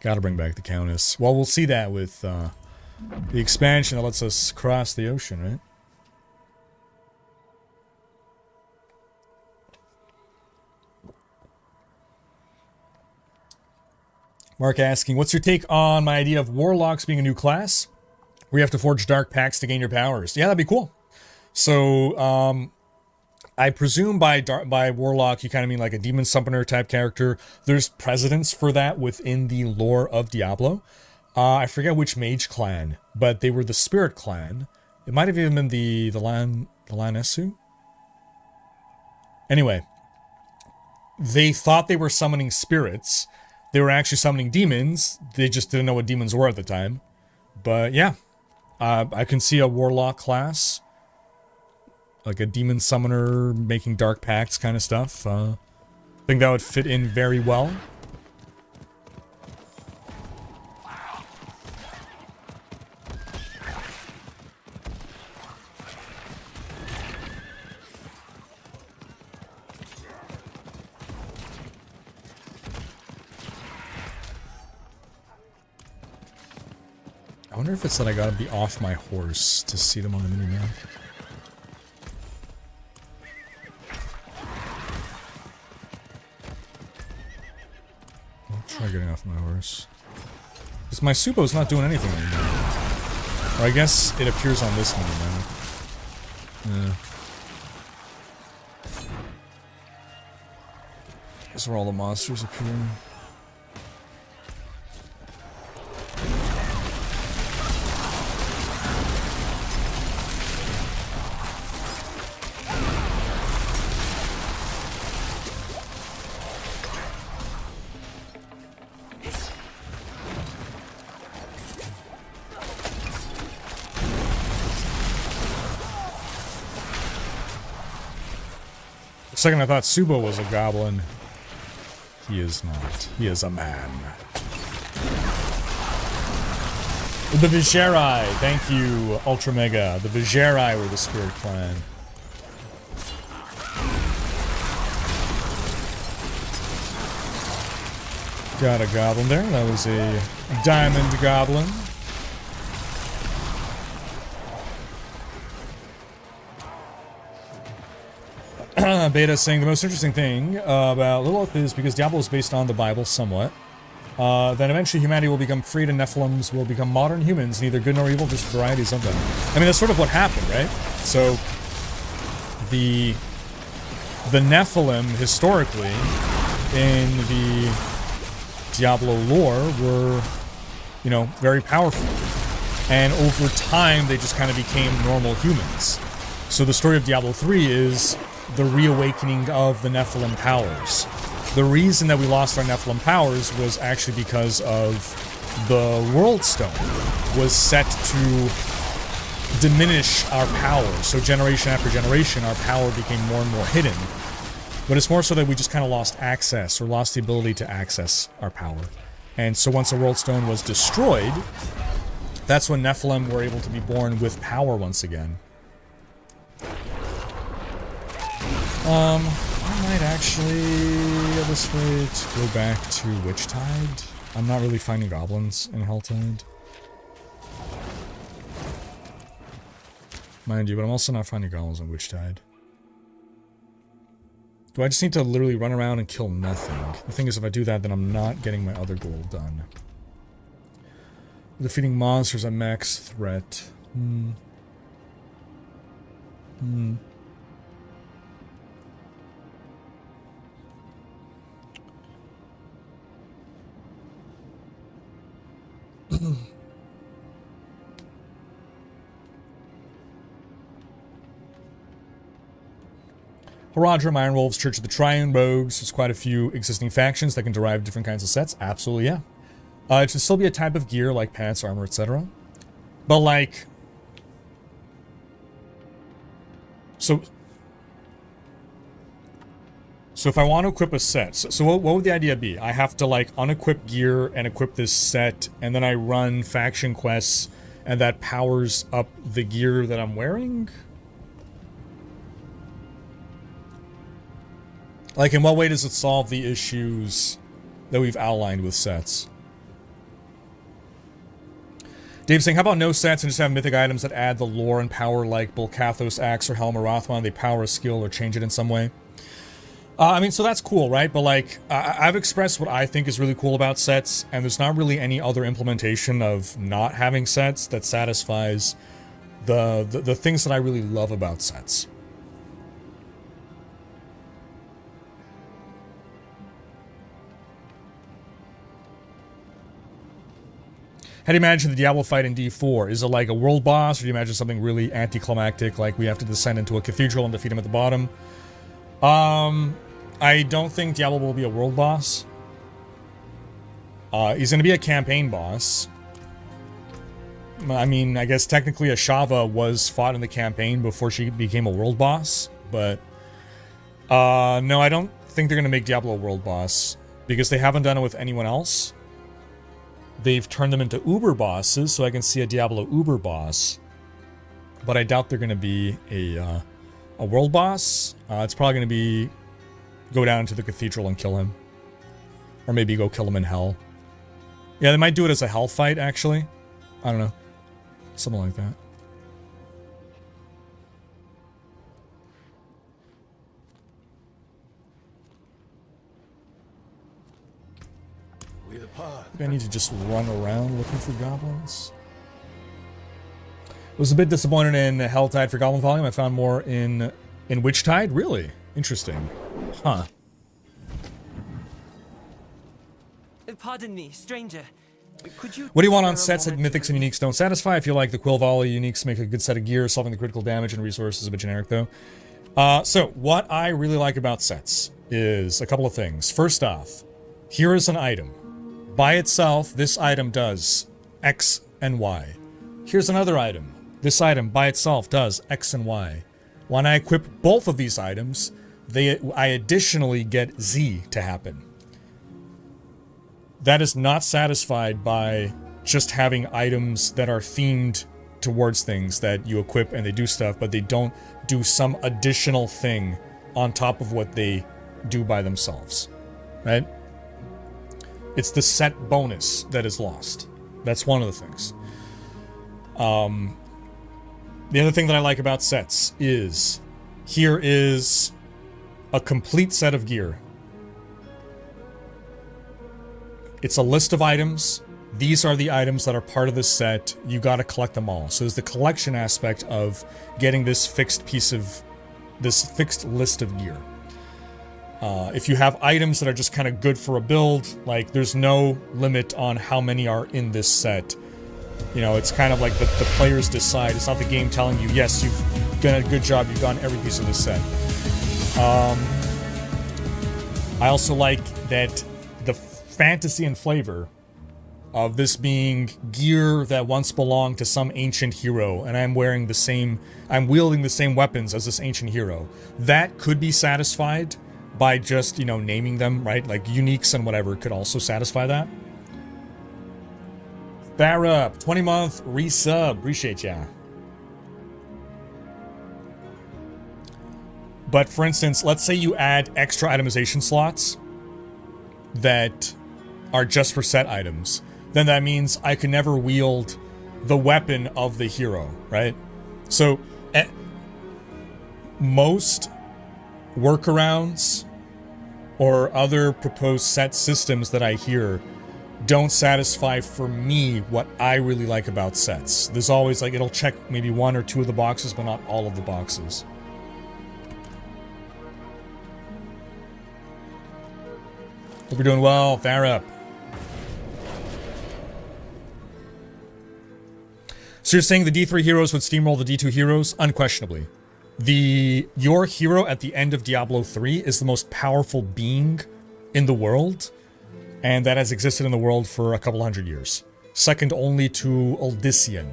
Gotta bring back the Countess. Well, we'll see that with the expansion that lets us cross the ocean, right? Mark asking, what's your take on my idea of Warlocks being a new class? Where you have to forge dark pacts to gain your powers. Yeah, that'd be cool. So, I presume by Warlock, you kind of mean like a Demon Summoner type character. There's precedents for that within the lore of Diablo. I forget which mage clan, but they were the Spirit clan. It might have even been the Lanesu. Anyway, they thought they were summoning spirits. They were actually summoning demons. They just didn't know what demons were at the time. But yeah. I can see a Warlock class, like a Demon Summoner making dark pacts kind of stuff. I think that would fit in very well. I wonder if it's that I gotta be off my horse to see them on the mini-map. I'll try getting off my horse. Because my Subo's not doing anything anymore. Or I guess it appears on this mini-map. Yeah. This is where all the monsters appear. For a second I thought Subo was a goblin. He is not. He is a man. The Vigeri, thank you, Ultra Mega. The Vigeri were the Spirit Clan. Got a goblin there. That was a diamond goblin. Beta saying the most interesting thing about Lilith is because Diablo is based on the Bible somewhat. Then eventually humanity will become freed and Nephilims will become modern humans, neither good nor evil, just varieties of them. I mean, that's sort of what happened, right? So, the Nephilim, historically, in the Diablo lore, were, you know, very powerful. And over time, they just kind of became normal humans. So the story of Diablo 3 is the reawakening of the Nephilim powers. The reason that we lost our Nephilim powers was actually because of the World Stone was set to diminish our power. So generation after generation, our power became more and more hidden. But it's more so that we just kind of lost access, or lost the ability to access our power. And so once the World Stone was destroyed, that's when Nephilim were able to be born with power once again. I might actually, at this rate, go back to Witchtide. I'm not really finding goblins in Helltide. Mind you, but I'm also not finding goblins in Witchtide. Do I just need to literally run around and kill nothing? The thing is, if I do that, then I'm not getting my other goal done. Defeating monsters at max threat. Haradrim, Iron Wolves, Church of the Triune Rogues. There's quite a few existing factions that can derive different kinds of sets. Absolutely, yeah. It should still be a type of gear like pants, armor, etc. But like... So if I want to equip a set, so what would the idea be? I have to like unequip gear and equip this set, and then I run faction quests, and that powers up the gear that I'm wearing? Like, in what way does it solve the issues that we've outlined with sets? Dave's saying, how about no sets and just have mythic items that add the lore and power like Bolcathos Axe or Helm or Rothman? They power a skill or change it in some way. I mean, so that's cool, right? But like, I've expressed what I think is really cool about sets, and there's not really any other implementation of not having sets that satisfies the things that I really love about sets. How do you imagine the Diablo fight in D4? Is it like a world boss, or do you imagine something really anticlimactic, like we have to descend into a cathedral and defeat him at the bottom? I don't think Diablo will be a world boss. He's going to be a campaign boss. I mean, I guess technically Ashava was fought in the campaign before she became a world boss, but no, I don't think they're going to make Diablo a world boss, because they haven't done it with anyone else. They've turned them into Uber bosses, so I can see a Diablo Uber boss. But I doubt they're going to be a world boss. It's probably going to be go down to the cathedral and kill him. Or maybe go kill him in hell. Yeah, they might do it as a hell fight, actually. I don't know. Something like that. Maybe I need to just run around looking for goblins. Was a bit disappointed in Helltide for Goblin Volume. I found more in Witchtide. Really? Interesting. Huh. Pardon me, stranger. Could you... What do you want on sets that mythics and uniques don't satisfy? I feel like the Quill Volley uniques make a good set of gear. Solving the critical damage and resources is a bit generic, though. So, what I really like about sets is a couple of things. First off, here is an item. By itself, this item does X and Y. Here's another item. This item by itself does X and Y. When I equip both of these items, I additionally get Z to happen. That is not satisfied by just having items that are themed towards things that you equip and they do stuff, but they don't do some additional thing on top of what they do by themselves, right? It's the set bonus that is lost. That's one of the things. The other thing that I like about sets is, here is a complete set of gear. It's a list of items. These are the items that are part of this set. You got to collect them all. So there's the collection aspect of getting this fixed list of gear. If you have items that are just kind of good for a build, like there's no limit on how many are in this set. You know, it's kind of like the players decide. It's not the game telling you, yes, you've done a good job, you've gotten every piece of this set. I also like that the fantasy and flavor of this being gear that once belonged to some ancient hero, and I'm wielding the same weapons as this ancient hero. That could be satisfied by just, you know, naming them, right? Like uniques and whatever could also satisfy that. Farah, 20-month resub. Appreciate ya. But for instance, let's say you add extra itemization slots that are just for set items. Then that means I can never wield the weapon of the hero, right? So most workarounds or other proposed set systems that I hear don't satisfy for me what I really like about sets. There's always like, it'll check maybe one or two of the boxes, but not all of the boxes. Hope you're doing well, Farah. So you're saying the D3 heroes would steamroll the D2 heroes? Unquestionably. Your hero at the end of Diablo 3 is the most powerful being in the world, and that has existed in the world for a couple hundred years. Second only to Uldyssian.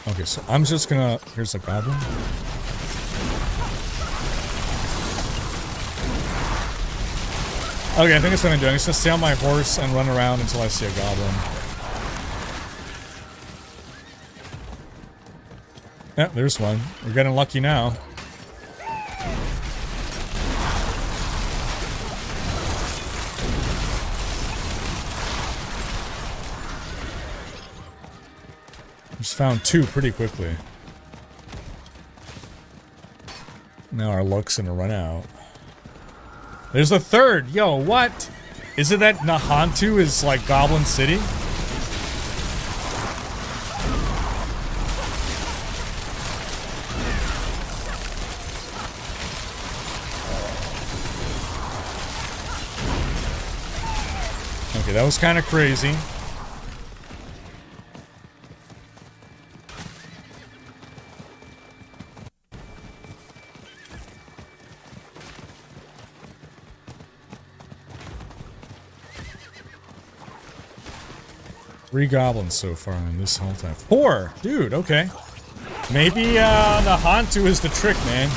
Okay, so I'm just gonna... Here's a goblin. Okay, I think that's what I'm doing. I'm just gonna stay on my horse and run around until I see a goblin. Yeah, there's one. We're getting lucky now. Just found two pretty quickly. Now our luck's gonna run out. There's a third! Yo, what? Is it that Nahantu is like Goblin City? Okay, that was kind of crazy. Three goblins so far in this whole time. 4! Dude, okay. Maybe, the Hantu is the trick, man.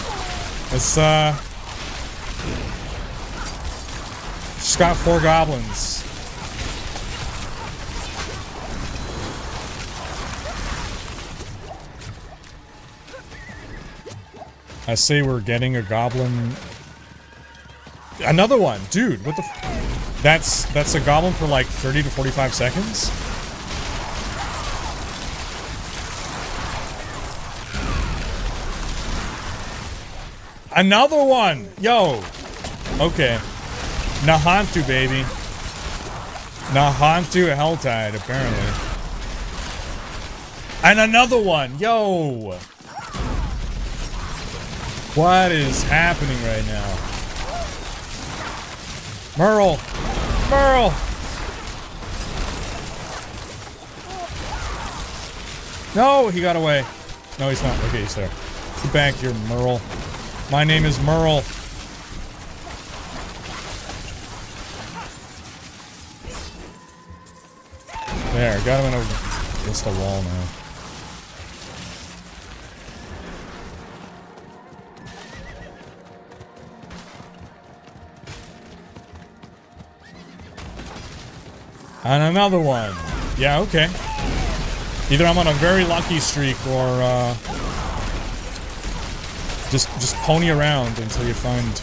It's, just got 4 goblins. I say we're getting a goblin... Another one! Dude, what the f... That's a goblin for like 30 to 45 seconds? Another one! Yo! Okay. Nahantu, baby. Nahantu Helltide, apparently. And another one! Yo! What is happening right now? Merle! Merle! No! He got away. No, he's not. Okay, he's there. Get back here, Merle. My name is Merle. There, got him against the wall now. And another one. Yeah, okay. Either I'm on a very lucky streak or just pony around until you find.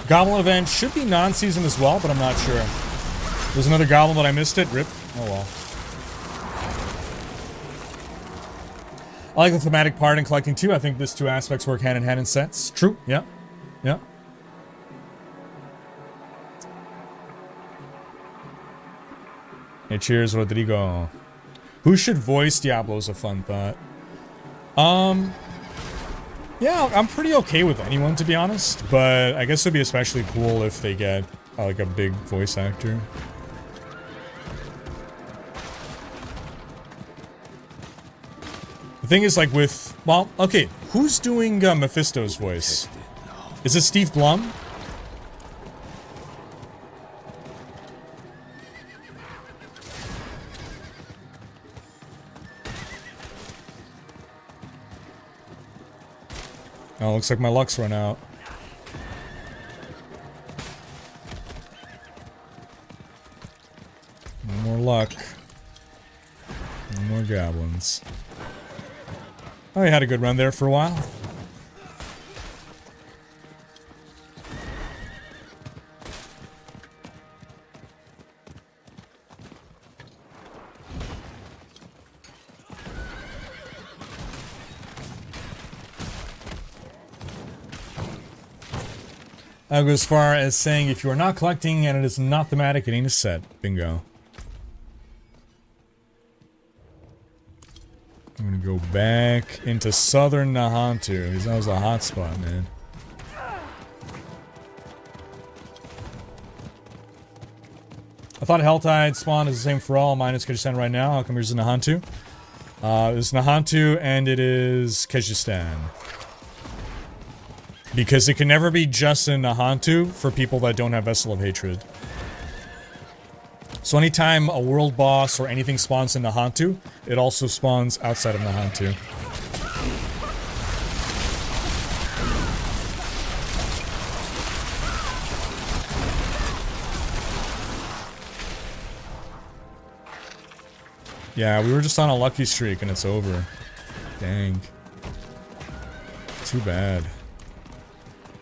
Goblin event should be non-season as well, but I'm not sure. There's another goblin, but I missed it. Rip. Oh well. I like the thematic part in collecting too. I think these two aspects work hand in hand in sets. True. Yeah. Yeah. Hey, cheers, Rodrigo. Who should voice Diablo is a fun thought. Yeah, I'm pretty okay with anyone, to be honest. But I guess it'd be especially cool if they get, like, a big voice actor. The thing is, like, with... Well, okay, who's doing Mephisto's voice? Is it Steve Blum? Oh, looks like my luck's run out. No more luck. No more goblins. Oh, you had a good run there for a while. I go as far as saying if you are not collecting and it is not thematic, it ain't a set. Bingo. I'm gonna go back into southern Nahantu, because that was a hot spot, man. I thought Helltide spawn is the same for all. Mine is Kyrgyzstan right now. How come yours is Nahantu? It's Nahantu and it is Kyrgyzstan. Because it can never be just in Nahantu for people that don't have Vessel of Hatred. So anytime a world boss or anything spawns in Nahantu, it also spawns outside of Nahantu. Yeah, we were just on a lucky streak and it's over. Dang. Too bad.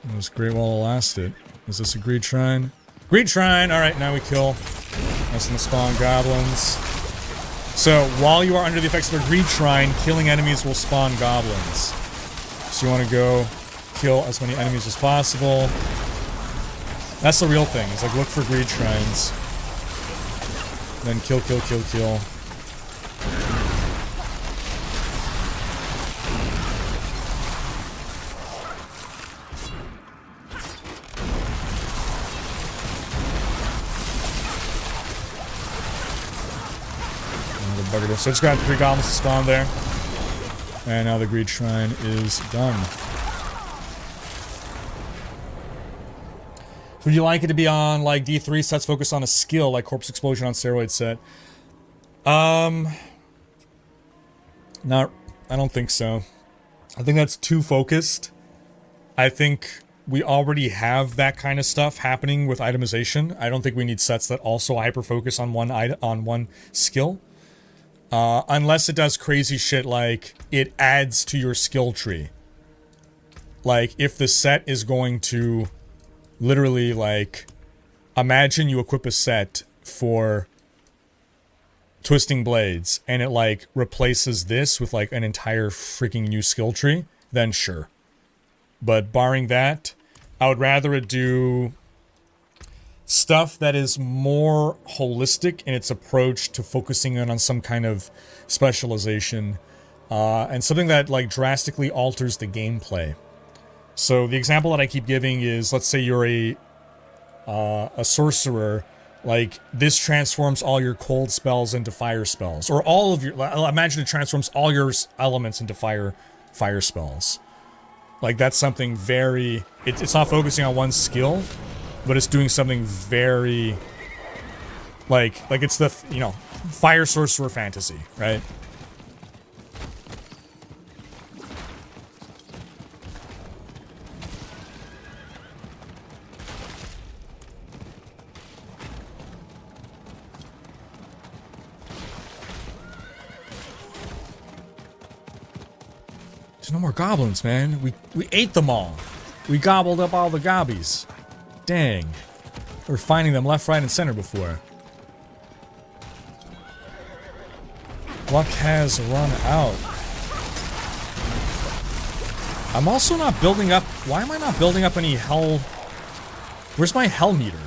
It was great while it lasted. Is this a greed shrine? Greed shrine! Alright, now we kill. That's in the spawn goblins. So, while you are under the effects of a greed shrine, killing enemies will spawn goblins. So you want to go kill as many enemies as possible. That's the real thing. It's like, look for greed shrines. Then kill, kill, kill, kill. So I just got 3 goblins to spawn there. And now the greed shrine is done. So would you like it to be on like D3 sets focused on a skill like Corpse Explosion on steroid set? I don't think so. I think that's too focused. I think we already have that kind of stuff happening with itemization. I don't think we need sets that also hyper focus on one skill. Unless it does crazy shit like it adds to your skill tree. Like, if the set is going to literally, like, imagine you equip a set for Twisting Blades and it, like, replaces this with, like, an entire freaking new skill tree, then sure. But barring that, I would rather it do stuff that is more holistic in its approach to focusing in on some kind of specialization, and something that like drastically alters the gameplay. So the example that I keep giving is, let's say you're a sorcerer, like this transforms all your cold spells into fire spells, or all of your, imagine it transforms all your elements into fire spells. Like that's something very, it's not focusing on one skill, but it's doing something very, like it's the, you know, fire sorcerer fantasy, right? There's no more goblins, man. We ate them all. We gobbled up all the gobbies. Dang. We were finding them left, right, and center before. Luck has run out. I'm also not building up... Why am I not building up any hell... Where's my hell meter?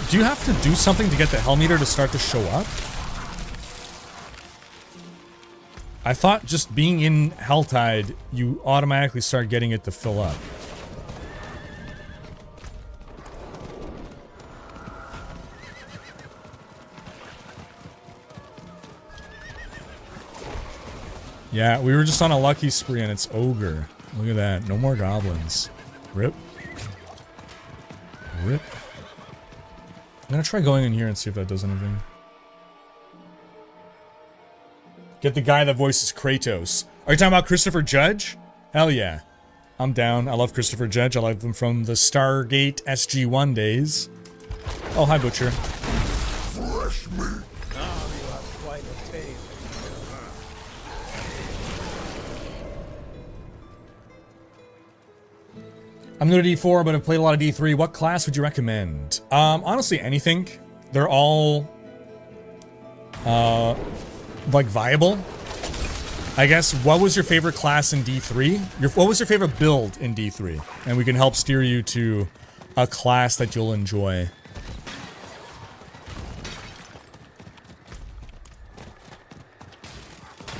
Do you have to do something to get the hell meter to start to show up? I thought just being in Helltide, you automatically start getting it to fill up. Yeah, we were just on a lucky spree and it's ogre. Look at that. No more goblins. Rip. Rip. I'm gonna try going in here and see if that does anything. Get the guy that voices Kratos. Are you talking about Christopher Judge? Hell yeah. I'm down. I love Christopher Judge. I like him from the Stargate SG-1 days. Oh, hi, Butcher. Fresh meat. I'm new to D4, but I've played a lot of D3. What class would you recommend? Honestly, anything. They're all, like, viable. I guess, what was your favorite class in D3? What was your favorite build in D3? And we can help steer you to a class that you'll enjoy.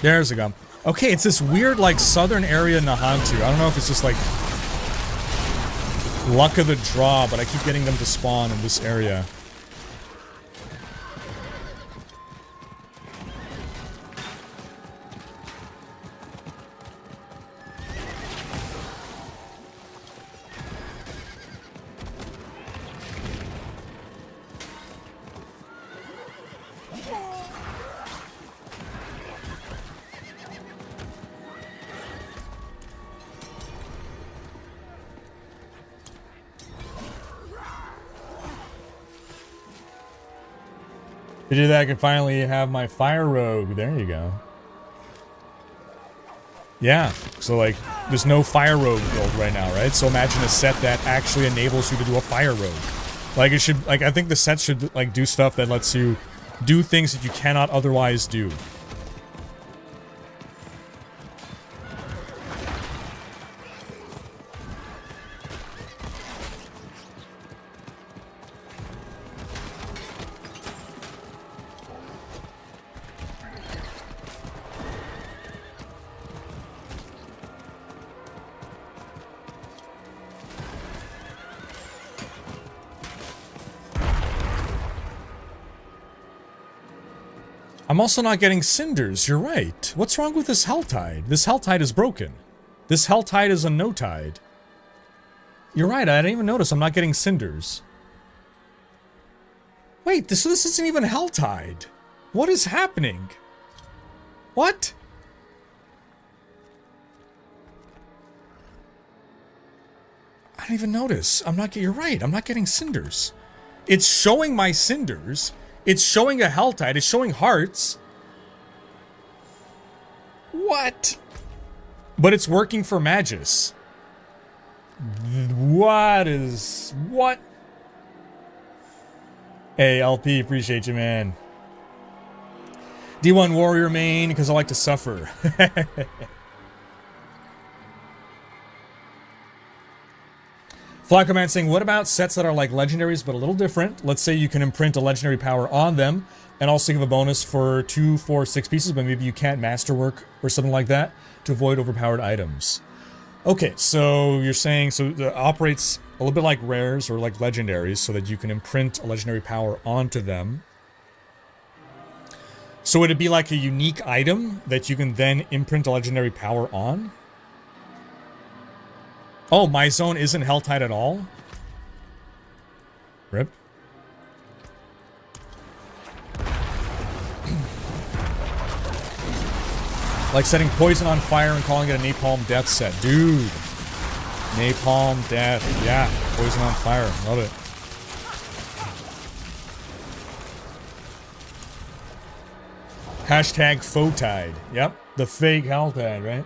There's a gun. Okay, it's this weird, like, southern area in Nahantu. I don't know if it's just, like, luck of the draw, but I keep getting them to spawn in this area. To do that, I can finally have my fire rogue. There you go. Yeah, so like, there's no fire rogue build right now, right? So imagine a set that actually enables you to do a fire rogue. Like, it should, like, I think the set should, like, do stuff that lets you do things that you cannot otherwise do. I'm also not getting cinders, you're right. What's wrong with this Helltide? This Helltide is broken. This Helltide is a no-tide. You're right, I didn't even notice I'm not getting cinders. Wait, this isn't even Helltide. What is happening? What? I didn't even notice. You're right, I'm not getting cinders. It's showing my cinders. It's showing a Helltide. It's showing hearts. What? But it's working for Magus. What? Hey, LP, appreciate you, man. D1 Warrior main, because I like to suffer. Flaccoman saying, what about sets that are like legendaries but a little different? Let's say you can imprint a legendary power on them and also give a bonus for 2, 4, 6 pieces, but maybe you can't masterwork or something like that to avoid overpowered items. Okay, so you're saying, so it operates a little bit like rares or like legendaries so that you can imprint a legendary power onto them. So would it be like a unique item that you can then imprint a legendary power on? Oh, my zone isn't Helltide at all? Rip. Like setting poison on fire and calling it a napalm death set. Dude. Napalm death. Yeah. Poison on fire. Love it. Hashtag Photide. Yep, the fake Helltide, right?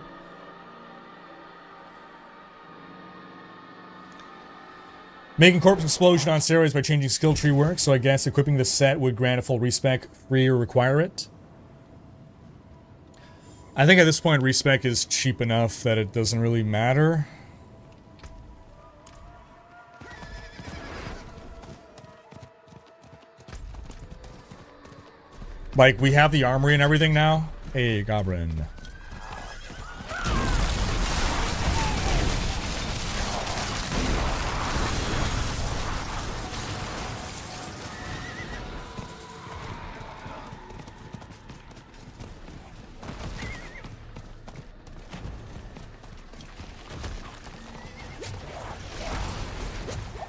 Making corpse explosion on steroids by changing skill tree works, so I guess equipping the set would grant a full respec free or require it. I think at this point respec is cheap enough that it doesn't really matter. Like, we have the armory and everything now. Hey, Goblin.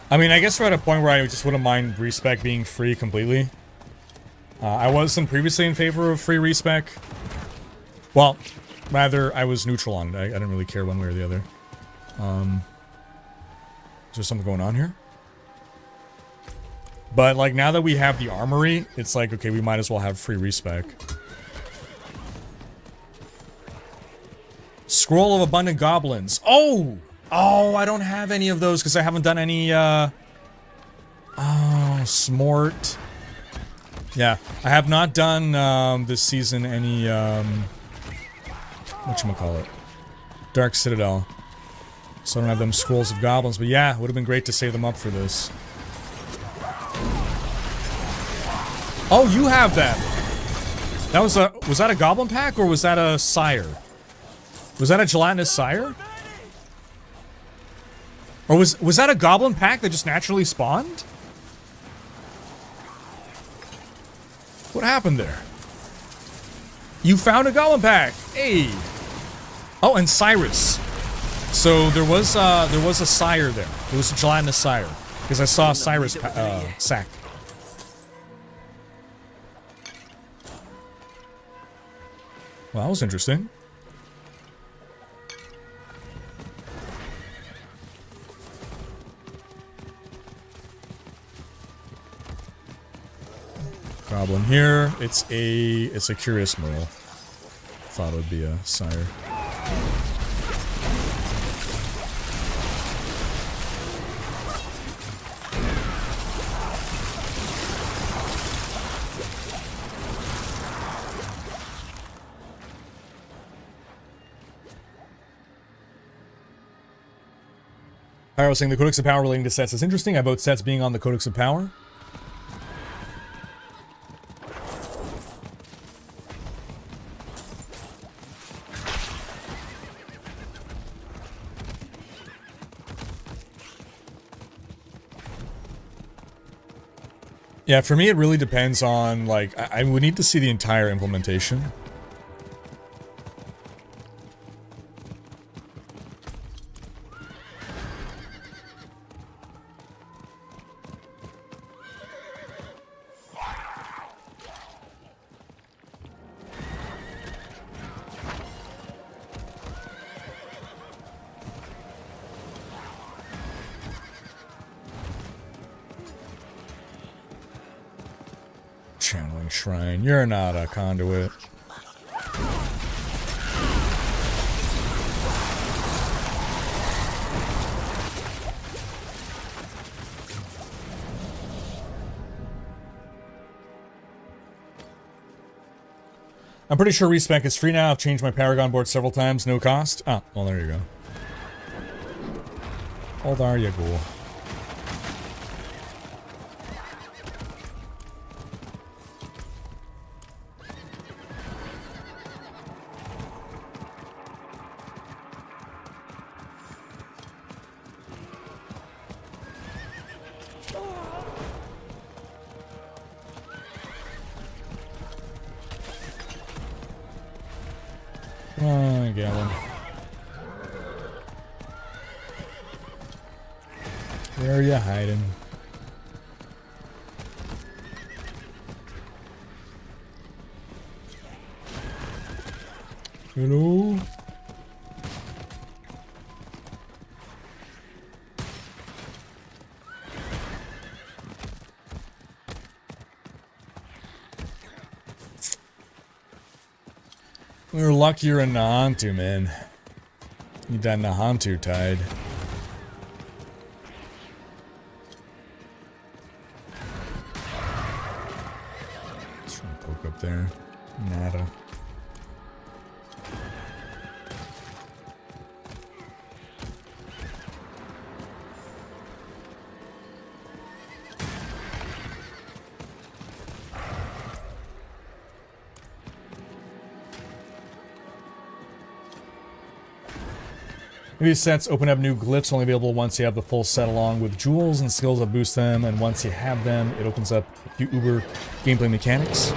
I mean, I guess we're at a point where I just wouldn't mind respec being free completely. I wasn't previously in favor of free respec. Well, rather, I was neutral on it. I didn't really care one way or the other. Is there something going on here? But, like, now that we have the armory, it's like, okay, we might as well have free respec. Scroll of Abundant Goblins. Oh! Oh, I don't have any of those because I haven't done any, Oh, Smort. Yeah, I have not done, this season any, whatchamacallit? Dark Citadel. So I don't have them Scrolls of Goblins, but yeah, it would have been great to save them up for this. Oh, you have that! That was that a Goblin pack, or was that a Sire? Was that a Gelatinous Sire? Or was that a Goblin pack that just naturally spawned? What happened there? You found a Goblin pack! Hey! Oh, and Cyrus. So there was a Sire there. There was a Gelatinous Sire. Because I saw a Cyrus sack. Well, that was interesting. Goblin here. It's a Curious Merle. Thought it would be a Sire. Pyro saying the Codex of Power relating to sets is interesting. I vote sets being on the Codex of Power. Yeah, for me it really depends on, like, I would need to see the entire implementation. Channeling Shrine, you're not a conduit. I'm pretty sure respec is free now. I've changed my Paragon board several times, no cost. Ah, well there you go. Oh, there you go. Gallon. Where are you hiding? Hello? We were luckier in Nahantu, man. Need that Nahantu tide. Just trying to poke up there. Nada. These sets open up new glyphs only available once you have the full set, along with jewels and skills that boost them, and once you have them, it opens up a few uber gameplay mechanics.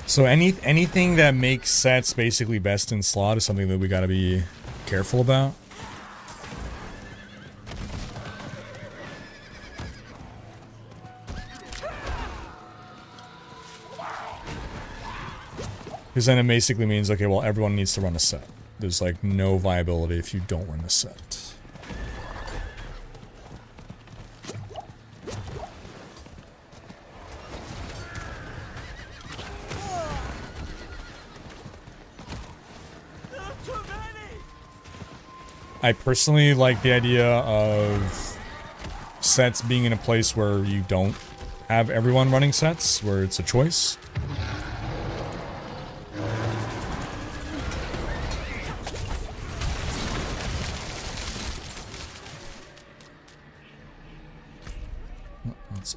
So anything that makes sets basically best in slot is something that we gotta be careful about. Because then it basically means, okay, well, everyone needs to run a set. There's, like, no viability if you don't run a set. I personally like the idea of sets being in a place where you don't have everyone running sets, where it's a choice.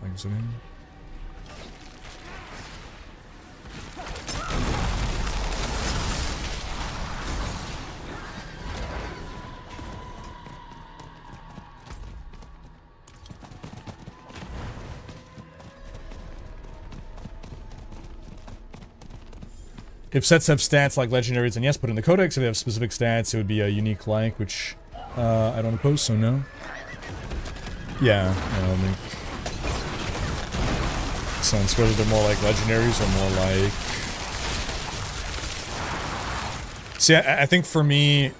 Exiting. If sets have stats like legendaries, then yes, put in the codex. If they have specific stats, it would be a unique like, which I don't oppose, so no. Yeah, no, make sense, whether they're more like legendaries or more like... See, I think for me,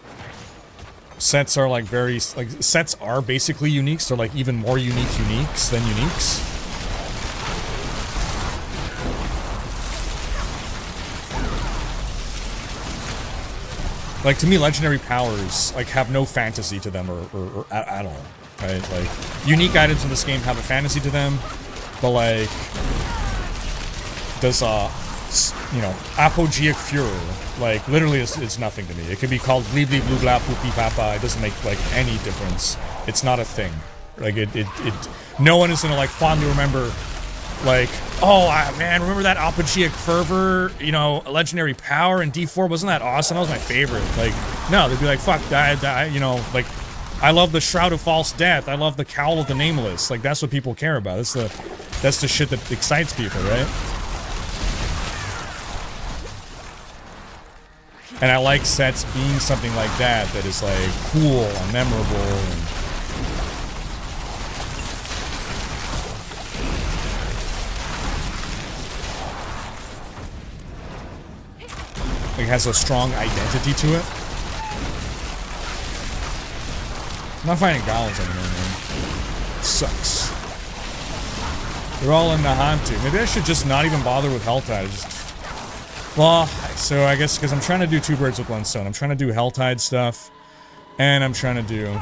sets are like very... Like, sets are basically uniques. They're like even more unique uniques than uniques. Like, to me, legendary powers, like, have no fantasy to them or at all, right? Like, unique items in this game have a fantasy to them, but, like, does, you know, apogeic furor, like, literally it's nothing to me. It could be called bleebly blue blah poopy papa. It doesn't make, like, any difference. It's not a thing. Like, no one is gonna, like, fondly remember, like, oh, man, remember that apogeic fervor, you know, legendary power in D4? Wasn't that awesome? That was my favorite. Like, no, they'd be like, fuck, you know, like, I love the Shroud of False Death. I love the Cowl of the Nameless. Like, that's what people care about. That's the shit that excites people, right? And I like sets being something like that is, like, cool and memorable and... It has a strong identity to it. I'm not finding goblins anymore, man. It sucks. They're all in Nahantu. Maybe I should just not even bother with Helltide. Well, so I guess because I'm trying to do two birds with one stone. I'm trying to do Helltide stuff, and I'm trying to do...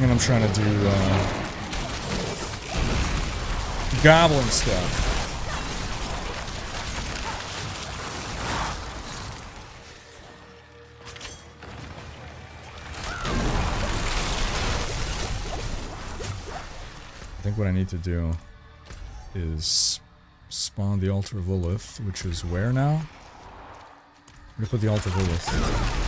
And I'm trying to do, goblin stuff. I think what I need to do is spawn the Altar of Lilith, which is where now? I'm gonna put the Altar of Lilith.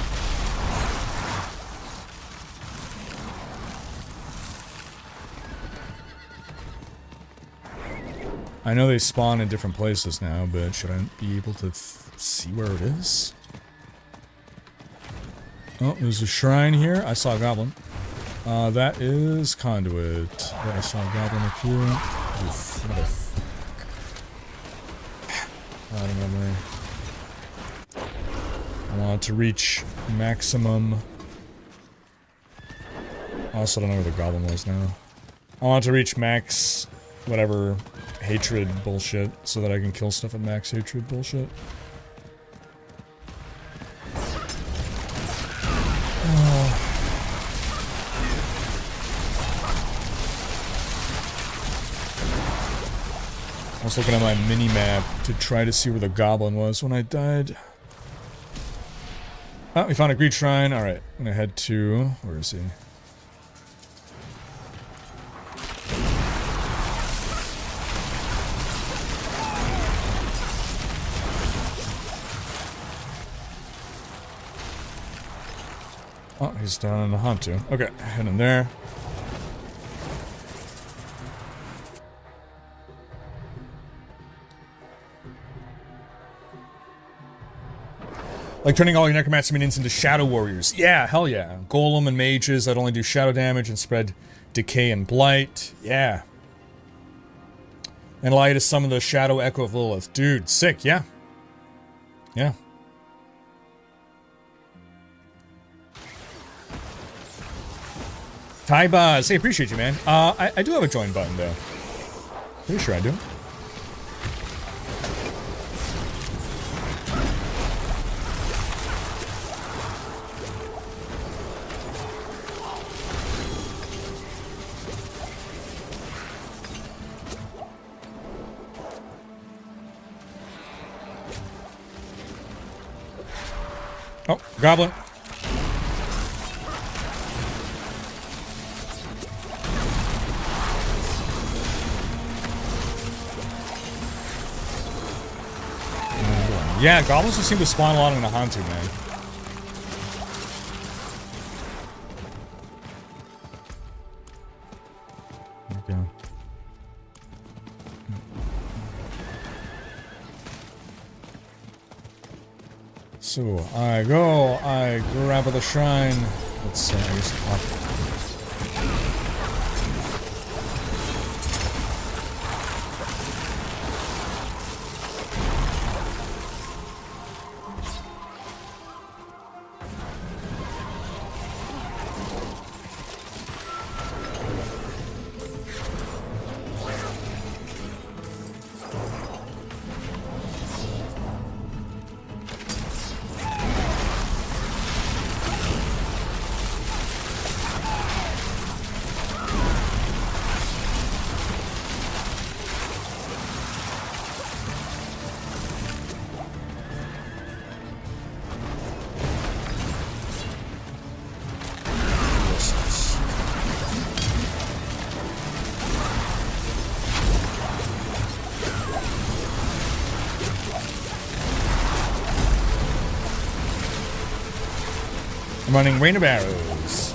I know they spawn in different places now, but should I be able to see where it is? Oh, there's a shrine here. I saw a goblin. That is Conduit. Yeah, I saw a goblin up here. Oof, what a fuck. I don't remember. I want to reach maximum. I also don't know where the goblin was now. I want to reach max whatever hatred bullshit so that I can kill stuff at max hatred bullshit. I was looking at my mini-map to try to see where the goblin was when I died. Oh, we found a greed shrine. Alright, I'm gonna head to... where is he? Oh, he's down in the hunt too. Okay, head in there. Like turning all your necromancy minions into shadow warriors. Yeah, hell yeah. Golem and mages that only do shadow damage and spread decay and blight. Yeah. And allow you to summon the shadow echo of Lilith. Dude, sick, yeah. Yeah. Tybaz, hey, appreciate you, man. I do have a join button, though. Pretty sure I do. Oh, goblin. Yeah, goblins just seem to spawn a lot in the Hantu, man. Okay. So, I grab the shrine. Let's, I guess, pop. I'm running Rain of Arrows.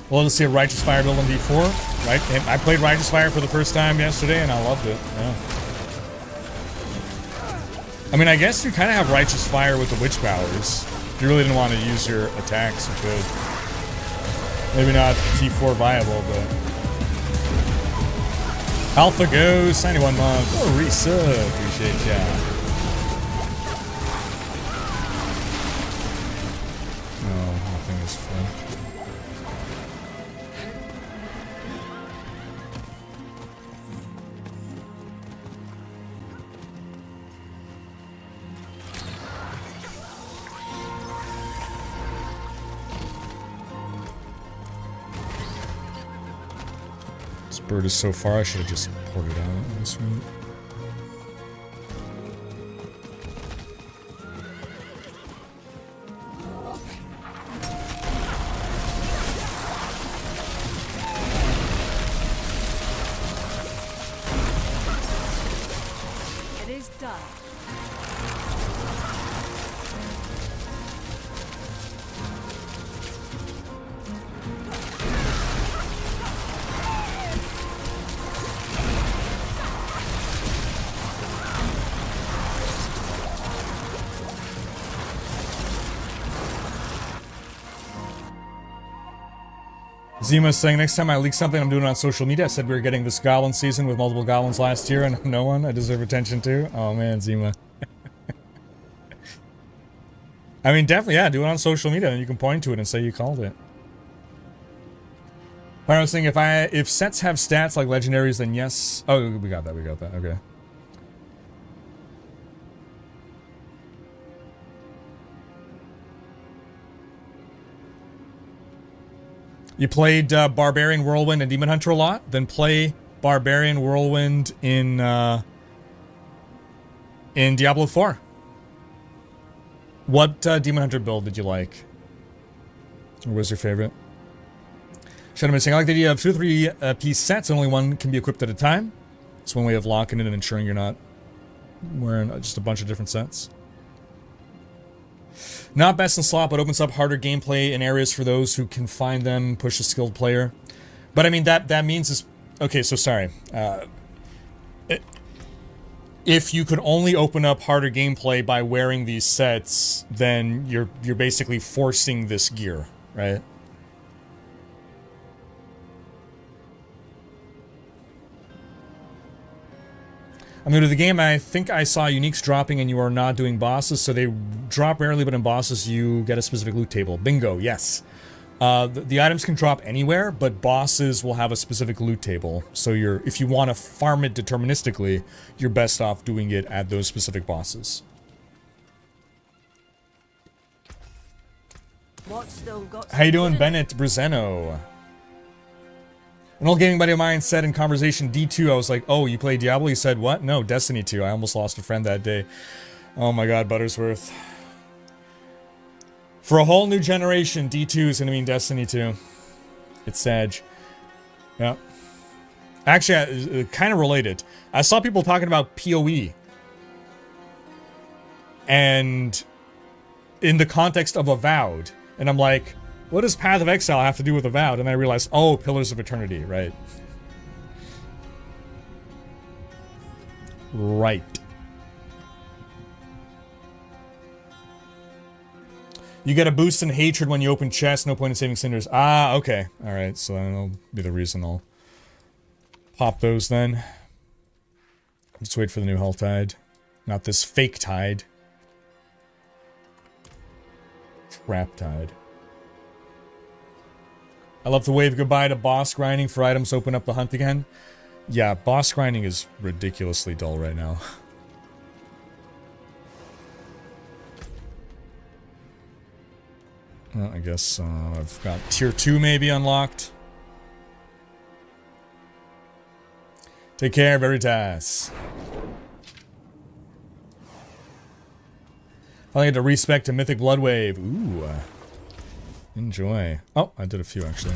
Well, let's see a Righteous Fire build on D4, right? And I played Righteous Fire for the first time yesterday, and I loved it. Yeah. I mean, I guess you kind of have Righteous Fire with the Witch Powers. If you really didn't want to use your attacks, you could. Maybe not T4 viable, but... Alpha Ghost, 91 month. Oh, resub. Appreciate ya. Bird is so far, I should have just ported out on this route. It is done. Zima's saying, next time I leak something, I'm doing it on social media. I said we were getting this goblin season with multiple goblins last year and no one. I deserve attention too. Oh man, Zima. I mean, definitely, yeah, do it on social media and you can point to it and say you called it. I was thinking if sets have stats like legendaries, then yes. Oh, we got that, okay. You played Barbarian Whirlwind and Demon Hunter a lot? Then play Barbarian Whirlwind in Diablo 4. What Demon Hunter build did you like? Or was your favorite? Shadowman saying, I like the idea of 2 or 3 piece sets, and only one can be equipped at a time. It's one way of locking it and ensuring you're not wearing just a bunch of different sets. Not best in slot, but opens up harder gameplay in areas for those who can find them, push a skilled player. But I mean, that means is... Okay, so sorry. If you could only open up harder gameplay by wearing these sets, then you're basically forcing this gear, right? I'm new to the game. I think I saw uniques dropping and you are not doing bosses, so they drop rarely, but in bosses you get a specific loot table. Bingo, yes. The items can drop anywhere, but bosses will have a specific loot table. So if you want to farm it deterministically, you're best off doing it at those specific bosses. How you doing, Bennett Brizeno? An old gaming buddy of mine said in conversation D2, I was like, oh, you play Diablo? He said, what? No, Destiny 2. I almost lost a friend that day. Oh my god, Buttersworth. For a whole new generation, D2 is going to mean Destiny 2. It's Sag. Yeah. Actually, kind of related. I saw people talking about PoE. And in the context of Avowed. And I'm like, what does Path of Exile have to do with Avowed? And I realized, oh, Pillars of Eternity, right. Right. You get a boost in hatred when you open chests, no point in saving cinders. Ah, okay. Alright, so that'll be the reason I'll pop those then. Just wait for the new Hell Tide. Not this fake tide. Trap Tide. I love to wave goodbye to boss grinding for items to open up the hunt again. Yeah, boss grinding is ridiculously dull right now. Well, I guess I've got tier 2 maybe unlocked. Take care, Veritas. I get to respec a Mythic Bloodwave. Ooh. Enjoy. Oh, I did a few actually.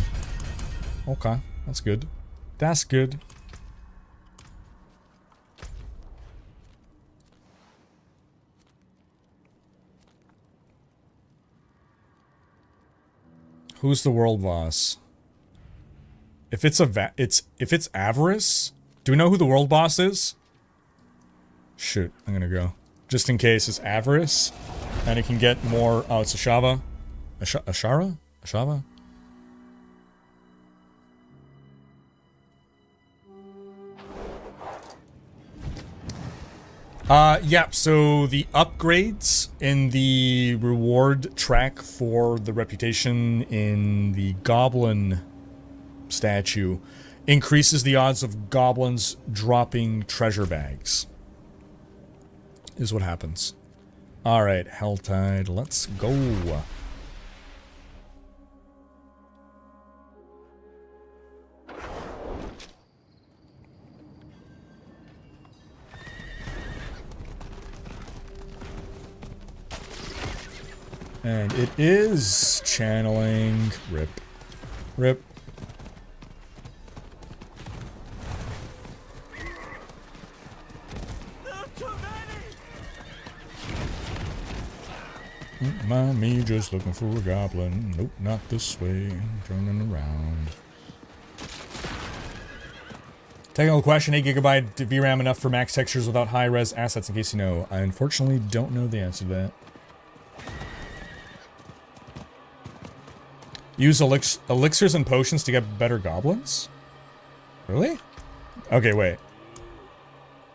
Okay, that's good. That's good. Who's the world boss? If it's if it's Avarice, do we know who the world boss is? Shoot, I'm gonna go. Just in case it's Avarice, and it can get more. Oh, it's Ashava. Ashara? Ashava? Yeah, so the upgrades in the reward track for the reputation in the Goblin statue increases the odds of goblins dropping treasure bags. Is what happens. Alright, Helltide, let's go. And it is channeling. Rip. Rip. Mind me just looking for a goblin. Nope, not this way. Turning around. Technical question, 8 GB VRAM enough for max textures without high-res assets, in case you know. I unfortunately don't know the answer to that. Use elixirs and potions to get better goblins? Really? Okay, wait.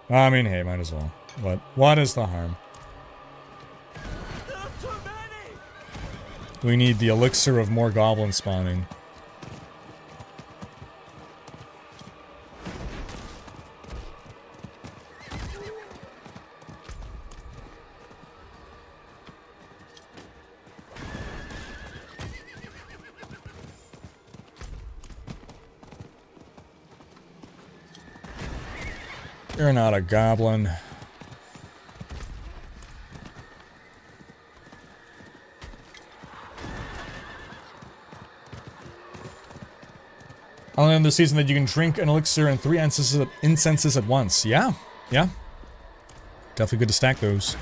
I mean, hey, might as well. What is the harm? We need the elixir of more goblin spawning. You're not a goblin. Only on the season that you can drink an elixir and 3 incenses at once. Yeah, yeah. Definitely good to stack those.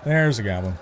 There's a goblin.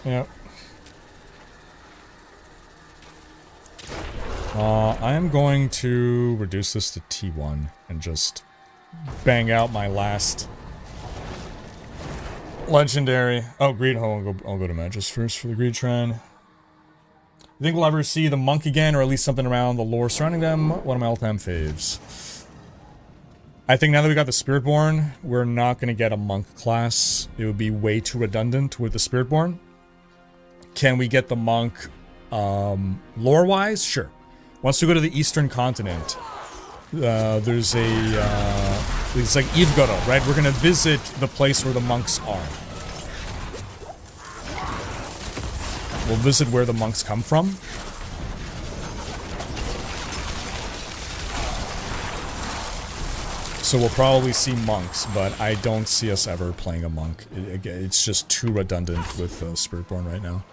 Yep. I am going to reduce this to T1 and just bang out my last legendary. Oh, greed. Hold on, I'll go to Magus first for the greed shrine. You think we'll ever see the monk again, or at least something around the lore surrounding them? One of my all-time faves. I think now that we got the Spiritborn, we're not going to get a monk class. It would be way too redundant with the Spiritborn. Can we get the monk lore-wise? Sure. Once we go to the Eastern Continent, there's a... it's like Ivgoro, right? We're going to visit the place where the monks are. We'll visit where the monks come from. So we'll probably see monks, but I don't see us ever playing a monk. It's just too redundant with Spiritborn right now.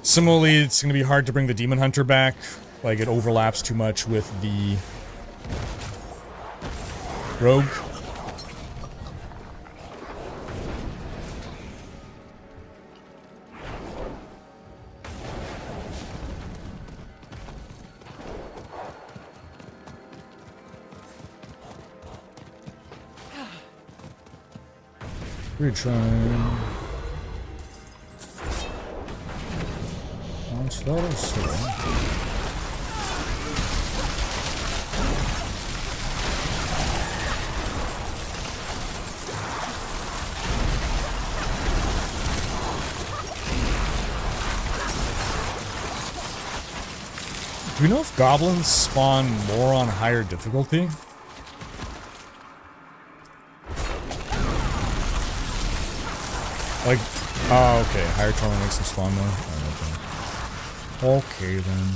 Similarly, it's going to be hard to bring the Demon Hunter back. Like, it overlaps too much with the Rogue. We're trying. Slow. Do we know if goblins spawn more on higher difficulty? Like, oh, okay, higher trauma makes them spawn more. Okay, then.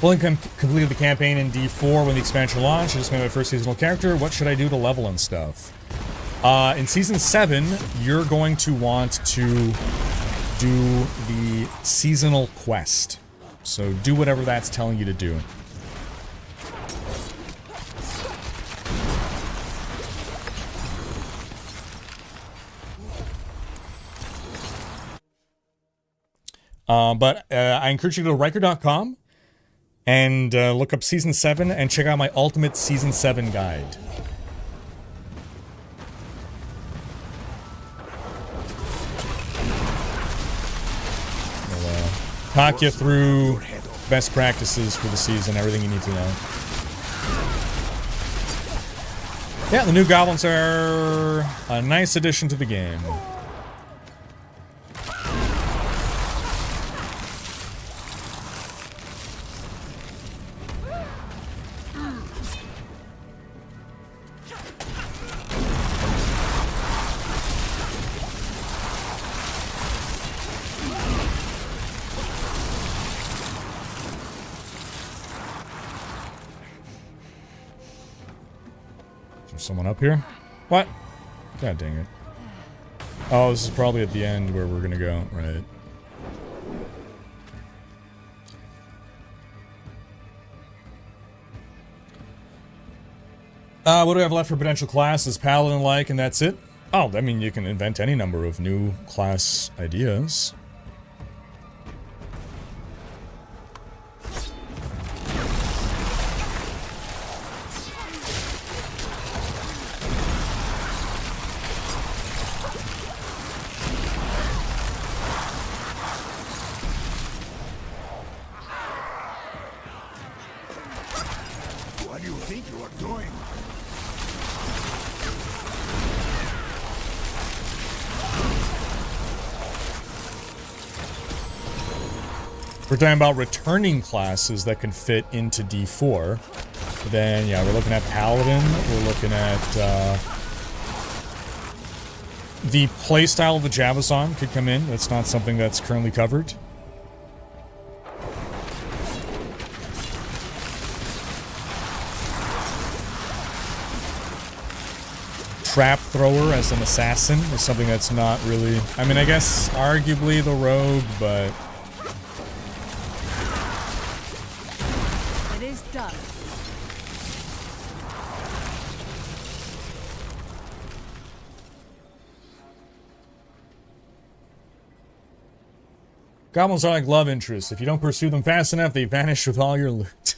Fully completed the campaign in D4 when the expansion launched. I just made my first seasonal character. What should I do to level and stuff? In Season 7, you're going to want to do the seasonal quest. So do whatever that's telling you to do. But I encourage you to go to Riker.com and look up Season 7 and check out my Ultimate Season 7 guide. I'll talk you through best practices for the season, everything you need to know. Yeah, the new goblins are a nice addition to the game. There's someone up here? What? God dang it. Oh, this is probably at the end where we're gonna go, right? What do we have left for potential classes? Paladin-like, and that's it? Oh, I mean, you can invent any number of new class ideas. What do you think you are doing? We're talking about returning classes that can fit into D4. Then, yeah, we're looking at Paladin. We're looking at, the playstyle of the Javazon could come in. That's not something that's currently covered. Trap thrower as an assassin is something that's not really... I mean, I guess arguably the rogue, but... It is done. Goblins are like love interests. If you don't pursue them fast enough, they vanish with all your loot.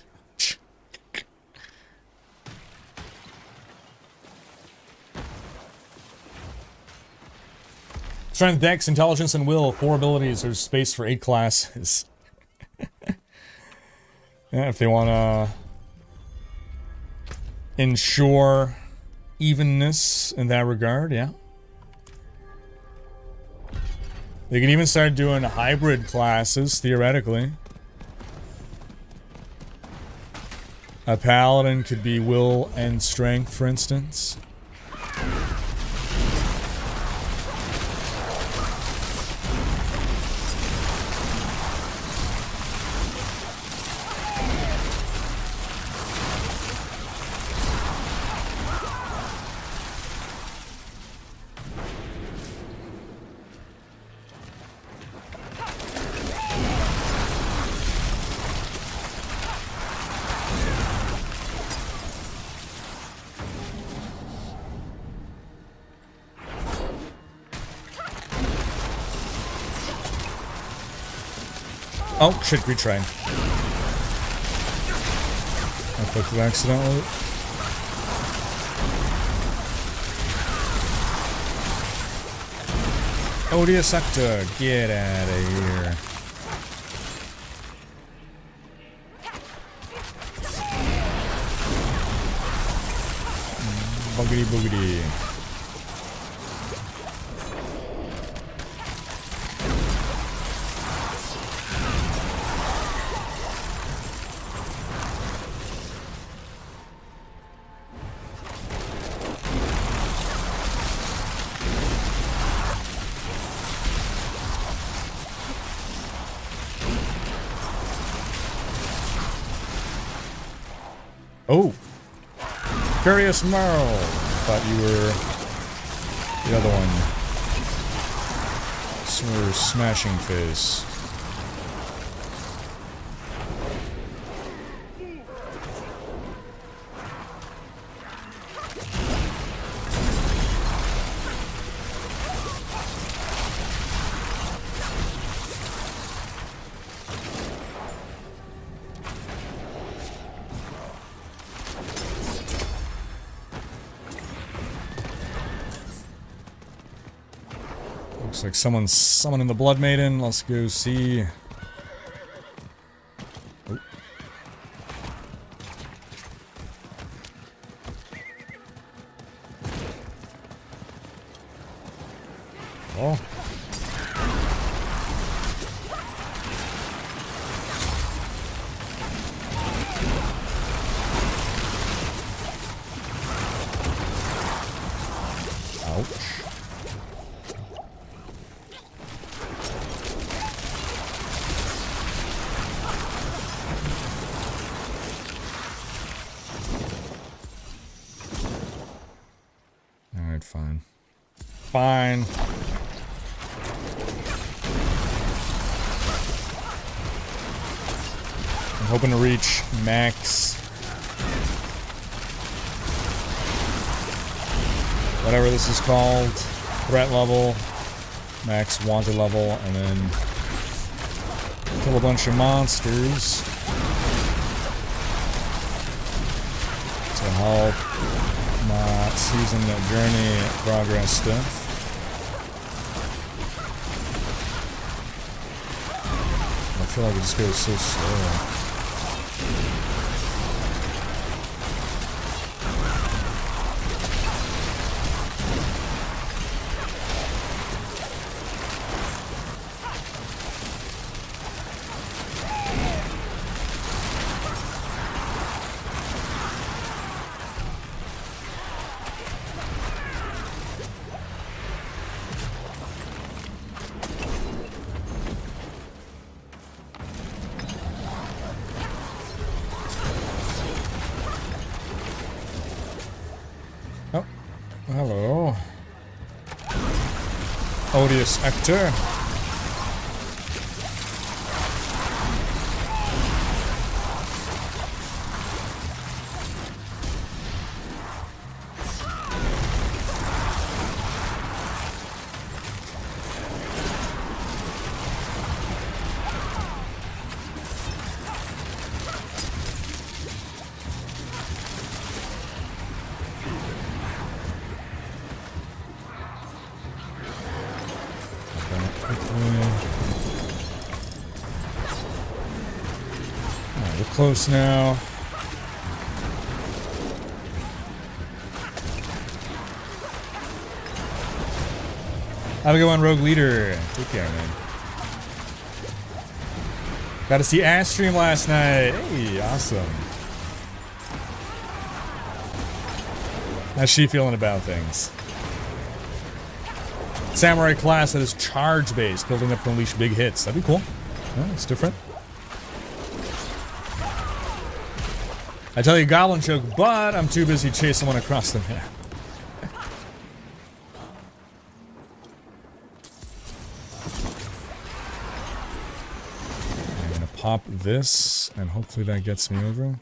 Strength, Dex, Intelligence, and Will. 4 abilities. There's space for 8 classes. Yeah, if they want to ensure evenness in that regard, yeah. They can even start doing hybrid classes, theoretically. A paladin could be will and strength, for instance. Oh, shit, retry. I clicked it accidentally. Odious Sector, get out of here. Boogity boogity. Oh! Curious Merle! Thought you were the other one. We're Smashing Face. Looks like someone's summoning the Blood Maiden. Let's go see. Oh. Oh. Ouch. Alright, fine. Fine. I'm hoping to reach max... whatever this is called. Threat level. Max wanted level. And then... kill a bunch of monsters. To help my season journey progress stuff. I feel like it just goes so slow. Hello. Odious actor. Close now. Have a good one, Rogue Leader. Take care, man. Got to see Ash stream last night. Hey, awesome. How's she feeling about things? Samurai class that is charge based, building up to unleash big hits. That'd be cool. Yeah, it's different. I tell you, Goblin joke, but I'm too busy chasing one across the map. I'm gonna pop this, and hopefully that gets me over.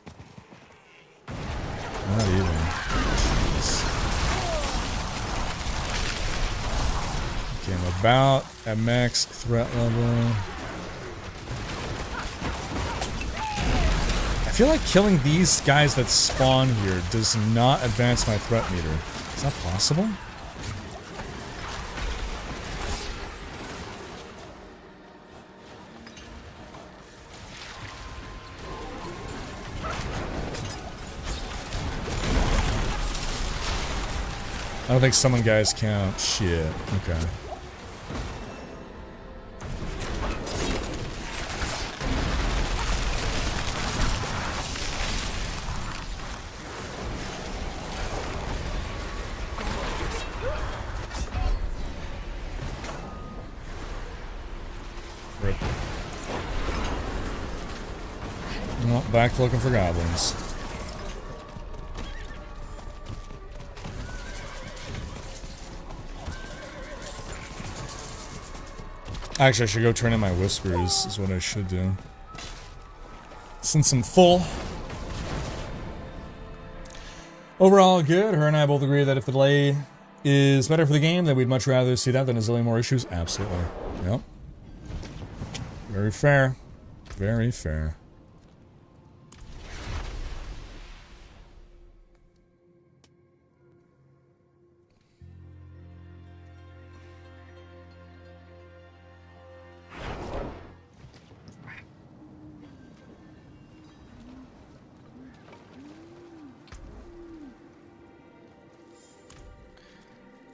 Not even. Jeez. Okay, I'm about at max threat level. I feel like killing these guys that spawn here does not advance my threat meter. Is that possible? I don't think summon guys count. Shit. Okay. Well, back to looking for goblins. Actually, I should go turn in my whispers, is what I should do. Since I'm full. Overall, good. Her and I both agree that if the delay is better for the game, then we'd much rather see that than a zillion more issues. Absolutely. Yep. Very fair. Very fair.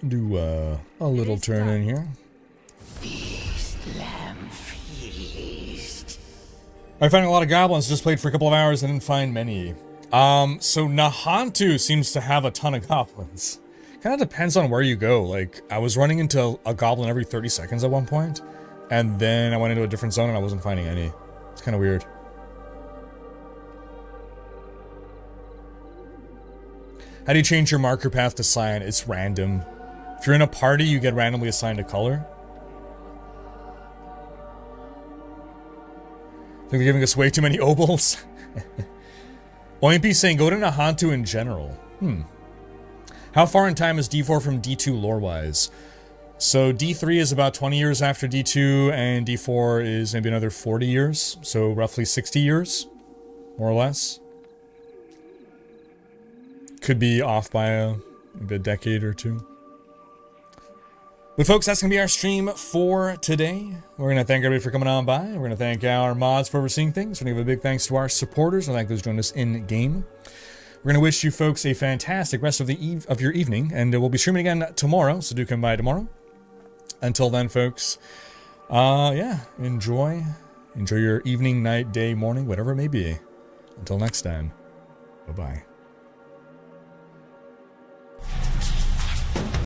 Do a little turn in here. Feast, lamb, feast. I found a lot of goblins, just played for a couple of hours and didn't find many. So Nahantu seems to have a ton of goblins. Kind of depends on where you go. Like, I was running into a goblin every 30 seconds at one point, and then I went into a different zone and I wasn't finding any. It's kind of weird. How do you change your marker path to cyan? It's random. If you're in a party, you get randomly assigned a color. I think they're giving us way too many obols. Oimpi saying, go to Nahantu in general. How far in time is D4 from D2 lore-wise? So D3 is about 20 years after D2, and D4 is maybe another 40 years. So roughly 60 years, more or less. Could be off by maybe a decade or two. But folks, that's going to be our stream for today. We're going to thank everybody for coming on by. We're going to thank our mods for overseeing things. We're going to give a big thanks to our supporters. I'd like those who joined us in game. We're going to wish you folks a fantastic rest of your evening, and we'll be streaming again tomorrow, so do come by tomorrow. Until then, folks, yeah, enjoy your evening, night, day, morning, whatever it may be. Until next time, bye-bye.